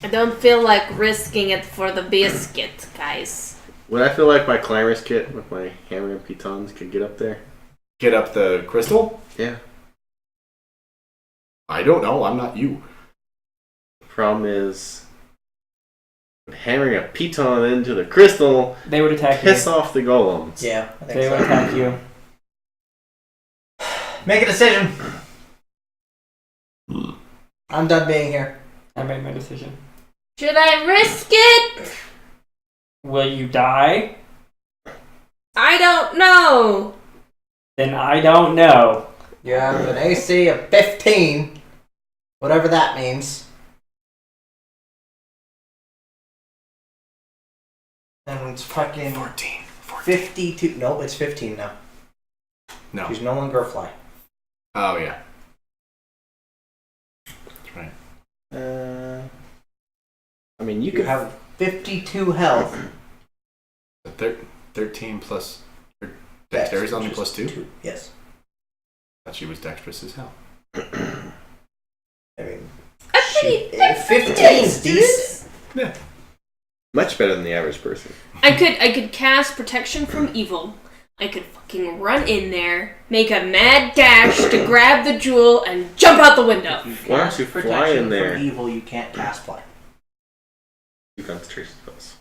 I don't feel like risking it for the biscuit, guys. Would I feel like my climber's kit with my hammer and pitons could get up there? Get up the crystal? Yeah. I don't know. I'm not you. The problem is hammering a piton into the crystal They would attack you. piss off the golems. Yeah, I think They would so. attack you. Make a decision. I'm done being here. I made my decision. Should I risk it? Will you die? I don't know. Then I don't know. You have an AC of 15. Whatever that means. And it's fucking 14. 52. Nope, it's 15 now. No. She's no longer a fly. Oh, yeah. That's right. I mean, you You could have 52 health. 13 plus... Dexterity's only plus 2? Yes. I thought she was dexterous as hell. I mean, I'm pretty 15's decent. much better than the average person. I could cast protection from evil, I could fucking run in there, make a mad dash to grab the jewel, and jump out the window. Why don't you fly Protection in there? From evil, you can't cast fly. You concentration spells.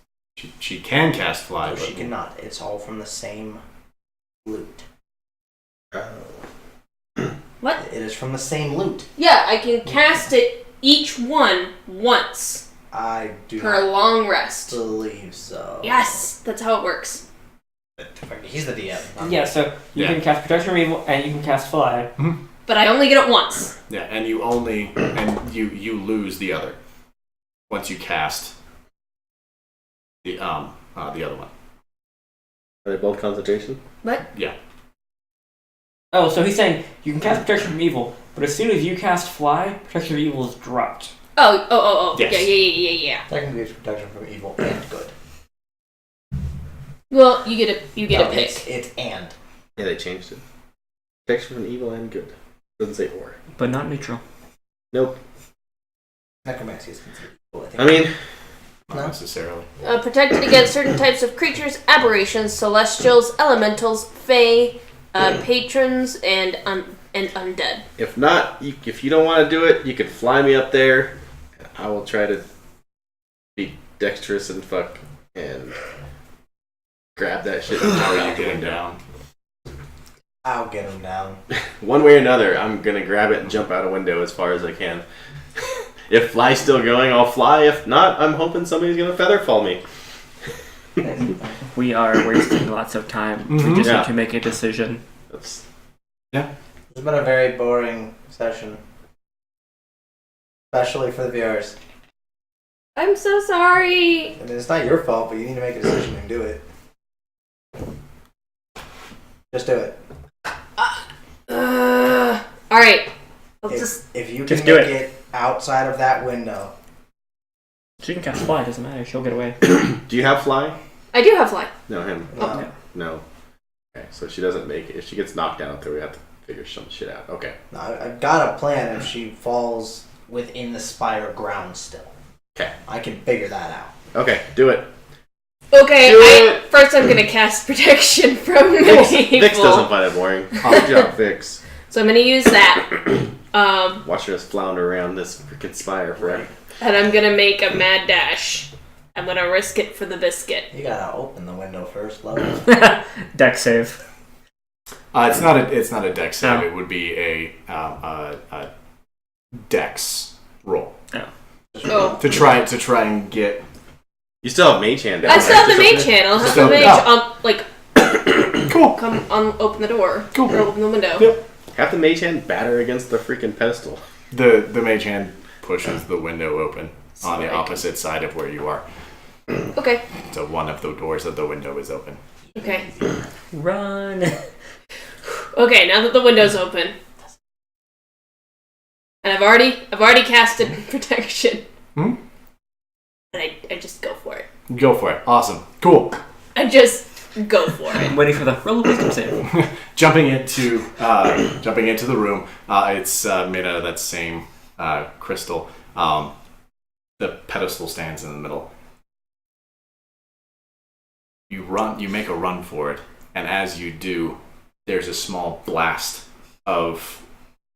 She can cast fly, No, but she cannot. It's all from the same loot. Oh. What? It is from the same loot. Yeah, I can cast it each one once I do per not long rest. believe so. Yes, that's how it works. He's the DM. not Yeah, me. so you Yeah. can cast Protection from Evil and you can cast Fly. But I only get it once. yeah, and you lose the other once you cast the other one. Are they both concentration? What? Yeah. Oh, so he's saying you can cast Protection from Evil, but as soon as you cast Fly, Protection from Evil is dropped. Oh. Yes. Yeah. Technically, it's protection from evil and good. Well, you get a No, pick. It's and. Yeah, they changed it. Protection from evil and good. Doesn't say or. But not neutral. Nope. Necromancy is considered evil, I think. I mean, Not No. necessarily. Protected against certain types of creatures, aberrations, celestials, elementals, fae, patrons, and undead. if not, if you don't want to do it, you can fly me up there. And I will try to be dexterous and fuck and grab that shit. How are you getting down? I'll get him down. One way or another, I'm gonna grab it and jump out a window as far as I can. If fly's still going, I'll fly. If not, I'm hoping somebody's gonna feather fall me. We are wasting lots of time. We Mhm. just Yeah. need to make a decision. That's It's been a very boring session. Especially for the viewers. I'm so sorry. I mean, it's not your fault, but you need to make a decision and do it. Just do it. All right. If you can Just do make it. it outside of that window, She can cast Fly, doesn't matter. She'll get away. Do you have fly? I do have fly. No, him. no. No. Okay, so she doesn't make it. If she gets knocked down up there, we have to figure some shit out. Okay. No, I've got a plan if she falls within the spire ground still. Okay. I can figure that out. Okay, do it. Okay, first I'm gonna cast protection from Vix evil. doesn't find it boring. Good job, Vix. So I'm gonna use that. Watching us flounder around this freaking spire forever. And I'm gonna make a mad dash. I'm gonna risk it for the biscuit. You gotta open the window first, love. Deck save. It's not a dex save. No. It would be a dex roll Oh. to try and get. You still have mage hand. I still have the mage hand. I'll have Still- the mage Cool. come open the door. Cool. Or open the window. Yep. Have the mage hand batter against the freaking pedestal. The mage hand pushes the window open on the Sorry. opposite side of where you are. Okay. So one of the doors of the window is open. Okay. Run. Okay, now that the window's open. And I've already casted protection. Hmm? And I just go for it. Go for it. Awesome. Cool. I just go for it. I'm waiting for the roll of wisdom save. Jumping into the room. It's made out of that same crystal. The pedestal stands in the middle. You make a run for it, and as you do, there's a small blast of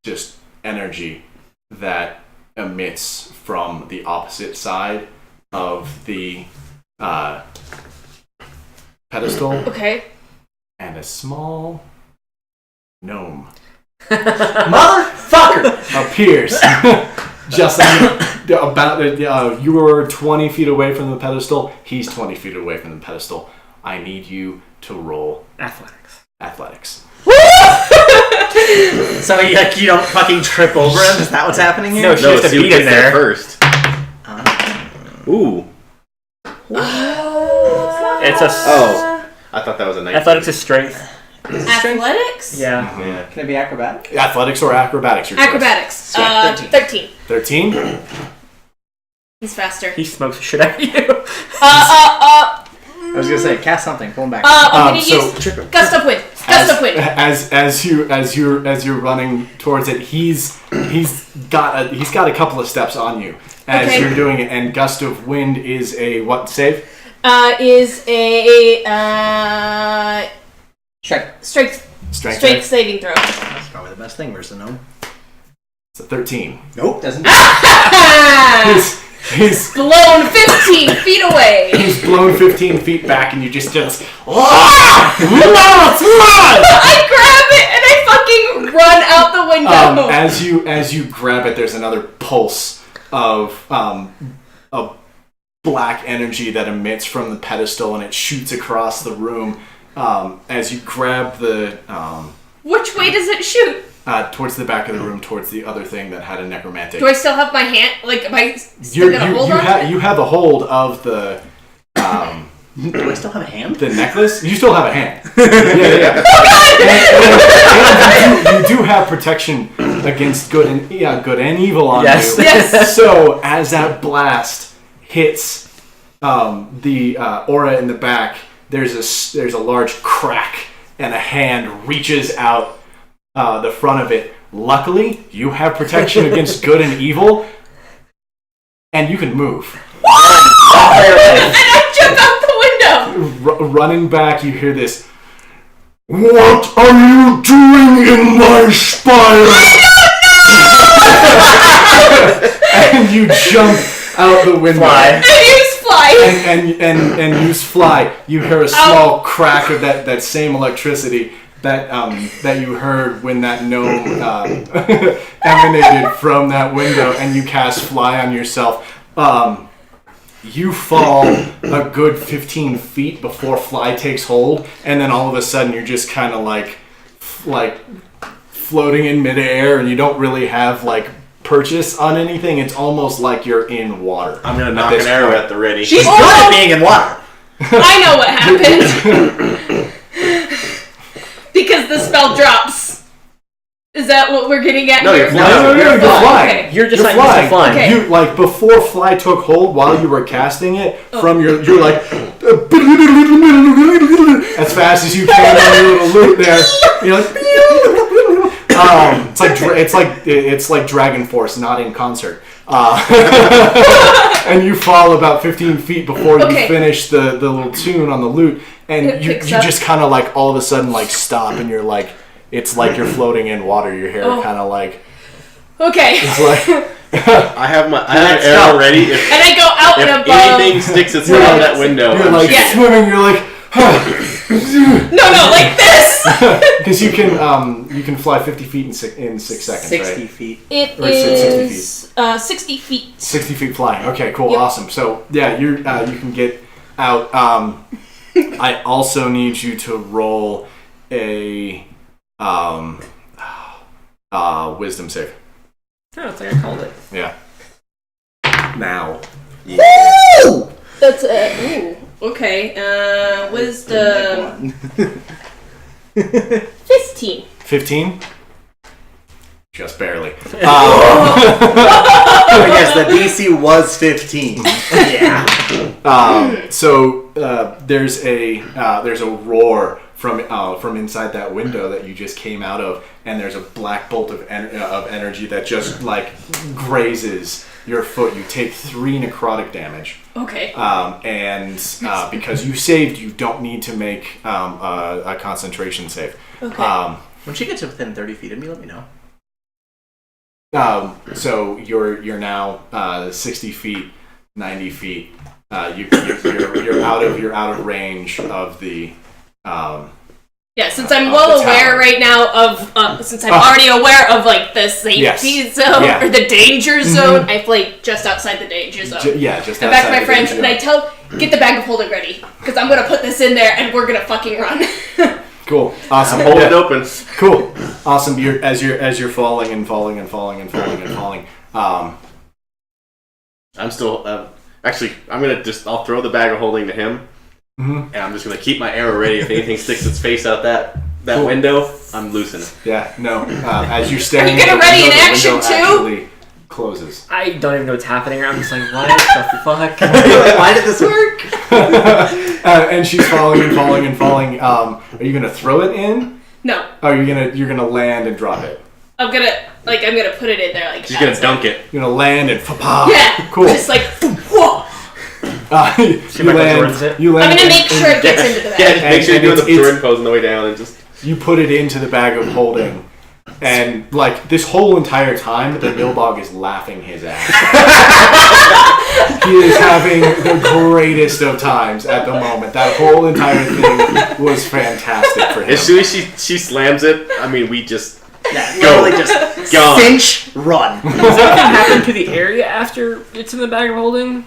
just energy that emits from the opposite side of the pedestal, Okay. and a small gnome Motherfucker! appears just about you're 20 feet away from the pedestal. He's 20 feet away from the pedestal. I need you to roll athletics. So you don't fucking trip over him? Is that what's happening here? No, she has to Sue beat gets him there. first. Ooh. It's a Oh. I thought that was a 19. athletics is strength. Athletics? Yeah. Yeah. Can it be acrobatic? Athletics or acrobatics? Your choice. Acrobatics. 13. 13. He's faster. He smokes the shit out of you. I was gonna say, cast something, pull him back. I'm gonna so- use gust of wind. Gust of wind. As you're running towards it, he's got a couple of steps on you as Okay. you're doing it, and gust of wind is a what save? Is a Check. Strength Strength. saving throw. That's probably the best thing versus a gnome. It's a 13. Nope, doesn't. He's Blown 15 feet away. he's blown 15 feet back, and you just I grab it and I fucking run out the window. as you grab it, there's another pulse of black energy that emits from the pedestal, and it shoots across the room. As you grab the Which way does it shoot? towards the back of the room, towards the other thing that had a necromantic. Do I still have my hand? Like, am I still You gonna hold on? you have a hold of the Do I still have a hand? the necklace. You still have a hand. Yeah. And you do have protection against good and evil on Yes. you. Yes. So as that blast hits the aura in the back, there's a large crack, and a hand reaches out the front of it. Luckily, you have protection against good and evil, and you can move. And I jump out the window. Running back, you hear this. What are you doing in my spire? And you jump out the window. Fly. I use fly. And use fly. You hear a small crack of that same electricity that you heard when that gnome emanated from that window, and you cast fly on yourself. You fall a good 15 feet before fly takes hold, and then all of a sudden you're just kind of like floating in midair, and you don't really have like purchase on anything. It's almost like you're in water. I'm gonna knock an arrow at the ready. She's good at being in water. I know what happened. Because the spell drops. Is that what we're getting at? No, here? you're flying. No, you're flying. flying. Okay. You're just flying. flying. Okay. You like before fly took hold while you were casting it you're like as fast as you can on your little loop there. You're like it's like Dragon Force, not in concert. And you fall about 15 feet before you finish the little tune on the lute, and you just kind of like all of a sudden like stop, and you're like, it's like you're floating in water. Your hair kind of like. Okay. It's like. I have an arrow ready. If And I go out and above. anything sticks its head out that window, You're I'm like shooting. swimming. You're like. No, like this. Because you can fly 50 feet in 6 seconds, 60 right? feet. It Or 60 is 60 feet. 60 feet flying. Okay, cool, Yep. awesome. So yeah, you can get out. I also need you to roll a wisdom save. Oh, it's like I called it. Yeah. Now. Woo! That's okay. Wisdom 15. 15. Just barely. Yes, the DC was 15. Yeah. So there's a roar from inside that window that you just came out of, and there's a black bolt of energy that just like grazes your foot. You take 3 necrotic damage. Okay. And because you saved, you don't need to make a concentration save. Okay. When she gets within 30 feet of me, let me know. So you're now 60 feet, 90 feet. You're out of range of the. Yeah, since I'm well aware right now of, since I'm already aware of like the safety zone or the danger zone, I fly just outside the danger zone. Just I'm back to my friends, and I tell, get the bag of holding ready, because I'm gonna put this in there, and we're gonna fucking run. Cool, awesome. Hold it open. Cool, awesome. As you're falling and falling. I'm still actually. I'll throw the bag of holding to him. Mm-hmm. And I'm just gonna keep my arrow ready. If anything sticks its face out that window, I'm loosening. Yeah, no. As you're standing, Are you gonna ready in the action window too? actually closes. I don't even know what's happening. I'm just like, what the fuck? Why did this work? And she's falling. Are you gonna throw it in? No, Oh, you're gonna land and drop it. I'm gonna put it in there like. She's gonna dunk it. You're gonna land and fa-pa. Yeah, Cool. just like, whoa. Michael Jordan's it. You land. I'm gonna make sure it gets into the bag. Yeah, just make sure you're doing and the Jordan pose on the way down and just. You put it into the bag of holding, and like this whole entire time, the Nilbog is laughing his ass. He is having the greatest of times at the moment. That whole entire thing was fantastic for him. As soon as she slams it, I mean, we just Literally just Gone. cinch, run. Does that happen to the area after it's in the bag of holding?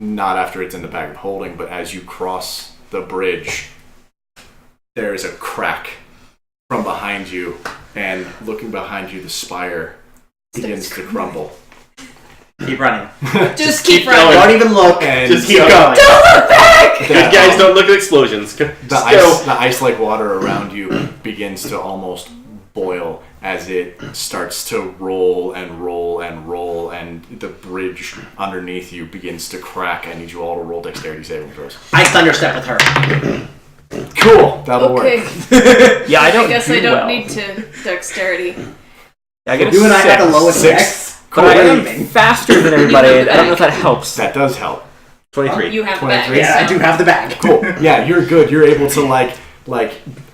Not after it's in the bag of holding, but as you cross the bridge, there is a crack from behind you, and looking behind you, the spire begins to crumble. Keep running. Just keep going. running. Don't even look. And Just keep going. Don't look back! Good guys don't look at explosions. The ice-like water around you begins to almost boil as it starts to roll and roll and roll, and the bridge underneath you begins to crack. I need you all to roll dexterity saving throws. I thunderstep with her. Cool, that'll Okay. work. Yeah, I don't. I guess do I don't well. need to dexterity. I get a You and I 6. had the lowest Six. dex. But I am Leaving. faster than everybody. I don't know if that helps. That does help. 23. You have the 23. bag. Yeah, I do have the bag. Cool. Yeah, you're good. You're able to like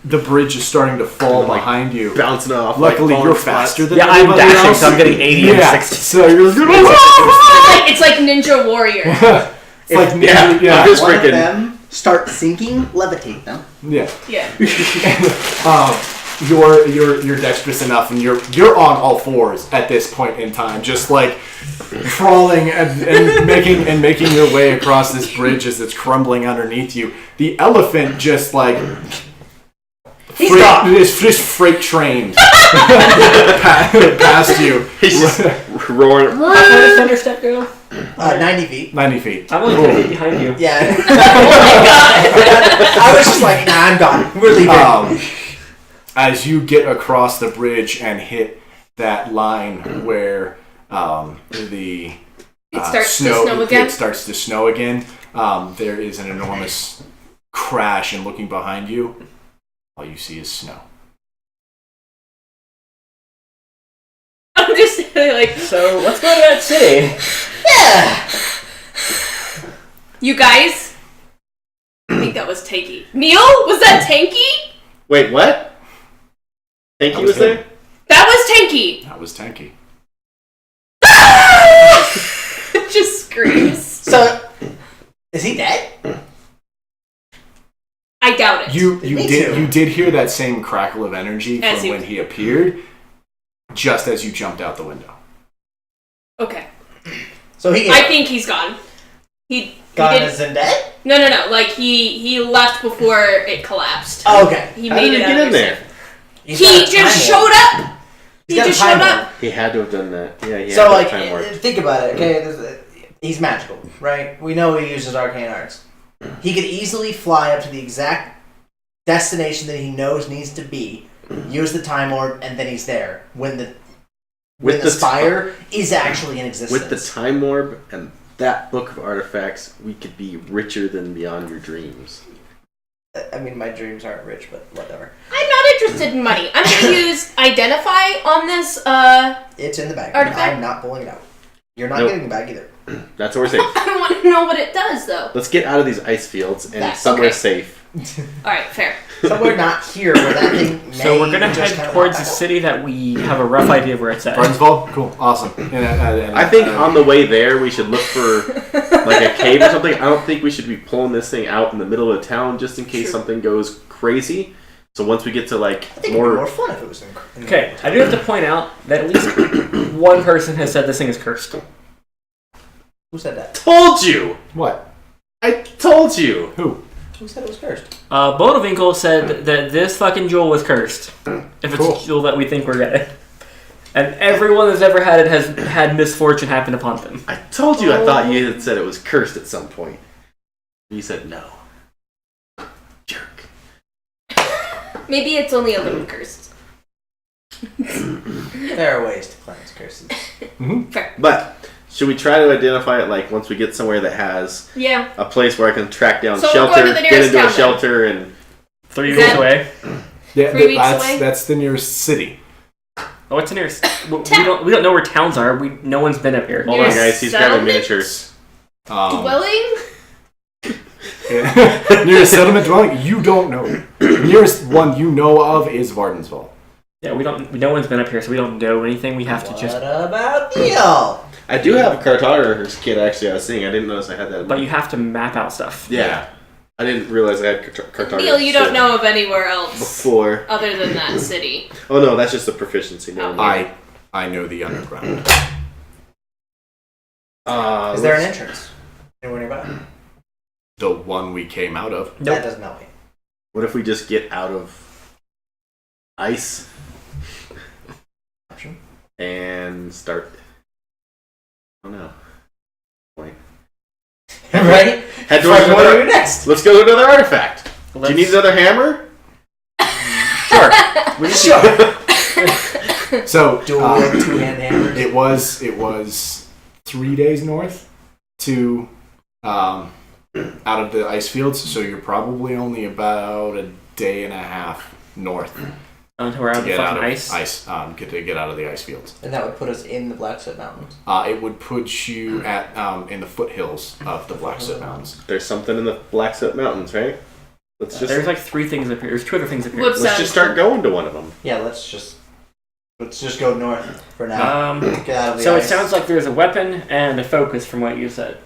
the bridge is starting to fall Like, behind you. Bouncing off. Luckily, like, you're falling faster spots. than Yeah, I'm everybody dashing, else. so I'm getting 80 Yeah, and 60. so you're It's like Ninja Warrior. it's like Yeah, yeah. I'm just One of freaking. them start sinking, levitate them. Yeah. Yeah. You're dexterous enough, and you're on all fours at this point in time, just like crawling and making your way across this bridge as it's crumbling underneath you. The elephant just like He's gone. is just freight trained past you. He's just roaring. How far does Thunderstep go? 90 feet. 90 feet. I'm only 10 feet behind you. Yeah. Oh my god. I was just like, nah, I'm gone. We're leaving. As you get across the bridge and hit that line where the It starts to snow again? It starts to snow again. There is an enormous crash, and looking behind you, all you see is snow. I'm just like, So let's go to that city. Yeah. you guys? I think that was Tanky. Neil? Was that Tanky? Wait, what? Tanky That was was him. there? That was Tanky. That was Tanky. Just screams. So, is he dead? I doubt it. You Me did too. you did hear that same crackle of energy As from he- when he appeared, just as you jumped out the window. Okay. So he I think he's gone. He gone did, as in dead? No. Like he left before it collapsed. Oh, okay. He How made did it he out get in of there? He's He got a just time warp. showed up. He's He got a just time showed warp. up. He had to have done that. Yeah, he So, had like, time warp. think about it, okay? He's magical, right? We know he uses arcane arts. He could easily fly up to the exact destination that he knows needs to be, use the time orb, and then he's there. When the spire is actually in existence. With the time orb and that book of artifacts, we could be richer than beyond your dreams. I mean, my dreams aren't rich, but whatever. I'm not interested in money. I'm gonna use identify on this. It's in the bag. Artifact? I'm not pulling it out. You're not Nope. getting the bag either. That's what we're saying. I want to know what it does though. Let's get out of these ice fields and That's somewhere okay. safe. All right, fair. Somewhere not here where that thing may So we're gonna just head kinda towards pop a back up. city that we have a rough idea of where it's at. Barnesville? Cool. Awesome. And I think on the way there we should look for like a cave or something. I don't think we should be pulling this thing out in the middle of town just in case Sure. something goes crazy. So once we get to like I think it'd be more fun if it was in Okay, I do have to point out that at least one person has said this thing is cursed. Who said that? Told you! what? I told you! Who? Who said it was cursed? Bonovinkle said that this fucking jewel was cursed. If it's Cool. a jewel that we think we're getting. And everyone that's ever had it has had misfortune happen upon them. I told you I thought you had said it was cursed at some point. You said no. Jerk. Maybe it's only a little cursed. There are ways to cleanse curses. Fair. But should we try to identify it like once we get somewhere that has Yeah. a place where I can track down So we're shelter, going to the get nearest into a town then. shelter, and 3 Is weeks that- away. Yeah, 3 weeks away? that's the nearest city. Oh, what's the nearest? We Town. don't know where towns are. No one's been up here. hold on, Nearest guys. He's grabbing settlement? miniatures. Dwelling? nearest settlement dwelling, you don't know. The nearest one you know of is Vardensval. Yeah, we don't. No one's been up here, so we don't know anything. We have to just. What about Neil? I do have a cartographer's kit, actually, I was seeing. I didn't notice I had that. But you have to map out stuff. Yeah. I didn't realize I had cartographer's Neil, you don't know of anywhere else before. other than that city. Oh, no, that's just a proficiency. No, Oh. I know the underground. Is there an entrance anywhere nearby? The one we came out of. Nope. That doesn't help me. What if we just get out of ice Option. and start? I don't know. Point. Right? Head What towards do we another. do next? Let's go to another artifact. Do you need another hammer? Sure. Sure. So Dual two-hand hammers. it was 3 days north to out of the ice fields. So you're probably only about a day and a half north Until we're out to of the get out fucking of ice. get out of the ice fields. And that would put us in the Black Soot Mountains. It would put you at in the foothills of the Black Soot Mountains. There's something in the Black Soot Mountains, right? Let's just There's like 3 things up here. There's 2 other things up here. What's let's that? just start going to one of them. Yeah, let's just go north for now. Get out of the So ice. it sounds like there's a weapon and a focus from what you said. Is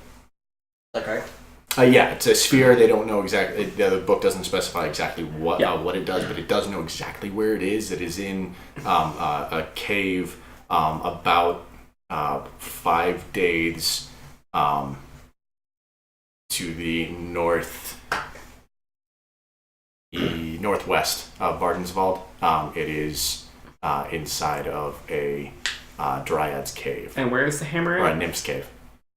that correct? Yeah, it's a sphere. They don't know exactly. The book doesn't specify exactly what it does, but it does know exactly where it is. It is in a cave about 5 days to the northwest of Vardenswald. It is inside of a Dryad's cave And where's the hammer or a at? nymph's cave.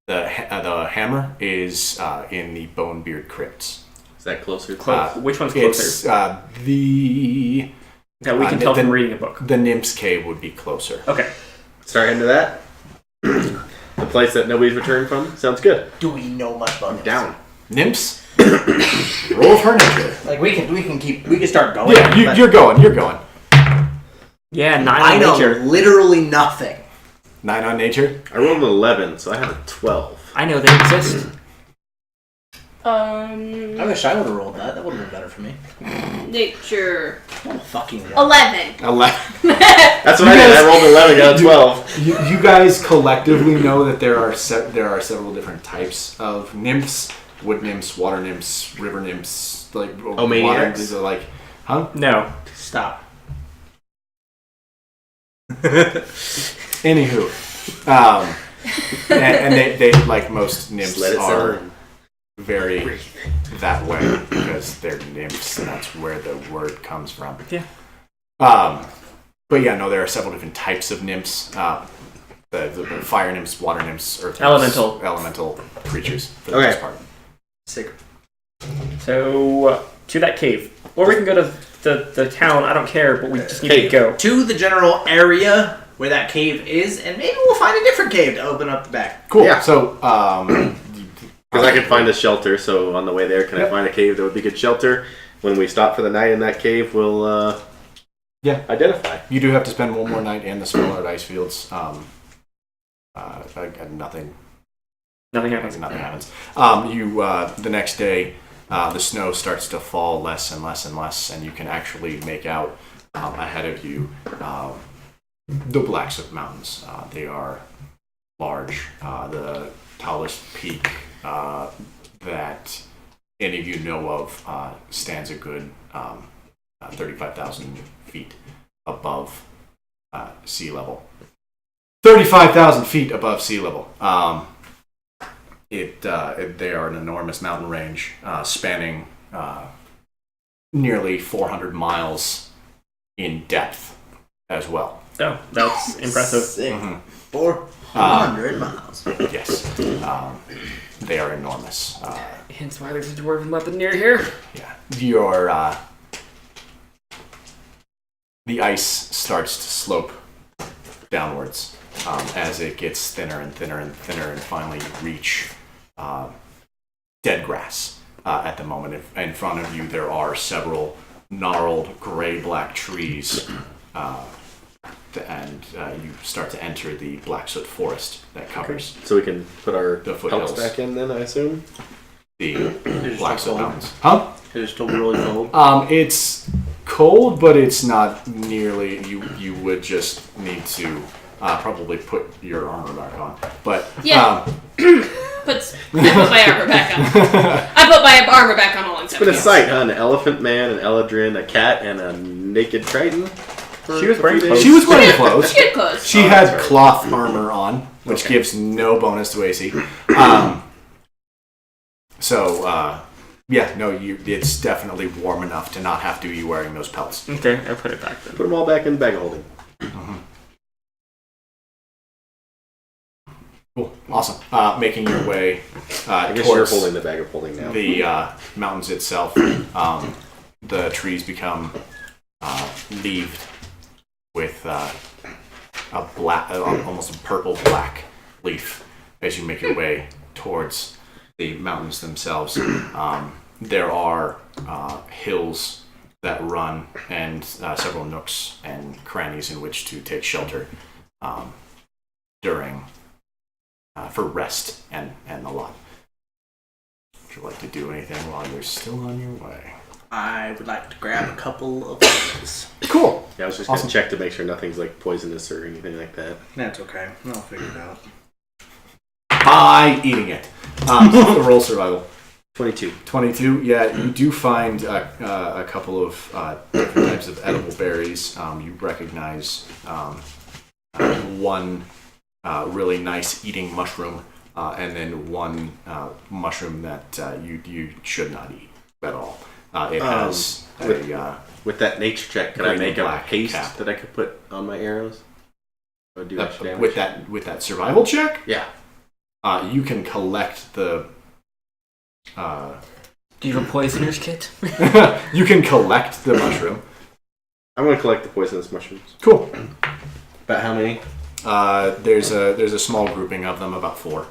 The hammer is in the Bonebeard crypts. Is that closer? Which one's closer? It's the That we can tell from reading a book. The nymph's cave would be closer. Okay. Start into that. The place that nobody's returned from. Sounds good. Do we know much about I'm this? down. Nymphs. Roll for nature. Like we can start going. Yeah, but you're going. You're going. Yeah, 9 I on know nature. literally nothing. 9 on nature. I rolled an 11, so I have a 12. I know they exist. I wish I would have rolled that. That would have been better for me. Nature. Oh, fucking 11. 11. That's what I did. I rolled an 11, got a 12. You guys collectively know that there are several different types of nymphs: wood nymphs, water nymphs, river nymphs, like water maniacs? nymphs are like, huh? No. Stop. Anywho, and they like most nymphs Just let it are settle in. very that way because they're nymphs and that's where the word comes from. Yeah. But yeah, no, there are several different types of nymphs. The fire nymphs, water nymphs, earth nymphs, elemental creatures for the most part. Sick. So, to that cave. Or we can go to the town, I don't care, but we just need to go. To the general area where that cave is, and maybe we'll find a different cave to open up the back. Cool. Yeah. So, Because I could find a shelter, so on the way there, can I find a cave that would be good shelter? When we stop for the night in that cave, we'll identify. you do have to spend one more night in the Spellard ice fields. Nothing Nothing happens. The next day, the snow starts to fall less and less and less, and you can actually make out ahead of you the Black Soot Mountains. They are large. The tallest peak that any of you know of stands a good 35,000 feet above sea level. 35,000 feet above sea level. They are an enormous mountain range spanning nearly 400 miles in depth as well. Oh, that's impressive. Sick. Mhm. 400 miles. Yes. They are enormous. Hence why there's a dwarven weapon near here. Yeah. The ice starts to slope downwards as it gets thinner and thinner and thinner, and finally you reach dead grass at the moment. In front of you there are several gnarled gray-black trees, and you start to enter the Black Soot forest that covers. So we can put our The pelts foothills. back in then, I assume? the It's Black still Snow cold. Mountains. Huh? It is still really cold. It's cold, but it's not nearly. You would just need to probably put your armor back on. But Yeah. I put my armor back on. I put my armor back on a long time It's been a ago. sight, huh? An elephant man, an Eladrin, a cat, and a naked Triton. She was wearing clothes. she was wearing clothes. She had clothes. She had cloth armor on, which gives no bonus to AC. It's definitely warm enough to not have to be wearing those pelts. Okay, I put it back then. Put them all back in the bag of holding. Cool, awesome. Making your way I guess you're towards holding the bag of holding now. the mountains itself, the trees become leaved with a black, almost a purple black leaf as you make your way towards the mountains themselves. There are hills that run and several nooks and crannies in which to take shelter during for rest and the lot. Would you like to do anything while you're still on your way? I would like to grab a couple of these. Cool. Yeah, I was just Awesome. gonna check to make sure nothing's like poisonous or anything like that. That's okay. I'll figure it out. By eating it. Roll survival. 22. 22. Yeah, you do find a couple of different types of edible berries. You recognize one really nice eating mushroom, and then one mushroom that you should not eat at all. It has With that nature check, could I green make and a black haste cap. that I could put on my arrows? Or do extra damage? with that survival check. Yeah. You can collect the. Do you have a poisoner's kit? You can collect the mushroom. I'm gonna collect the poisonous mushrooms. Cool. About how many? There's a small grouping of them, about 4.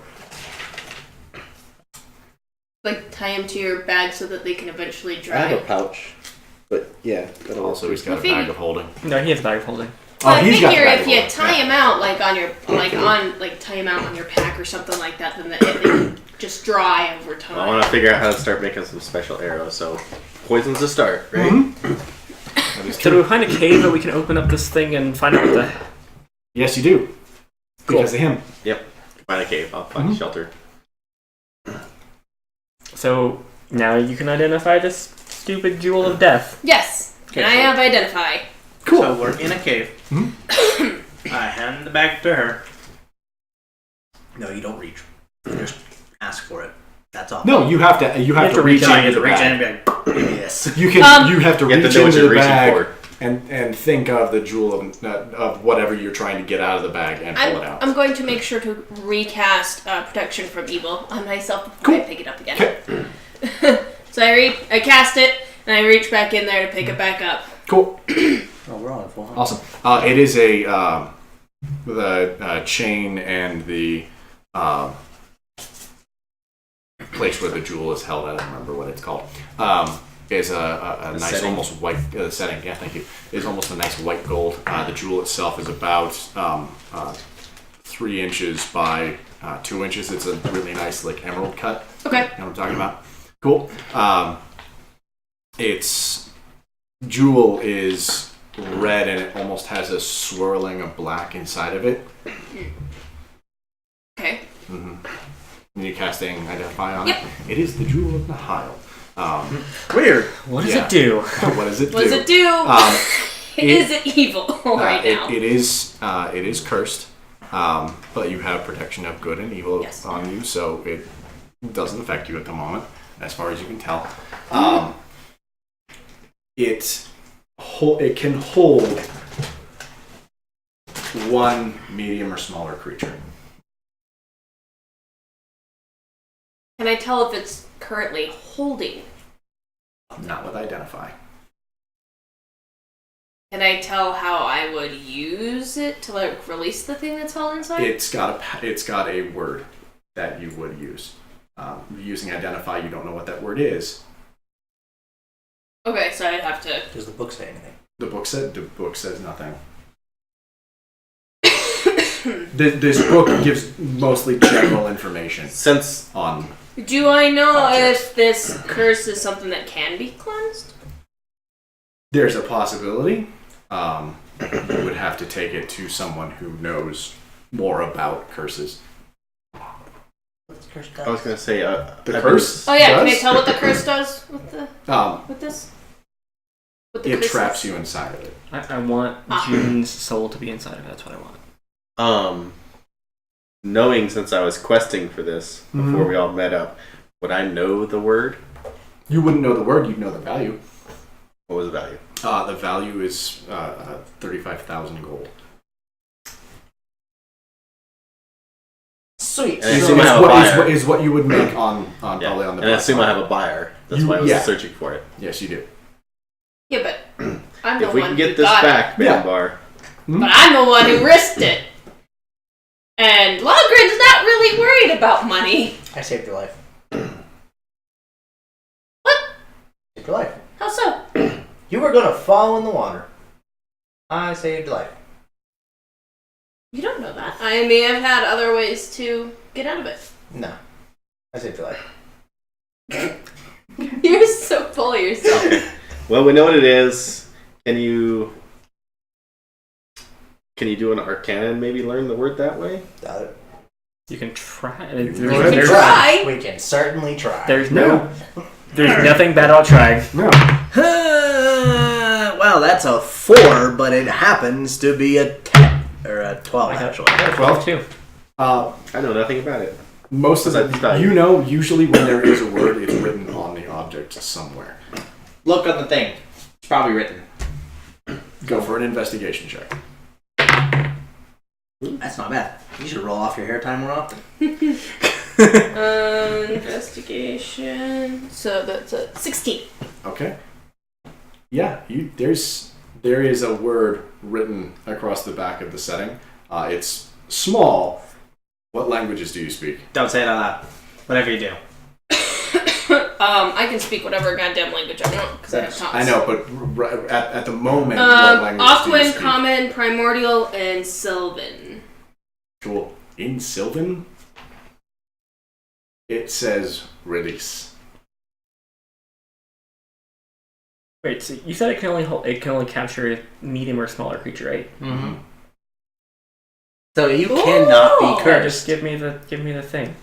Like tie them to your bag so that they can eventually I dry. have a pouch. But yeah, that'll Also, he's got a I bag of holding. No, he has a bag of holding. But I he's got the figure bag if of you holding. tie them out like on your tie them out on your pack or something like that, then they can just dry over time. I want to figure out how to start making some special arrows. So, poison's a start, right? That is So do we find a cave that we can open up this thing and find out what the... Yes, you do. Cool. Because of him. Yep. Find a cave. I'll find shelter. So now you can identify this stupid jewel of death. Yes, and I have identify. Cool. So we're in a cave. I hand the bag to her. No, you don't reach. You just ask for it. That's all. No, you have to. You have to reach in. I into get to the reach in bag. and be like, give me this. You can. You have to You have reach to know what into you're the reaching bag for. and think of the jewel of whatever you're trying to get out of the bag and pull it out. I'm going to make sure to recast Protection from Evil on myself before I pick it up again. Okay. So I cast it, and I reach back in there to pick it back up. Cool. Oh, we're on full. Awesome. It is the chain and the place where the jewel is held. I don't remember what it's called. Is a nice, setting? almost white setting. Yeah, thank you. Is almost a nice white gold. The jewel itself is about 3 inches by 2 inches. It's a really nice, like emerald cut. Okay. You know what I'm talking about? Cool. Its jewel is red and it almost has a swirling of black inside of it. Okay. And you're casting Identify on Yep. it. It is the Jewel of Nihil. Weird. What does Yeah. it do? What does it do? What does it do? Is it evil right now? It is cursed, but you have protection of good and evil Yes. on you, so it doesn't affect you at the moment, as far as you can tell. It can hold 1 medium or smaller creature. Can I tell if it's currently holding? Not with Identify. Can I tell how I would use it to like release the thing that's held inside? It's got a word that you would use. Using Identify, you don't know what that word is. Okay, so I'd have to. Does the book say anything? The book says nothing. This book gives mostly general information Since on Do I know Objects. if this curse is something that can be cleansed? There's a possibility. You would have to take it to someone who knows more about curses. What's the curse I was gonna say The curse? Oh yeah, can I does? tell what the curse does with this? What the It curse traps is? you inside of it. I want June's soul to be inside of it. That's what I want. Knowing since I was questing for this before we all met up, would I know the word? You wouldn't know the word, you'd know the value. What was the value? The value is 35,000 gold. Sweet. And I Is assume I have a buyer. is what you would make on Yeah. probably on the And I black assume I market. have a buyer. That's You- why I was yeah. searching for it. Yes, you do. Yeah, but I'm the If we one can who get this got back, Yeah. Bambar. but I'm the one who risked it. And Logren's not really worried about money. I saved your life. What? Saved your life. How so? You were gonna fall in the water. I saved your life. You don't know that. I may have had other ways to get out of it. No. I saved your life. You're so full of yourself. Well, we know what it is. Can you do an arcana and maybe learn the word that way? Doubt it. You can try. can There's, try. We can certainly try. there's nothing bad about trying. No. Well, that's a 4, but it happens to be a 10. Or a 12, actually. I got a 12 too. I know nothing about it. Most of Besides the, value. you know, usually when there is a word, it's written on the object somewhere. Look on the thing. It's probably written. Go for an investigation check. That's not bad. You should roll off your hair time more often. Investigation. So that's a 16. Okay. Yeah, there is a word written across the back of the setting. It's small. What languages do you speak? Don't say it out loud. Whatever you do. I can speak whatever goddamn language I want because I have tongues. I know, but at the moment, what languages do you Aquan, speak? Common, Primordial, and Sylvan. Cool. In Sylvan, it says release. Wait, so you said it can only capture a medium or smaller creature, right? Mm-hmm. So you cannot be Ooh. Yeah, cursed. just give me the thing.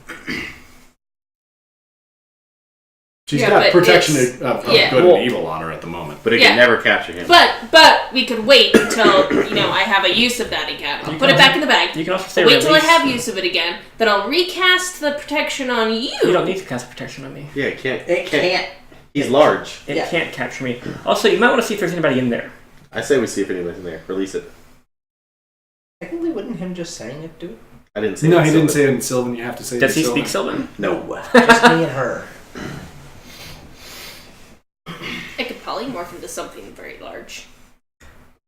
She's Yeah, got but protection it's- of yeah. good Well- and evil on her at the moment. But it Yeah. can never capture him. But we could wait until I have a use of that again. I'll You put can it back in the bag. You can also say Wait till I release. have use of it again. Then I'll recast the protection on you. You don't need to cast protection on me. Yeah, it can't. It can't. He's large. It Yeah. can't capture me. Also, you might want to see if there's anybody in there. I say we see if anybody's in there. Release it. Technically, wouldn't him just saying it do it? I didn't say No, it, he so didn't that- say it in Sylvan. You have to say it Does in he Sylvan. speak Sylvan? No. Just me and her. I could polymorph into something very large.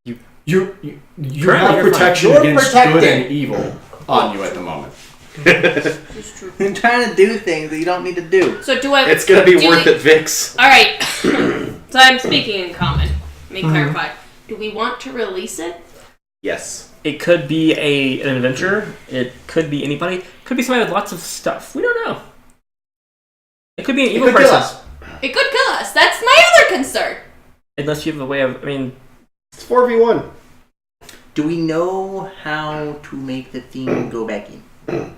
You Currently, have you're protection fine. You're against protected. good and evil on you at the moment. It's true. You're trying to do things that you don't need to do. So do I? It's gonna be do worth we- it, Vix. All right. So I'm speaking in common. Let me clarify. Do we want to release it? Yes. It could be an adventurer. It could be anybody. It could be somebody with lots of stuff. We don't know. It could be an evil could kill person. us. It could kill us. That's my other concern. Unless you have a way of. I mean, It's 4v1. Do we know how to make the theme go back in?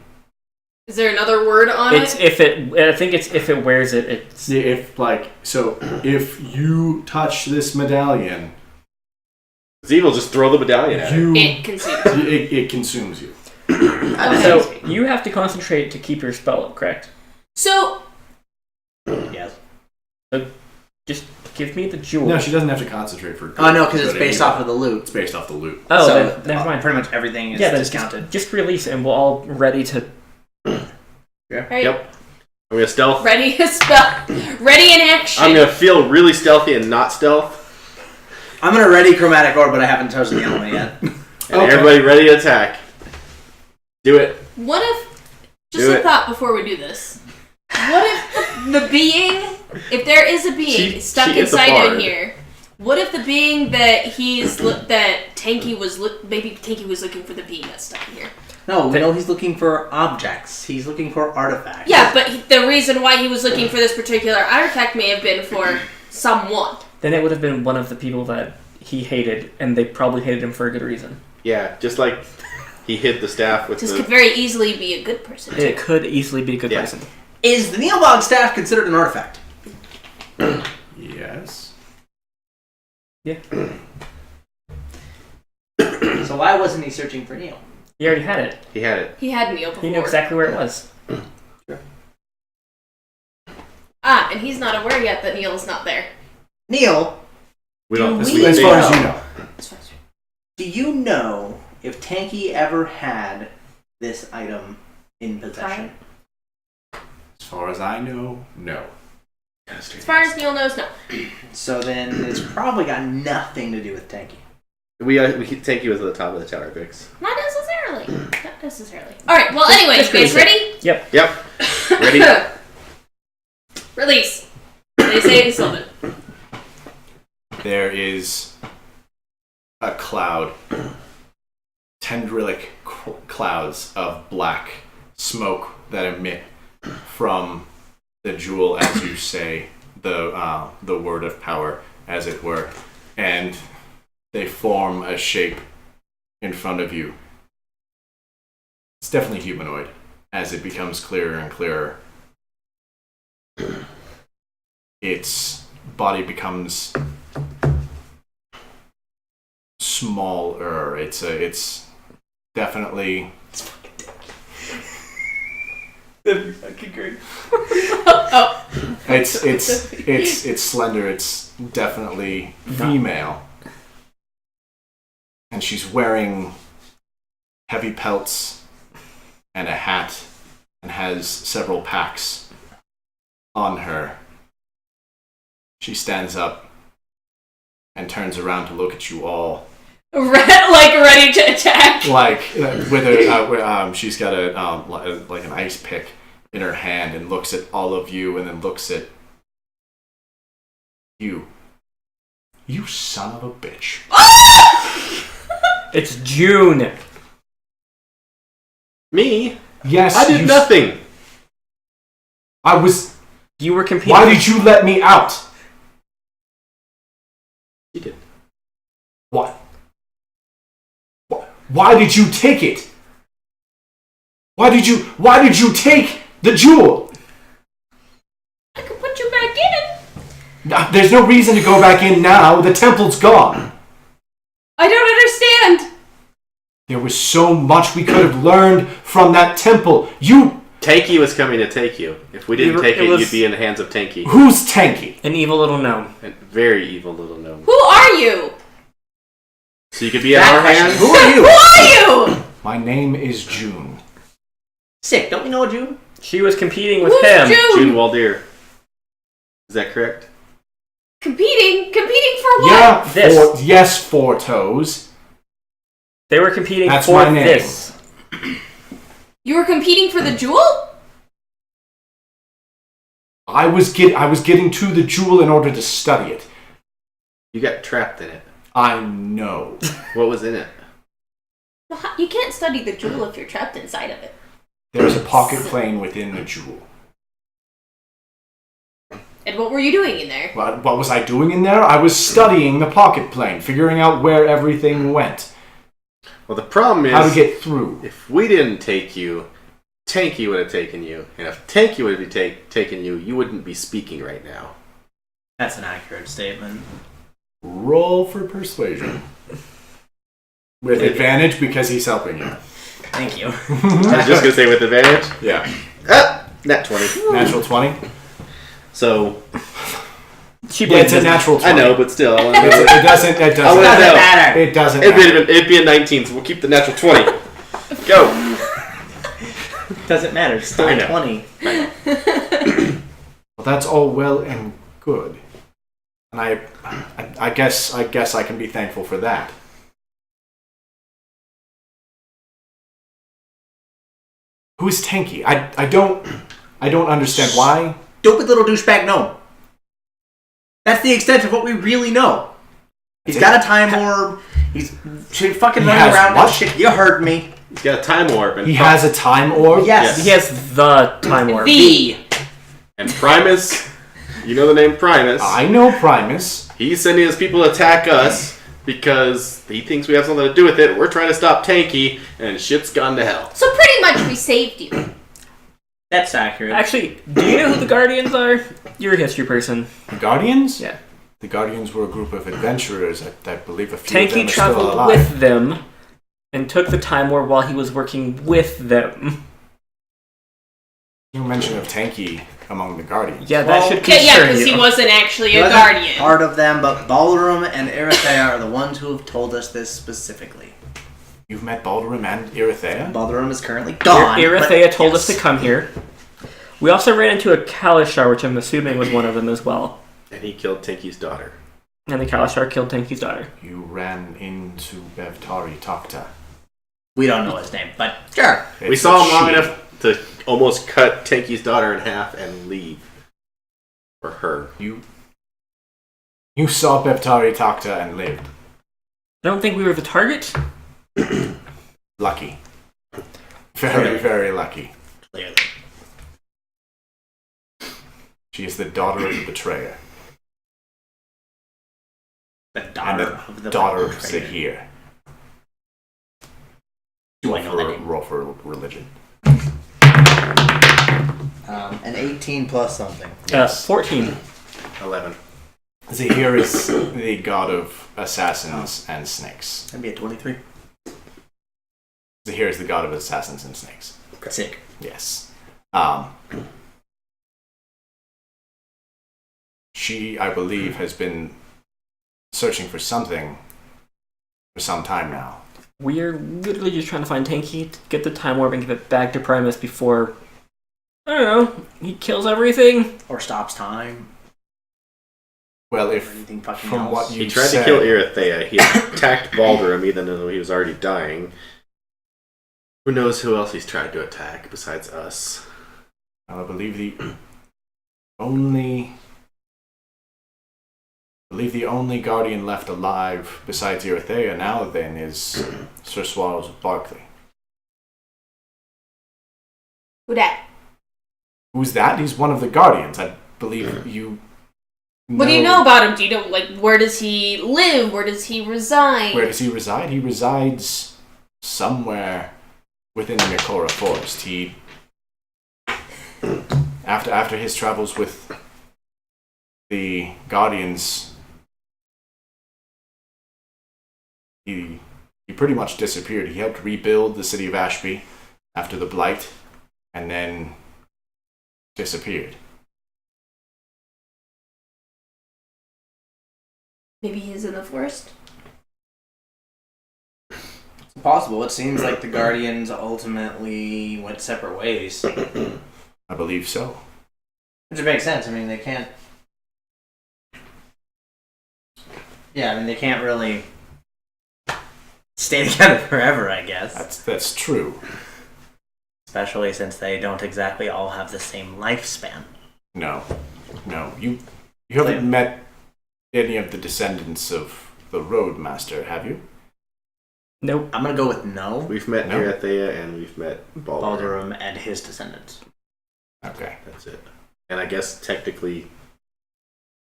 Is there another word on it's it? if it. I think it's if it wears it. It's See, if you touch this medallion, It's evil. Just throw the medallion at it. It consumes. it consumes you. Okay. so you have to concentrate to keep your spell up, correct? So Yes. Just give me the jewel. No, she doesn't have to concentrate for. Oh, no, because it's good and based evil. off of the loot. It's based off the loot. Oh, So, then, never mind. Pretty much everything is Yeah, then discounted. just release it, and we're all ready to. right, Yep. I'm gonna stealth. ready to spell. Ready in action. I'm gonna feel really stealthy and not stealth. I'm going to ready Chromatic Orb, but I haven't chosen the element yet. And Okay. everybody ready to attack. Do it. What if? Just Do a it. thought before we do this. What if the being, if there is a being stuck she is a inside in bard. here, what if the being that that Tanky was maybe Tanky was looking for the being that's stuck in here? No, we know he's looking for objects. He's looking for artifacts. Yeah, but the reason why he was looking for this particular artifact may have been for someone. Then it would have been one of the people that he hated, and they probably hated him for a good reason. Yeah, just like he hid the staff with This the... could very easily be a good person. Too. It could easily be a good Yeah. person. Is the Neobog staff considered an artifact? Yes. Yeah. So why wasn't he searching for Neil? He already had it. He had it. He had Neil before. He knew exactly where it was. Ah, and he's not aware yet that Neil's not there. Neil, We don't... Do this we- we- As far as you know. do you know if Tanky ever had this item in possession? As far as I know, no. As far as Neil knows, no. So then it's probably got nothing to do with Tanky. We take you at the top of the tower, Bix. Not necessarily. Not necessarily. Alright, well, anyways, you guys ready? Yep. Yep. Ready? Release. They say it's Sylvan. There is a cloud, tendrilic clouds of black smoke that emit from the jewel, as you say, the word of power, as it were, and they form a shape in front of you. It's definitely humanoid, as it becomes clearer and clearer. Its body becomes smaller. It's definitely. Okay, great. Oh. It's slender. It's definitely female, and she's wearing heavy pelts and a hat, and has several packs on her. She stands up and turns around to look at you all. Like ready to attack. Like with her, she's got a like an ice pick in her hand and looks at all of you, and then looks at you. You son of a bitch! It's June. Me? Yes, I did nothing. I was. You were competing. Why did you let me out? You did. What? Why did you take it? Why did you take the jewel? I could put you back in. There's no reason to go back in now. The temple's gone. I don't understand. There was so much we could have learned from that temple. Tanky was coming to take you. If we didn't take it, you'd be in the hands of Tanky. Who's Tanky? An evil little gnome. A very evil little gnome. Who are you? So you could be in our hands? Who are you? Who are you? My name is June. Sick. Don't we know a June? She was competing with Who's him. June? June Waldeer. Is that correct? Competing for what? Yeah, This. yes, Four Toes. They were competing That's for my name. this. You were competing for the jewel? I was getting to the jewel in order to study it. You got trapped in it. I know. What was in it? Well, you can't study the jewel if you're trapped inside of it. There's a pocket plane within the jewel. And what were you doing in there? What was I doing in there? I was studying the pocket plane, figuring out where everything went, Well, the problem is... how to get through. If we didn't take you, Tanky would have taken you. And if Tanky would have taken you, you wouldn't be speaking right now. That's an accurate statement. Roll for persuasion. With advantage because he's helping you. Thank you. I was just going to say with advantage. Yeah. Nat 20. Natural 20? So, Yeah, it's a natural 20. I know, but still. I wanna know. It doesn't I wanna Doesn't know. matter. It doesn't matter. It'd be a 19, so we'll keep the natural 20. Go. Doesn't matter. It's still I know. 20. Well, that's all well and good. And I guess I can be thankful for that. Who is Tanky? I don't understand why. Stupid little douchebag gnome. That's the extent of what we really know. He's That's got a time orb. He's fucking He running has around what? and shit. You heard me. He's got a time orb. And He has a time orb? Yes. He has the time orb. And Primus, you know the name Primus. I know Primus. He's sending his people to attack us because he thinks we have something to do with it. We're trying to stop Tanky, and shit's gone to hell. So pretty much we saved you. That's accurate. Actually, do you know who the Guardians are? You're a history person. The Guardians? Yeah. The Guardians were a group of adventurers. I believe a few of them Tanky are still traveled alive. with them and took the time orb while he was working with them. No mention of Tanky among the Guardians. Yeah, that should Okay, yeah, concern because you. he wasn't actually He a wasn't guardian. part of them, but Ballroom and Erithea are the ones who have told us this specifically. You've met Baldurim and Erithea? Ballroom is currently gone. Erithea told yes. us to come here. We also ran into a Kalashar, which I'm assuming was one of them as well. And he killed Tanky's daughter. And the Kalashar killed Tanky's daughter. You ran into Bevtari Takta. We don't know his name, but sure. We It's saw a him long she. enough to almost cut Tanky's daughter in half and leave. For her. You saw Bevtari Takta and lived. I don't think we were the target. Lucky. Very, very lucky. Clearly. She is the daughter of the betrayer. The And daughter the of the daughter of betrayer. Zahir. Do I know that name? Roll for religion. An 18 plus something. 14. 11. Zahir is the god of assassins and snakes. That'd be a 23. Zahir is the god of assassins and snakes. Sick. Yes. She, I believe, has been searching for something for some time now. We're literally just trying to find Tanky to get the time orb and give it back to Primus before, I don't know, he kills everything. Or stops time. Well, Or if anything fucking from else. what you He tried said, to kill Erithea. He attacked Baldurim even though he was already dying. Who knows who else he's tried to attack besides us? I believe the only guardian left alive besides Erithea now then is Sir Swallows of Barclay. Who that? Who's that? He's one of the guardians. I believe you. What do you know about him? Do you know, like, where does he live? Where does he reside? Where does he reside? He resides somewhere within the Mikora forest. He after his travels with the guardians, he pretty much disappeared. He helped rebuild the city of Ashby after the Blight, and then disappeared. Maybe he's in the forest? It's possible. It seems like the Guardians ultimately went separate ways. I believe so. Which makes sense. I mean, they can't... Yeah, I mean, they can't really stay together forever, I guess. That's true. Especially since they don't exactly all have the same lifespan. No. You haven't met any of the descendants of the Roadmaster, have you? Nope. I'm gonna go with no. We've met No. Erithea and we've met Baldurim. Baldurim and his descendants. Okay. That's it. And I guess technically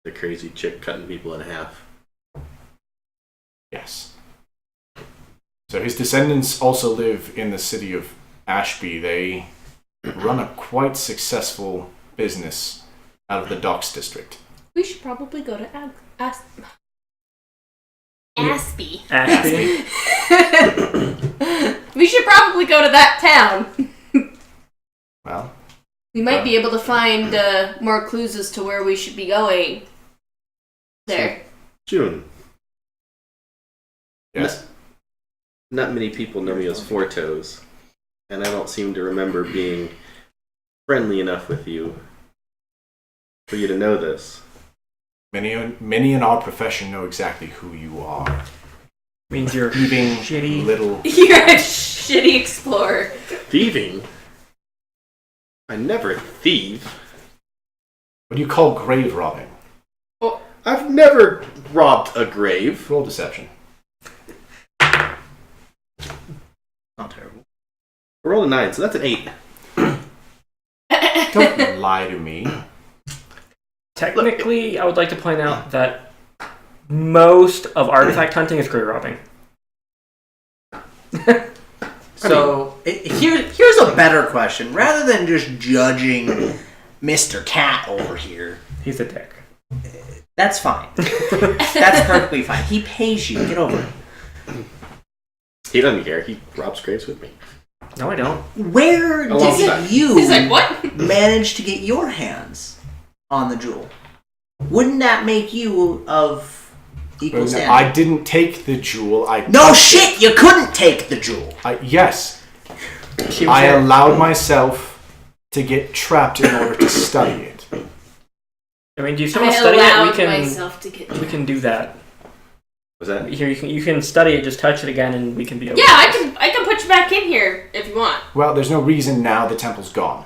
the crazy chick cutting people in half. Yes. So his descendants also live in the city of Ashby. They run a quite successful business out of the docks district. We should probably go to Aspie. Ashby. We should probably go to that town. Well, We might be able to find more clues as to where we should be going. There. June. yes. Not many people know me as Four Toes, and I don't seem to remember being friendly enough with you for you to know this. Many in our profession know exactly who you are. Means you're Thieving shitty. little. You're a shitty explorer. Thieving? I never thieve. What do you call grave robbing? I've never robbed a grave. Roll deception. Not terrible. I rolled a 9, so that's an 8. Don't lie to me. Technically, I would like to point out that most of artifact hunting is grave robbing. So here's a better question. Rather than just judging Mr. Cat over here, He's a dick. that's fine. That's perfectly fine. He pays you. Get over it. He doesn't care. He robs graves with me. No, I don't. Where Alongside. did you He's like, what? manage to get your hands on the jewel? Wouldn't that make you of equal standing? I didn't take the jewel. No shit! You couldn't take the jewel. Yes. She was I there. allowed myself to get trapped in order to study it. I mean, do you still I want to study allowed it? myself to get. We can do that. Was that? Here, you can study it. Just touch it again, and we can be over. Yeah, I can put you back in here if you want. Well, there's no reason now. The temple's gone.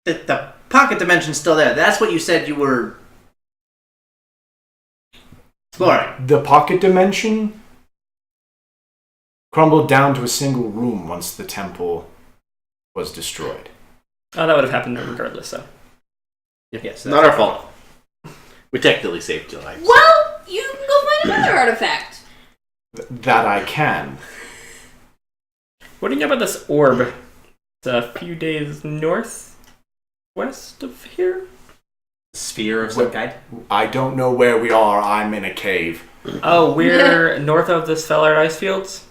The pocket dimension's still there. That's what you said you were exploring. The pocket dimension crumbled down to a single room once the temple was destroyed. Oh, that would have happened regardless. So. Yes, Not our fault. We technically saved your lives. Well, you can go find another artifact. That I can. What do you know about this orb? It's a few days northwest of here. Sphere of some kind. I don't know where we are. I'm in a cave. Oh, we're north of the Stellar Ice Fields.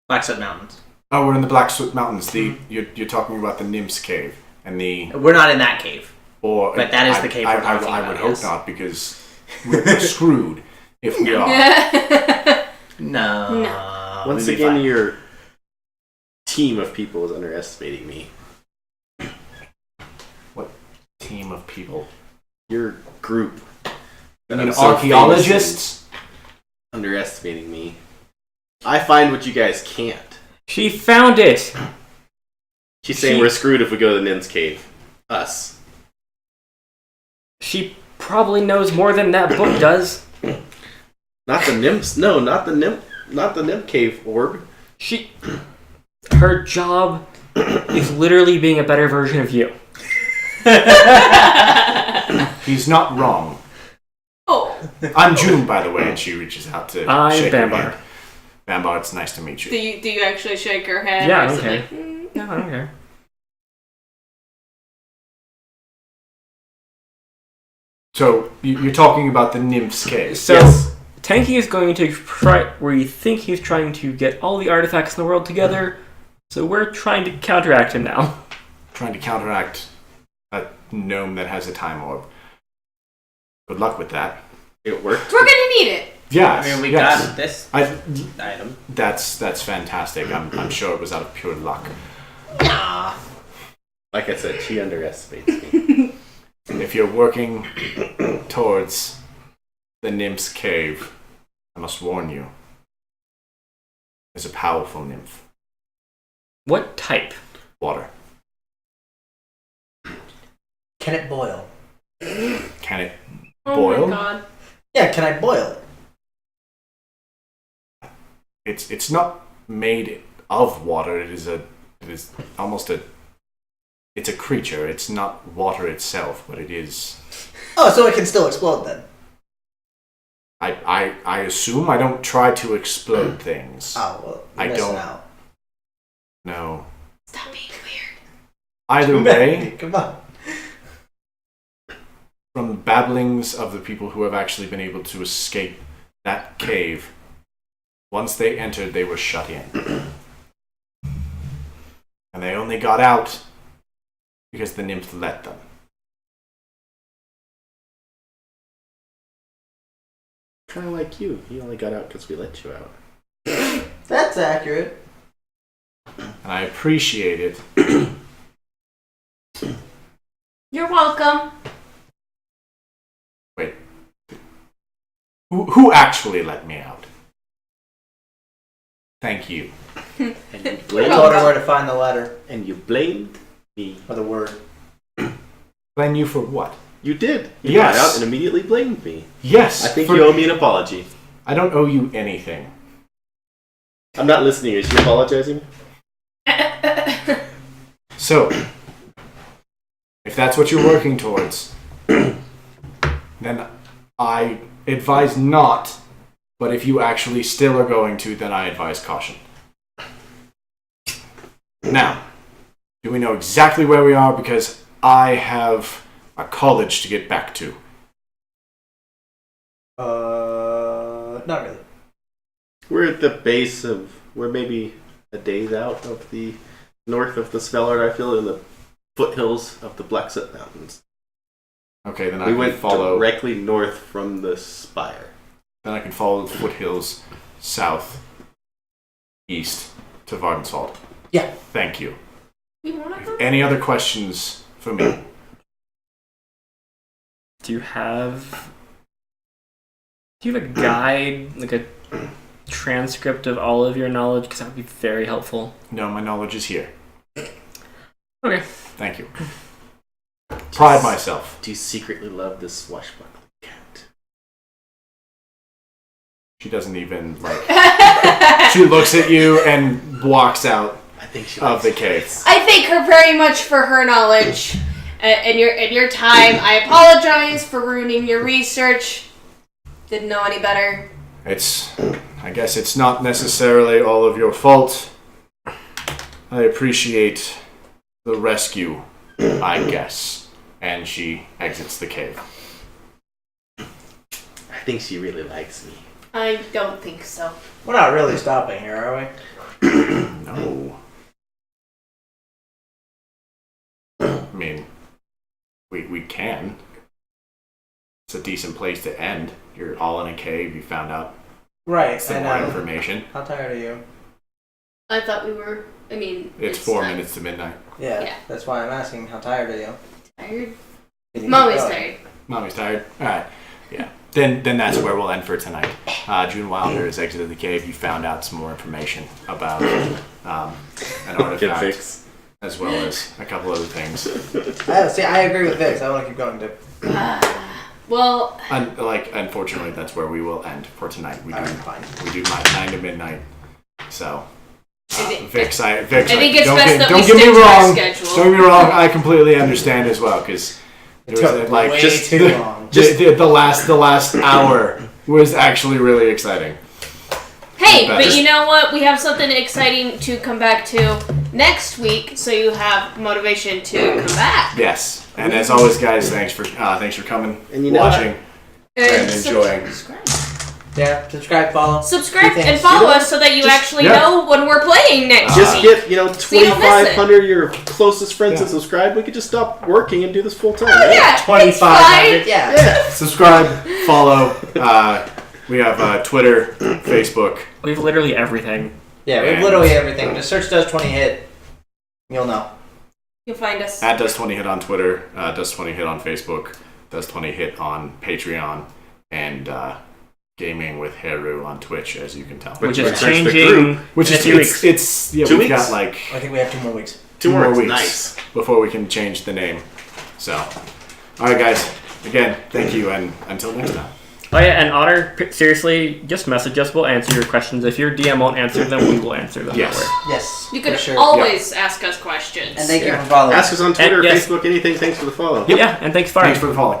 Blackstone Mountains. Oh, we're in the Blackfoot Mountains. You're talking about the Nymph's Cave and the. We're not in that cave. Or But that is the cave we're talking I about, would yes. hope not, because we're screwed if we are. No. Once we'd be again, fine. your team of people is underestimating me. Team of people. Your group. I that mean, I'm so archaeologists. famous in underestimating me. I find what you guys can't. She found it. She's saying we're screwed if we go to the Nin's cave. Us. She probably knows more than that book does. Not the nymphs. No, not the nymph cave orb. Her job is literally being a better version of you. He's not wrong. Oh, I'm June, by the way, and she reaches out to I'm shake her Bambar. hand. Bambar, it's nice to meet you. do you actually shake her head? Yeah, or is it okay. like, mm? No, I don't care. So, you're talking about the Nymph's Cave. So, Yes. Tanky is going to try. We think he's trying to get all the artifacts in the world together. So we're trying to counteract him now. Trying to counteract a gnome that has a time orb. Good luck with that. It worked. We're gonna need it. Yes. I mean, we yes. got this I, item. that's fantastic. I'm sure it was out of pure luck. Nah. Like I said, she underestimates me. If you're working towards the Nymph's Cave, I must warn you. There's a powerful nymph. What type? Water. Can it boil? Can it Oh boil? my god. Yeah, can I boil it? It's not made of water. It is almost a. It's a creature. It's not water itself, but it is. Oh, so it can still explode then. I assume I don't try to explode things. Oh, well, I you're missing don't- out. No. Stop being weird. Either way, Come on. from the babblings of the people who have actually been able to escape that cave, once they entered, they were shut in. And they only got out because the nymph let them. Kind of like you. You only got out because we let you out. That's accurate. And I appreciate it. You're welcome. Wait. Who actually let me out? Thank you. And you I blamed, told her where to find the letter. and you blamed me. Or the word. Blame you for what? You did. You Yes. got out and immediately blamed me. Yes. I think for- you owe me an apology. I don't owe you anything. I'm not listening. Is she apologizing? So, if that's what you're working towards, then I advise not. But if you actually still are going to, then I advise caution. Now, do we know exactly where we are? Because I have a college to get back to. Not really. We're at the base of... We're maybe a days out of the north of the Svelard, I feel, in the foothills of the Blackset Mountains. Okay, then I We can went follow. directly north from the spire. Then I can follow the foothills south, east to Vardenswald. Yeah. Thank you. You want to Any other questions for me? Do you have a guide, like a transcript of all of your knowledge? Because that would be very helpful. No, my knowledge is here. Okay. Thank you. Pride myself. Do you secretly love this swashbuckling cat? She doesn't even, she looks at you and walks out I think she of likes the cave. I thank her very much for her knowledge and your time. I apologize for ruining your research. Didn't know any better. I guess it's not necessarily all of your fault. I appreciate the rescue, I guess. And she exits the cave. I think she really likes me. I don't think so. We're not really stopping here, are we? No. I mean, we can. It's a decent place to end. You're all in a cave. You found out Right. some more information. How tired are you? I thought we were. I mean, It's 4 minutes to midnight. Yeah. That's why I'm asking. How tired are you? tired. Can you Mommy's keep going? tired. Mommy's tired. All right. Yeah. Then that's where we'll end for tonight. June Wilder has exited the cave. You found out some more information about an artifact, Fix. as well as a couple other things. I agree with Vix. I want to keep going too. Well, Unfortunately, that's where we will end for tonight. We do Alright, fine. 9 to midnight. So, I Vix, think it's don't best that we don't stick get me to our wrong. schedule. Don't get me wrong. I completely understand as well because It took way too long. the last hour was actually really exciting. Hey, Better. but you know what? We have something exciting to come back to next week, so you have motivation to come back. Yes, and as always, guys, thanks for coming, And you know watching, and enjoying. Yeah. Subscribe, follow. Subscribe Do and things. follow us so that you actually know when we're playing next Just week. get, So you don't miss it. 2,500 of your closest friends to Yeah. subscribe. We could just stop working and do this full time. Oh, right? yeah, it's 2,500. fine. Yeah. Subscribe, follow. We have Twitter, Facebook. We have literally everything. Yeah. We have And- literally everything. Just search Does 20 Hit. You'll know. You'll find us. At Does20Hit on Twitter, Does20Hit on Facebook, Does20Hit on Patreon, and Gaming with Heru on Twitch, as you can tell. Which Which is turns the changing Which in is a few weeks. it's yeah, 2 we've weeks? got I think we have 2 more weeks. 2 more weeks. weeks Nice. before we can change the name. So, all right, guys. Again, thank you, and until next time. Oh yeah, and Otter, seriously, just message us. We'll answer your questions. If your DM won't answer them, we will answer them. Yes. That way. Yes. You can for sure. always ask us questions. And thank you Yeah. for following. Ask us on Twitter, And yes. Facebook, anything. Thanks for the follow. Yeah, and thanks for Thanks for the following.